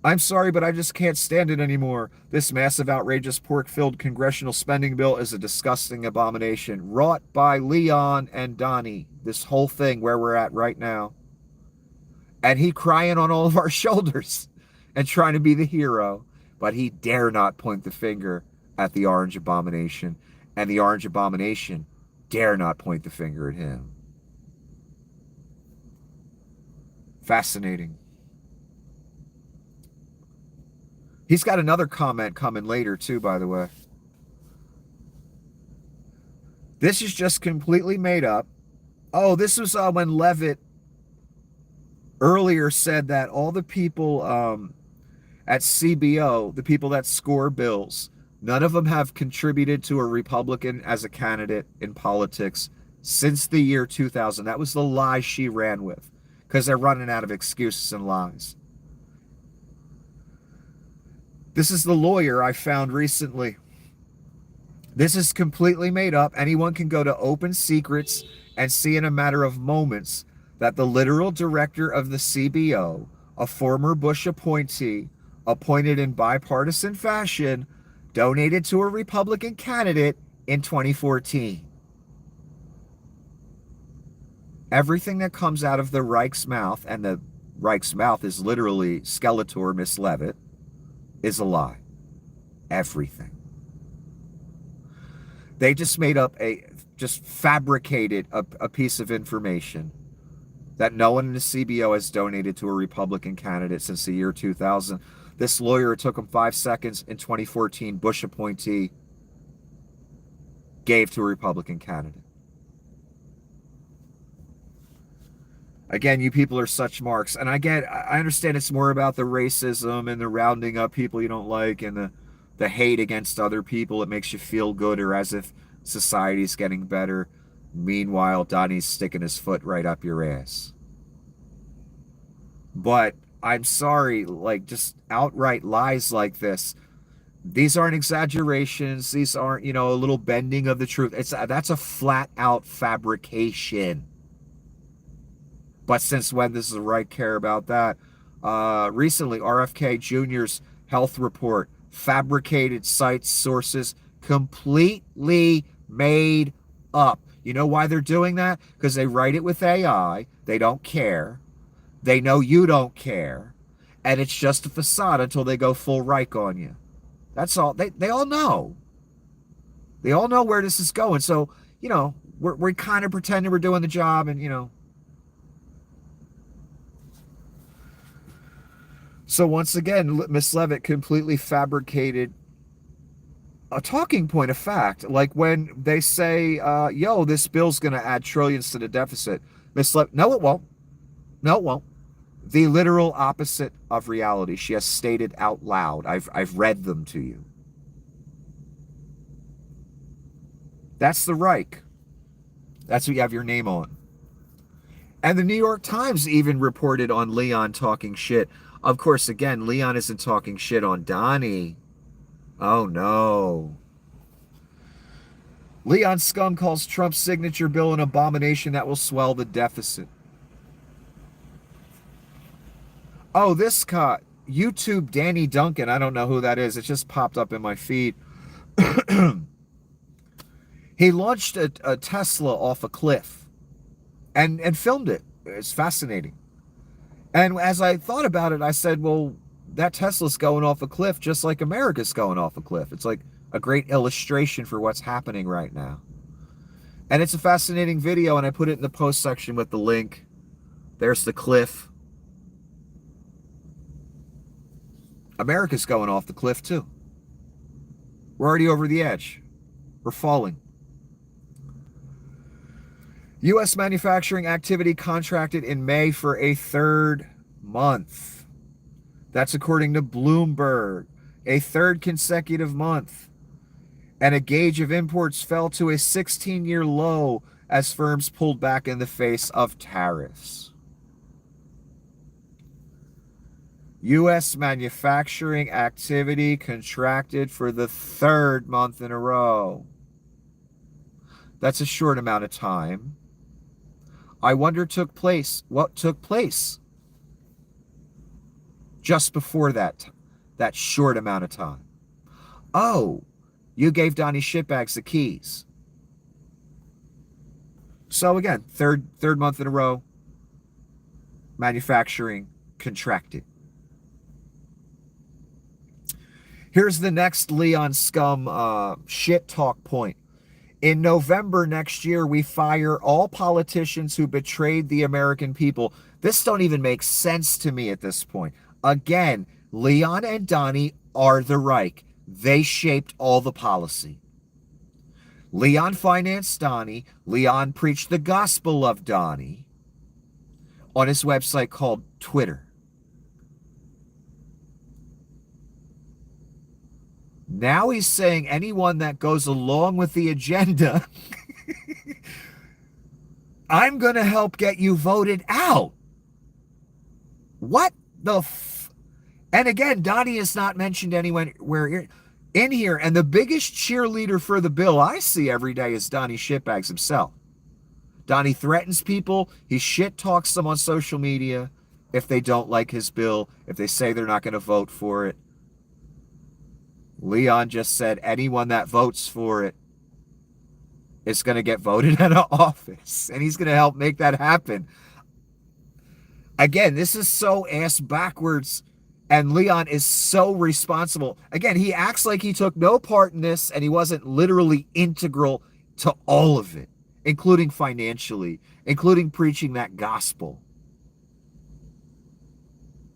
I'm sorry, but I just can't stand it anymore. This massive, outrageous, pork-filled congressional spending bill is a disgusting abomination wrought by Leon and Donnie. This whole thing where we're at right now. And he crying on all of our shoulders and trying to be the hero. But he dare not point the finger at the orange abomination. And the orange abomination dare not point the finger at him. Fascinating. He's got another comment coming later, too, by the way. This is just completely made up. Oh, this was when Levitt earlier said that all the people at CBO, the people that score bills, none of them have contributed to a Republican as a candidate in politics since the year 2000. That was the lie she ran with because they're running out of excuses and lies. This is the lawyer I found recently. This is completely made up. Anyone can go to Open Secrets and see in a matter of moments that the literal director of the CBO, a former Bush appointee, appointed in bipartisan fashion, donated to a Republican candidate in 2014. Everything that comes out of the Reich's mouth, and the Reich's mouth is literally Skeletor, Miss Levitt, is a lie. Everything. They just made up just fabricated a piece of information that no one in the CBO has donated to a Republican candidate since the year 2000. This lawyer, it took him 5 seconds in 2014, Bush appointee, gave to a Republican candidate. Again, you people are such marks. And I understand it's more about the racism and the rounding up people you don't like and the hate against other people. It makes you feel good or as if society's getting better. Meanwhile, Donnie's sticking his foot right up your ass. But I'm sorry, like just outright lies like this. These aren't exaggerations. These aren't, a little bending of the truth. That's a flat out fabrication. But since when does the right care about that? Recently, RFK Jr.'s health report, fabricated site sources, completely made up. You know why they're doing that? Because they write it with AI. They don't care. They know you don't care. And it's just a facade until they go full Reich on you. That's all. They all know. They all know where this is going. So, we're kind of pretending we're doing the job and. So once again, Miss Levitt completely fabricated a talking point of fact. Like when they say, yo, this bill's going to add trillions to the deficit. Miss Levitt, no, it won't. No, it won't. The literal opposite of reality. She has stated out loud. I've read them to you. That's the Reich. That's what you have your name on. And the New York Times even reported on Leon talking shit. Of course, again, Leon isn't talking shit on Donnie. Oh, no. Leon Scum calls Trump's signature bill an abomination that will swell the deficit. Oh, this guy, YouTube Danny Duncan. I don't know who that is. It just popped up in my feed. He launched a Tesla off a cliff and filmed it. It's fascinating. And as I thought about it, I said, well, that Tesla's going off a cliff just like America's going off a cliff. It's like a great illustration for what's happening right now. And it's a fascinating video, and I put it in the post section with the link. There's the cliff. America's going off the cliff, too. We're already over the edge. We're falling. U.S. manufacturing activity contracted in May for a third month. That's according to Bloomberg. A third consecutive month. And a gauge of imports fell to a 16-year low as firms pulled back in the face of tariffs. U.S. manufacturing activity contracted for the third month in a row. That's a short amount of time. I wonder what took place just before that short amount of time. Oh, you gave Donnie shitbags the keys. So again, third month in a row, manufacturing contracted. Here's the next Leon Scum shit talk point. In November next year, we fire all politicians who betrayed the American people. This don't even make sense to me at this point. Again, Leon and Donnie are the Reich. They shaped all the policy. Leon financed Donnie. Leon preached the gospel of Donnie on his website called Twitter. Now he's saying anyone that goes along with the agenda, I'm going to help get you voted out. What the And again, Donnie is not mentioned anywhere in here. And the biggest cheerleader for the bill I see every day is Donnie shitbags himself. Donnie threatens people. He shit talks them on social media if they don't like his bill, if they say they're not going to vote for it. Leon just said anyone that votes for it is going to get voted out of office. And he's going to help make that happen. Again, this is so ass backwards. And Leon is so responsible. Again, he acts like he took no part in this and he wasn't literally integral to all of it, including financially, including preaching that gospel.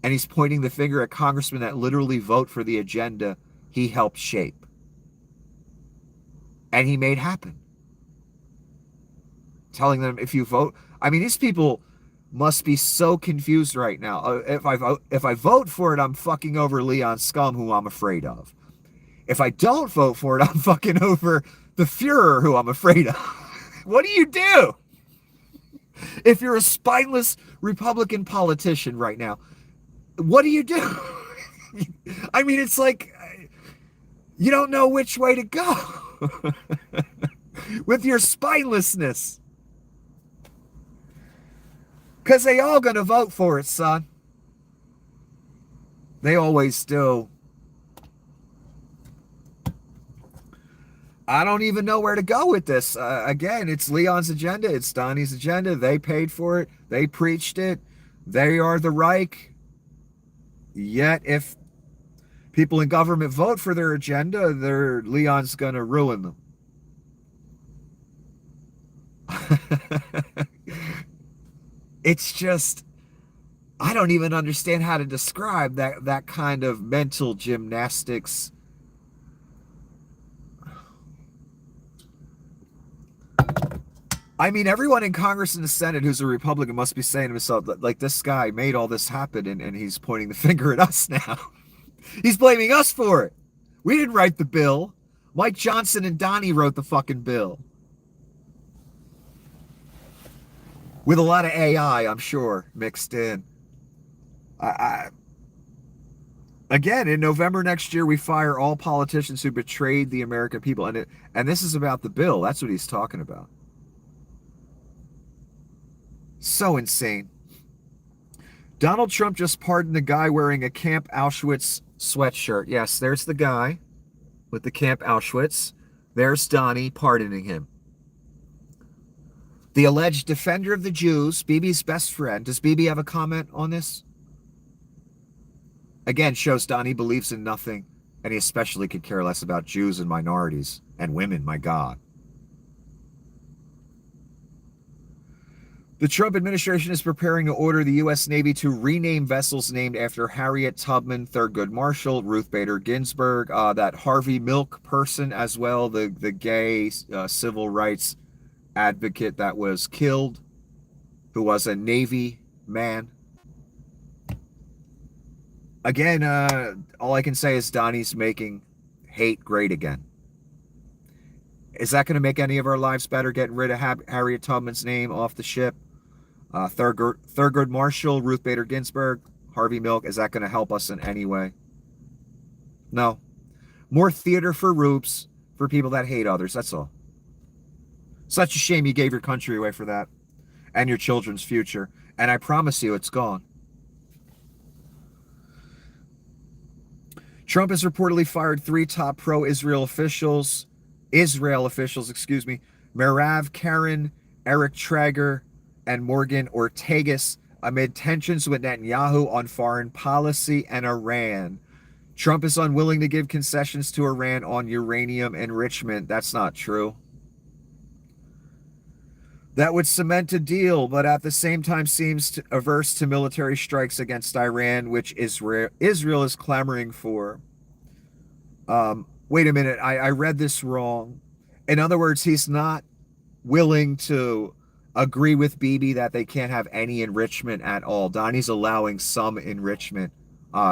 And he's pointing the finger at congressmen that literally vote for the agenda he helped shape. And he made happen. Telling them if you vote, I mean, these people must be so confused right now. If I vote for it, I'm fucking over Leon Scum, who I'm afraid of. If I don't vote for it, I'm fucking over the Fuhrer, who I'm afraid of. What do you do? If you're a spineless Republican politician right now, what do you do? I mean, it's like, You don't know which way to go with your spinelessness. Because they all going to vote for it, son. They always do. I don't even know where to go with this. Again, it's Leon's agenda. It's Donnie's agenda. They paid for it. They preached it. They are the Reich. Yet, if people in government vote for their agenda, Leon's going to ruin them. It's just, I don't even understand how to describe that kind of mental gymnastics. I mean, everyone in Congress and the Senate who's a Republican must be saying to himself, like, this guy made all this happen, and he's pointing the finger at us now. He's blaming us for it. We didn't write the bill. Mike Johnson and Donnie wrote the fucking bill. With a lot of AI, I'm sure, mixed in. Again, in November next year, we fire all politicians who betrayed the American people. And this is about the bill. That's what he's talking about. So insane. Donald Trump just pardoned the guy wearing a Camp Auschwitz sweatshirt. Yes, there's the guy with the Camp Auschwitz. There's Donnie pardoning him. The alleged defender of the Jews, Bibi's best friend. Does Bibi have a comment on this? Again, shows Donnie believes in nothing, and he especially could care less about Jews and minorities and women, my God. The Trump administration is preparing to order the U.S. Navy to rename vessels named after Harriet Tubman, Thurgood Marshall, Ruth Bader Ginsburg, that Harvey Milk person as well, the gay civil rights advocate that was killed, who was a Navy man. Again, all I can say is Donnie's making hate great again. Is that going to make any of our lives better, getting rid of Harriet Tubman's name off the ship? Thurgood Marshall, Ruth Bader Ginsburg, Harvey Milk, is that going to help us in any way? No. More theater for rubes, for people that hate others, that's all. Such a shame you gave your country away for that, and your children's future, and I promise you it's gone. Trump has reportedly fired 3 top pro-Israel officials, Merav Karen, Eric Traeger, and Morgan Ortagus, amid tensions with Netanyahu on foreign policy and Iran. Trump is unwilling to give concessions to Iran on uranium enrichment. That's not true. That would cement a deal, but at the same time seems averse to military strikes against Iran, which Israel is clamoring for. Wait a minute, I read this wrong. In other words, he's not willing to agree with Bibi that they can't have any enrichment at all. Donnie's allowing some enrichment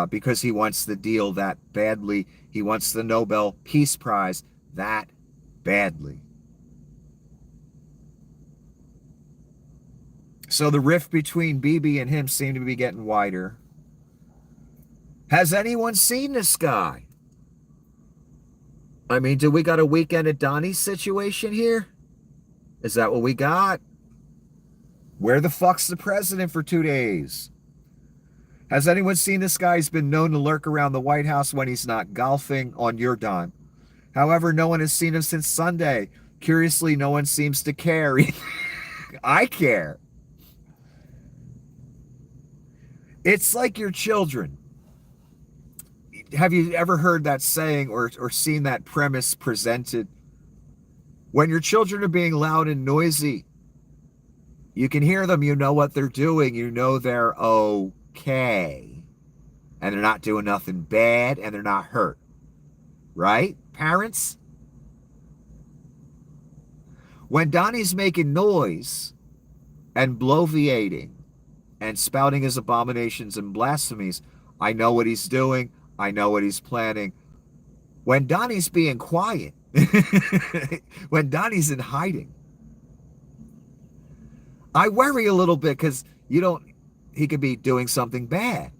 because he wants the deal that badly. He wants the Nobel Peace Prize that badly. So the rift between Bibi and him seemed to be getting wider. Has anyone seen this guy? I mean, do we got a Weekend at Donny situation here? Is that what we got? Where the fuck's the president for 2 days? Has anyone seen this guy? He's been known to lurk around the White House when he's not golfing on your dime. However, no one has seen him since Sunday. Curiously, no one seems to care. I care. It's like your children. Have you ever heard that saying or seen that premise presented? When your children are being loud and noisy, you can hear them, you know what they're doing, you know they're okay. And they're not doing nothing bad, and they're not hurt. Right, parents? When Donnie's making noise and bloviating and spouting his abominations and blasphemies, I know what he's doing. I know what he's planning. When Donnie's being quiet, when Donnie's in hiding, I worry a little bit because he could be doing something bad.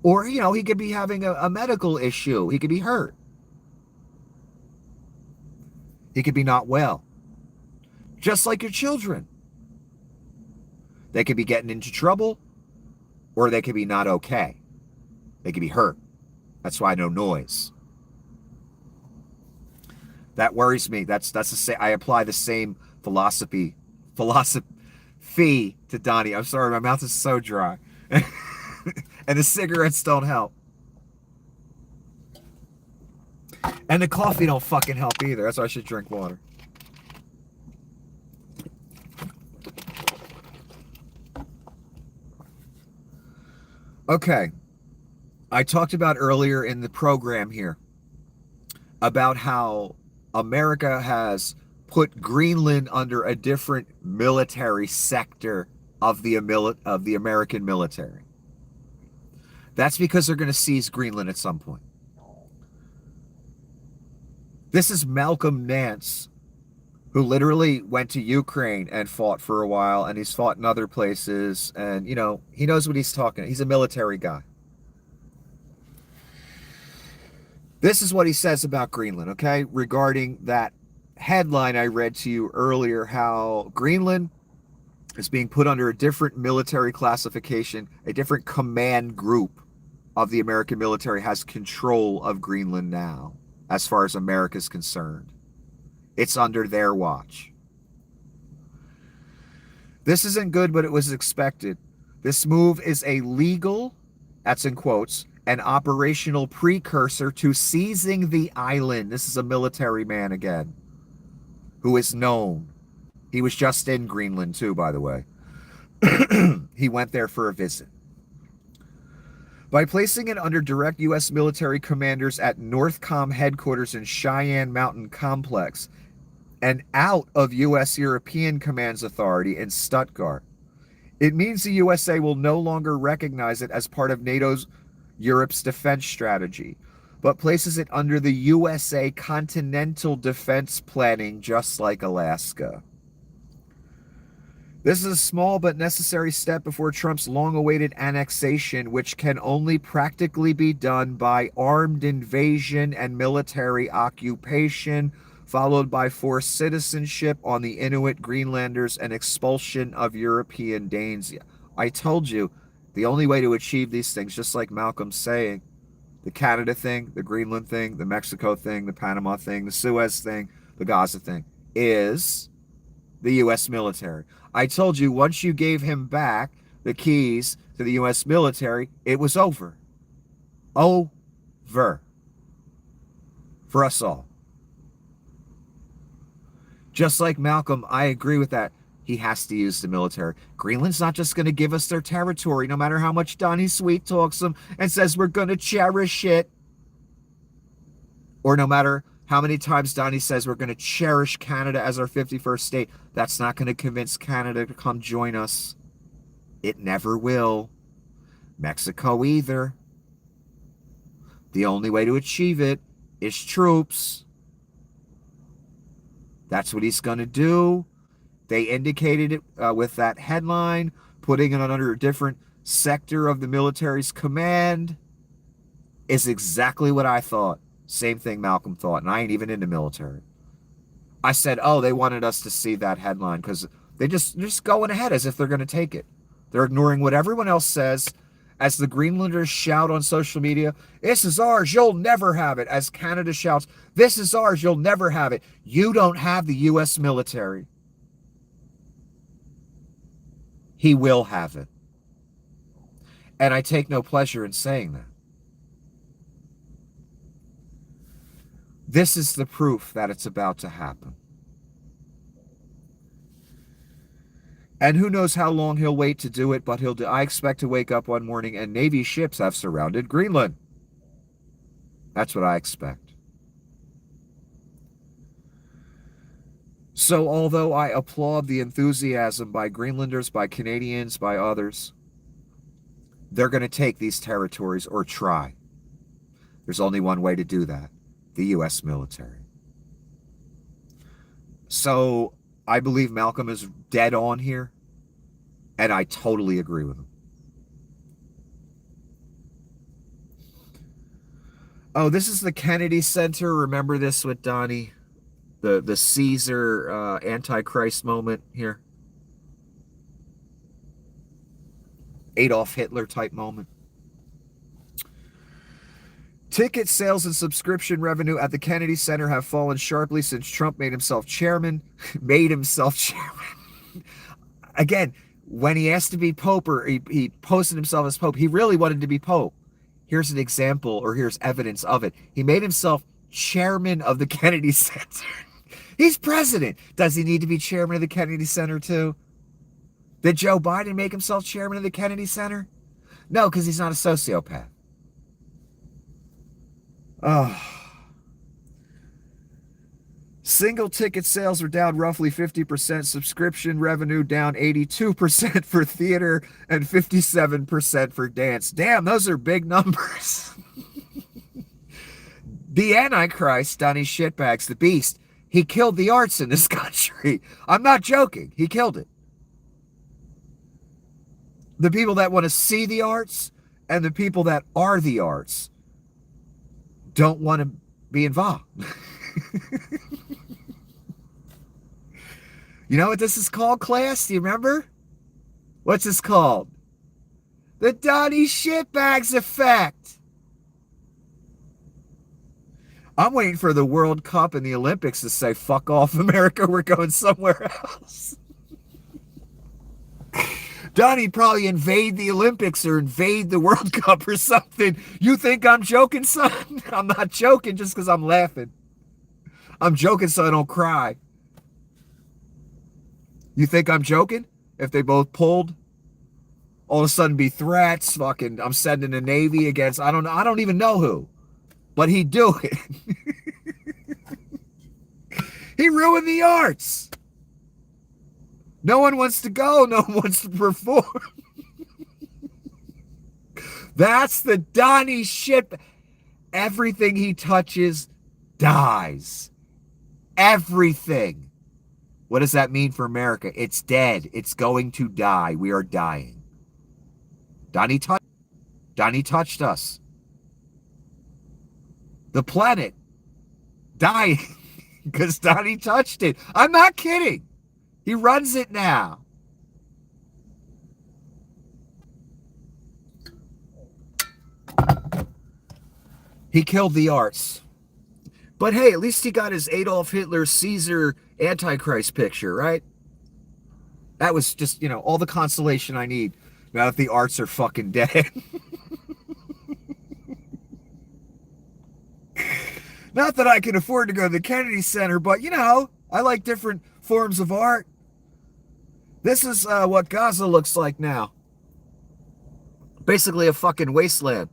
Or, he could be having a medical issue. He could be hurt. He could be not well. Just like your children. They could be getting into trouble, or they could be not okay. They could be hurt. That's why no noise. That worries me. That's the same. I apply the same philosophy to Donnie. I'm sorry, my mouth is so dry. And the cigarettes don't help. And the coffee don't fucking help either. That's why I should drink water. Okay. I talked about earlier in the program here about how America has put Greenland under a different military sector of the American military. That's because they're going to seize Greenland at some point. This is Malcolm Nance, who literally went to Ukraine and fought for a while, and he's fought in other places, and, he knows what he's talking about. He's a military guy. This is what he says about Greenland, okay? Regarding that headline I read to you earlier, how Greenland is being put under a different military classification, a different command group of the American military has control of Greenland now, as far as America's concerned. It's under their watch. This isn't good, but it was expected. This move is a legal, that's in quotes, an operational precursor to seizing the island. This is a military man again, who is known. He was just in Greenland too, by the way. He went there for a visit. By placing it under direct U.S. military commanders at NORTHCOM headquarters in Cheyenne Mountain Complex and out of U.S. European Command's authority in Stuttgart, it means the USA will no longer recognize it as part of NATO's Europe's defense strategy, but places it under the USA continental defense planning, just like Alaska. This is a small but necessary step before Trump's long-awaited annexation, which can only practically be done by armed invasion and military occupation, followed by forced citizenship on the Inuit Greenlanders and expulsion of European Danes. I told you, the only way to achieve these things, just like Malcolm's saying, the Canada thing, the Greenland thing, the Mexico thing, the Panama thing, the Suez thing, the Gaza thing, is the U.S. military. I told you, once you gave him back the keys to the U.S. military, it was over. Over. For us all. Just like Malcolm, I agree with that. He has to use the military. Greenland's not just going to give us their territory, no matter how much Donnie sweet talks them and says we're going to cherish it. Or no matter how many times Donnie says we're going to cherish Canada as our 51st state. That's not going to convince Canada to come join us. It never will. Mexico either. The only way to achieve it is troops. That's what he's going to do. They indicated it with that headline, putting it under a different sector of the military's command, is exactly what I thought. Same thing Malcolm thought, and I ain't even in the military. I said, oh, they wanted us to see that headline because they're just going ahead as if they're going to take it. They're ignoring what everyone else says. As the Greenlanders shout on social media, this is ours, you'll never have it. As Canada shouts, this is ours, you'll never have it. You don't have the U.S. military. He will have it. And I take no pleasure in saying that. This is the proof that it's about to happen. And who knows how long he'll wait to do it, but he'll do. I expect to wake up one morning and Navy ships have surrounded Greenland. That's what I expect. So although I applaud the enthusiasm by Greenlanders, by Canadians, by others, they're going to take these territories or try. There's only one way to do that. The U.S. military. So I believe Malcolm is dead on here, and I totally agree with him. Oh, this is the Kennedy Center. Remember this with Donnie? The Caesar Antichrist moment here. Adolf Hitler type moment. Ticket sales and subscription revenue at the Kennedy Center have fallen sharply since Trump made himself chairman. Again, when he asked to be Pope, or he posted himself as Pope, he really wanted to be Pope. Here's an example, or here's evidence of it. He made himself chairman of the Kennedy Center. He's president. Does he need to be chairman of the Kennedy Center too? Did Joe Biden make himself chairman of the Kennedy Center? No, because he's not a sociopath. Oh. Single ticket sales are down roughly 50%. Subscription revenue down 82% for theater and 57% for dance. Damn, those are big numbers. The Antichrist, Donnie Shitbags, the beast, he killed the arts in this country. I'm not joking. He killed it. The people that want to see the arts and the people that are the arts don't want to be involved. You know what this is called, class? Do you remember? What's this called? The Donnie Shitbags effect. I'm waiting for the World Cup and the Olympics to say, fuck off, America, we're going somewhere else. Donnie probably invade the Olympics or invade the World Cup or something. You think I'm joking, son? I'm not joking just because I'm laughing. I'm joking so I don't cry. You think I'm joking? If they both pulled, all of a sudden be threats, fucking I'm sending the Navy against, I don't even know who. But he'd do it. He ruined the arts. No one wants to go. No one wants to perform. That's the Donnie shit. Everything he touches dies. Everything. What does that mean for America? It's dead. It's going to die. We are dying. Donnie touched us. The planet dying because Donnie touched it. I'm not kidding. He runs it now. He killed the arts. But hey, at least he got his Adolf Hitler, Caesar, Antichrist picture, right? That was just, all the consolation I need now that the arts are fucking dead. Not that I can afford to go to the Kennedy Center, but, I like different forms of art. This is what Gaza looks like now. Basically a fucking wasteland.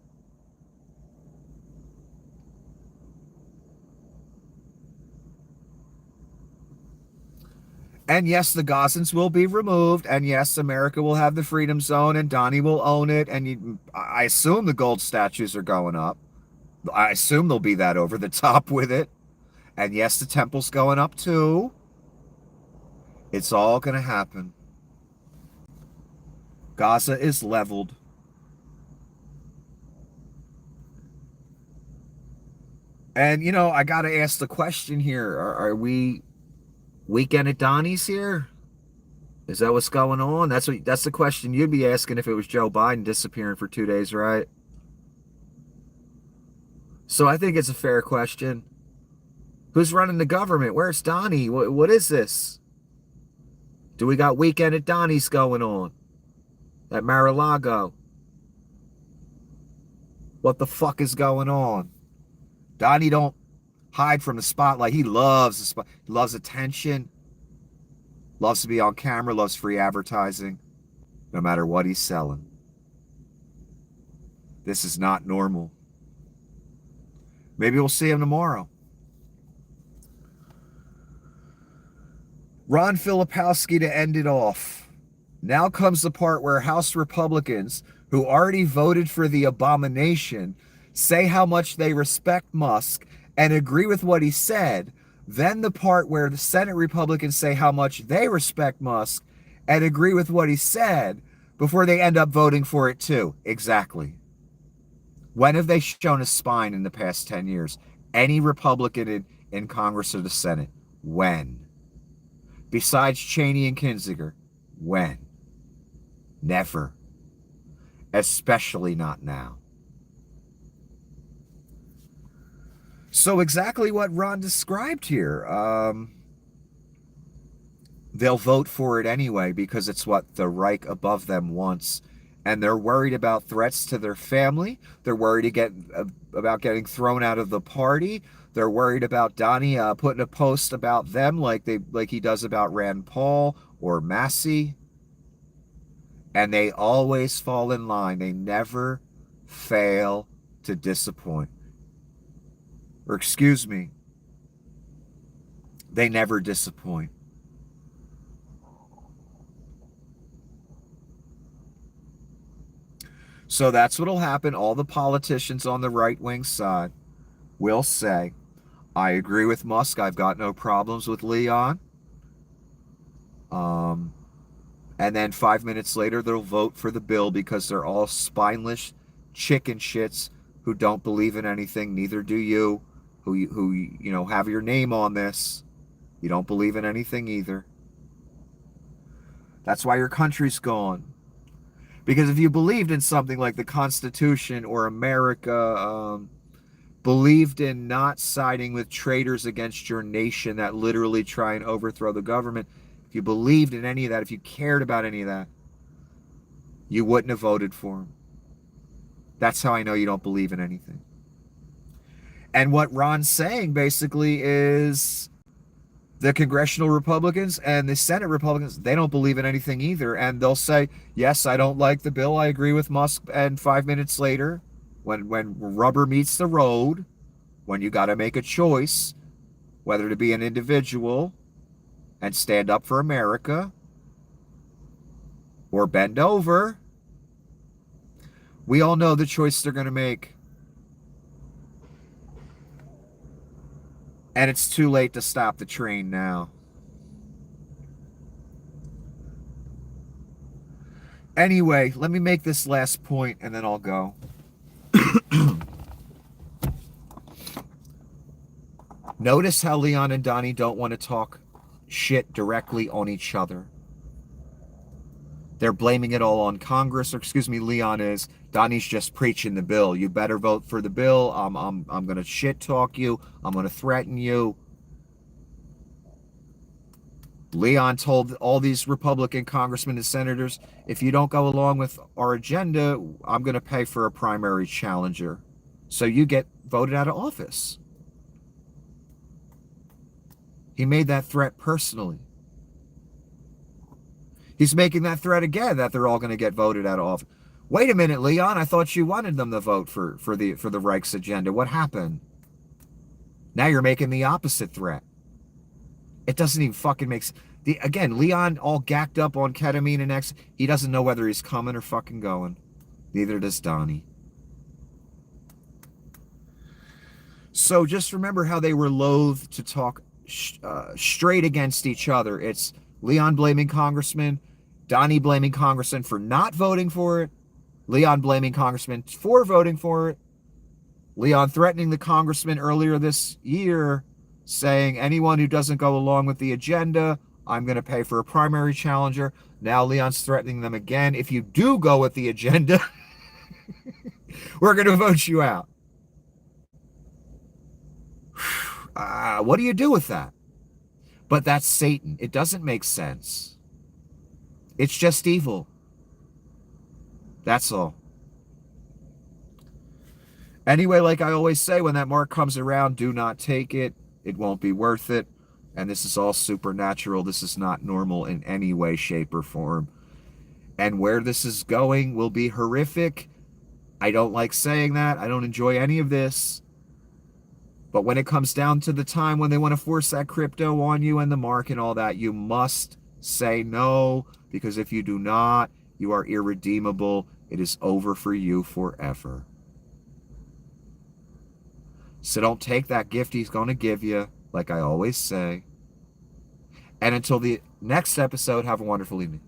And yes, the Gazans will be removed. And yes, America will have the freedom zone and Donnie will own it. And I assume the gold statues are going up. I assume there'll be that over the top with it. And yes, the temple's going up too. It's all going to happen. Gaza is leveled. And, I got to ask the question here. Are we weekend at Donnie's here? Is that what's going on? That's the question you'd be asking if it was Joe Biden disappearing for 2 days, right? So I think it's a fair question. Who's running the government? Where's Donnie? What is this? Do we got weekend at Donnie's going on? At Mar-a-Lago? What the fuck is going on? Donnie don't hide from the spotlight. He loves the spot. He loves attention. Loves to be on camera. Loves free advertising. No matter what he's selling. This is not normal. Maybe we'll see him tomorrow. Ron Filipowski to end it off. Now comes the part where House Republicans, who already voted for the abomination, say how much they respect Musk and agree with what he said. Then the part where the Senate Republicans say how much they respect Musk and agree with what he said before they end up voting for it too. Exactly. When have they shown a spine in the past 10 years? Any Republican in Congress or the Senate? When? Besides Cheney and Kinzinger? When? Never. Especially not now. So exactly what Ron described here. They'll vote for it anyway because it's what the Reich above them wants. And they're worried about threats to their family. They're worried about getting thrown out of the party. They're worried about Donnie putting a post about them like he does about Rand Paul or Massey. And they always fall in line. They never fail to disappoint. Or excuse me, they never disappoint. So that's what'll happen. All the politicians on the right-wing side will say, I agree with Musk. I've got no problems with Leon. And then 5 minutes later, they'll vote for the bill because they're all spineless chicken shits who don't believe in anything. Neither do you, who have your name on this. You don't believe in anything either. That's why your country's gone. Because if you believed in something like the Constitution or America, believed in not siding with traitors against your nation that literally try and overthrow the government, if you believed in any of that, if you cared about any of that, you wouldn't have voted for him. That's how I know you don't believe in anything. And what Ron's saying basically is the congressional Republicans and the Senate Republicans, they don't believe in anything either. And they'll say, yes, I don't like the bill. I agree with Musk. And 5 minutes later, when rubber meets the road, when you got to make a choice, whether to be an individual and stand up for America or bend over, we all know the choice they're going to make. And it's too late to stop the train now. Anyway, let me make this last point and then I'll go. Notice how Leon and Donnie don't want to talk shit directly on each other. They're blaming it all on Congress, or excuse me, Leon is. Donnie's just preaching the bill. You better vote for the bill. I'm going to shit talk you. I'm going to threaten you. Leon told all these Republican congressmen and senators, if you don't go along with our agenda, I'm going to pay for a primary challenger. So you get voted out of office. He made that threat personally. He's making that threat again that they're all going to get voted out of office. Wait a minute, Leon. I thought you wanted them to vote for the Reich's agenda. What happened? Now you're making the opposite threat. It doesn't even fucking make sense. Again, Leon all gacked up on ketamine and X. He doesn't know whether he's coming or fucking going. Neither does Donnie. So just remember how they were loath to talk straight against each other. It's Leon blaming Congressman, Donnie blaming Congressman for not voting for it, Leon blaming Congressman for voting for it, Leon threatening the Congressman earlier this year, saying anyone who doesn't go along with the agenda, I'm going to pay for a primary challenger. Now Leon's threatening them again. If you do go with the agenda, we're going to vote you out. What do you do with that? But that's Satan. It doesn't make sense. It's just evil. That's all. Anyway, like I always say, when that mark comes around, do not take it. It won't be worth it. And this is all supernatural. This is not normal in any way, shape, or form. And where this is going will be horrific. I don't like saying that. I don't enjoy any of this. But when it comes down to the time when they want to force that crypto on you and the mark and all that, you must say no, because if you do not, you are irredeemable. It is over for you forever. So don't take that gift he's going to give you, like I always say. And until the next episode, have a wonderful evening.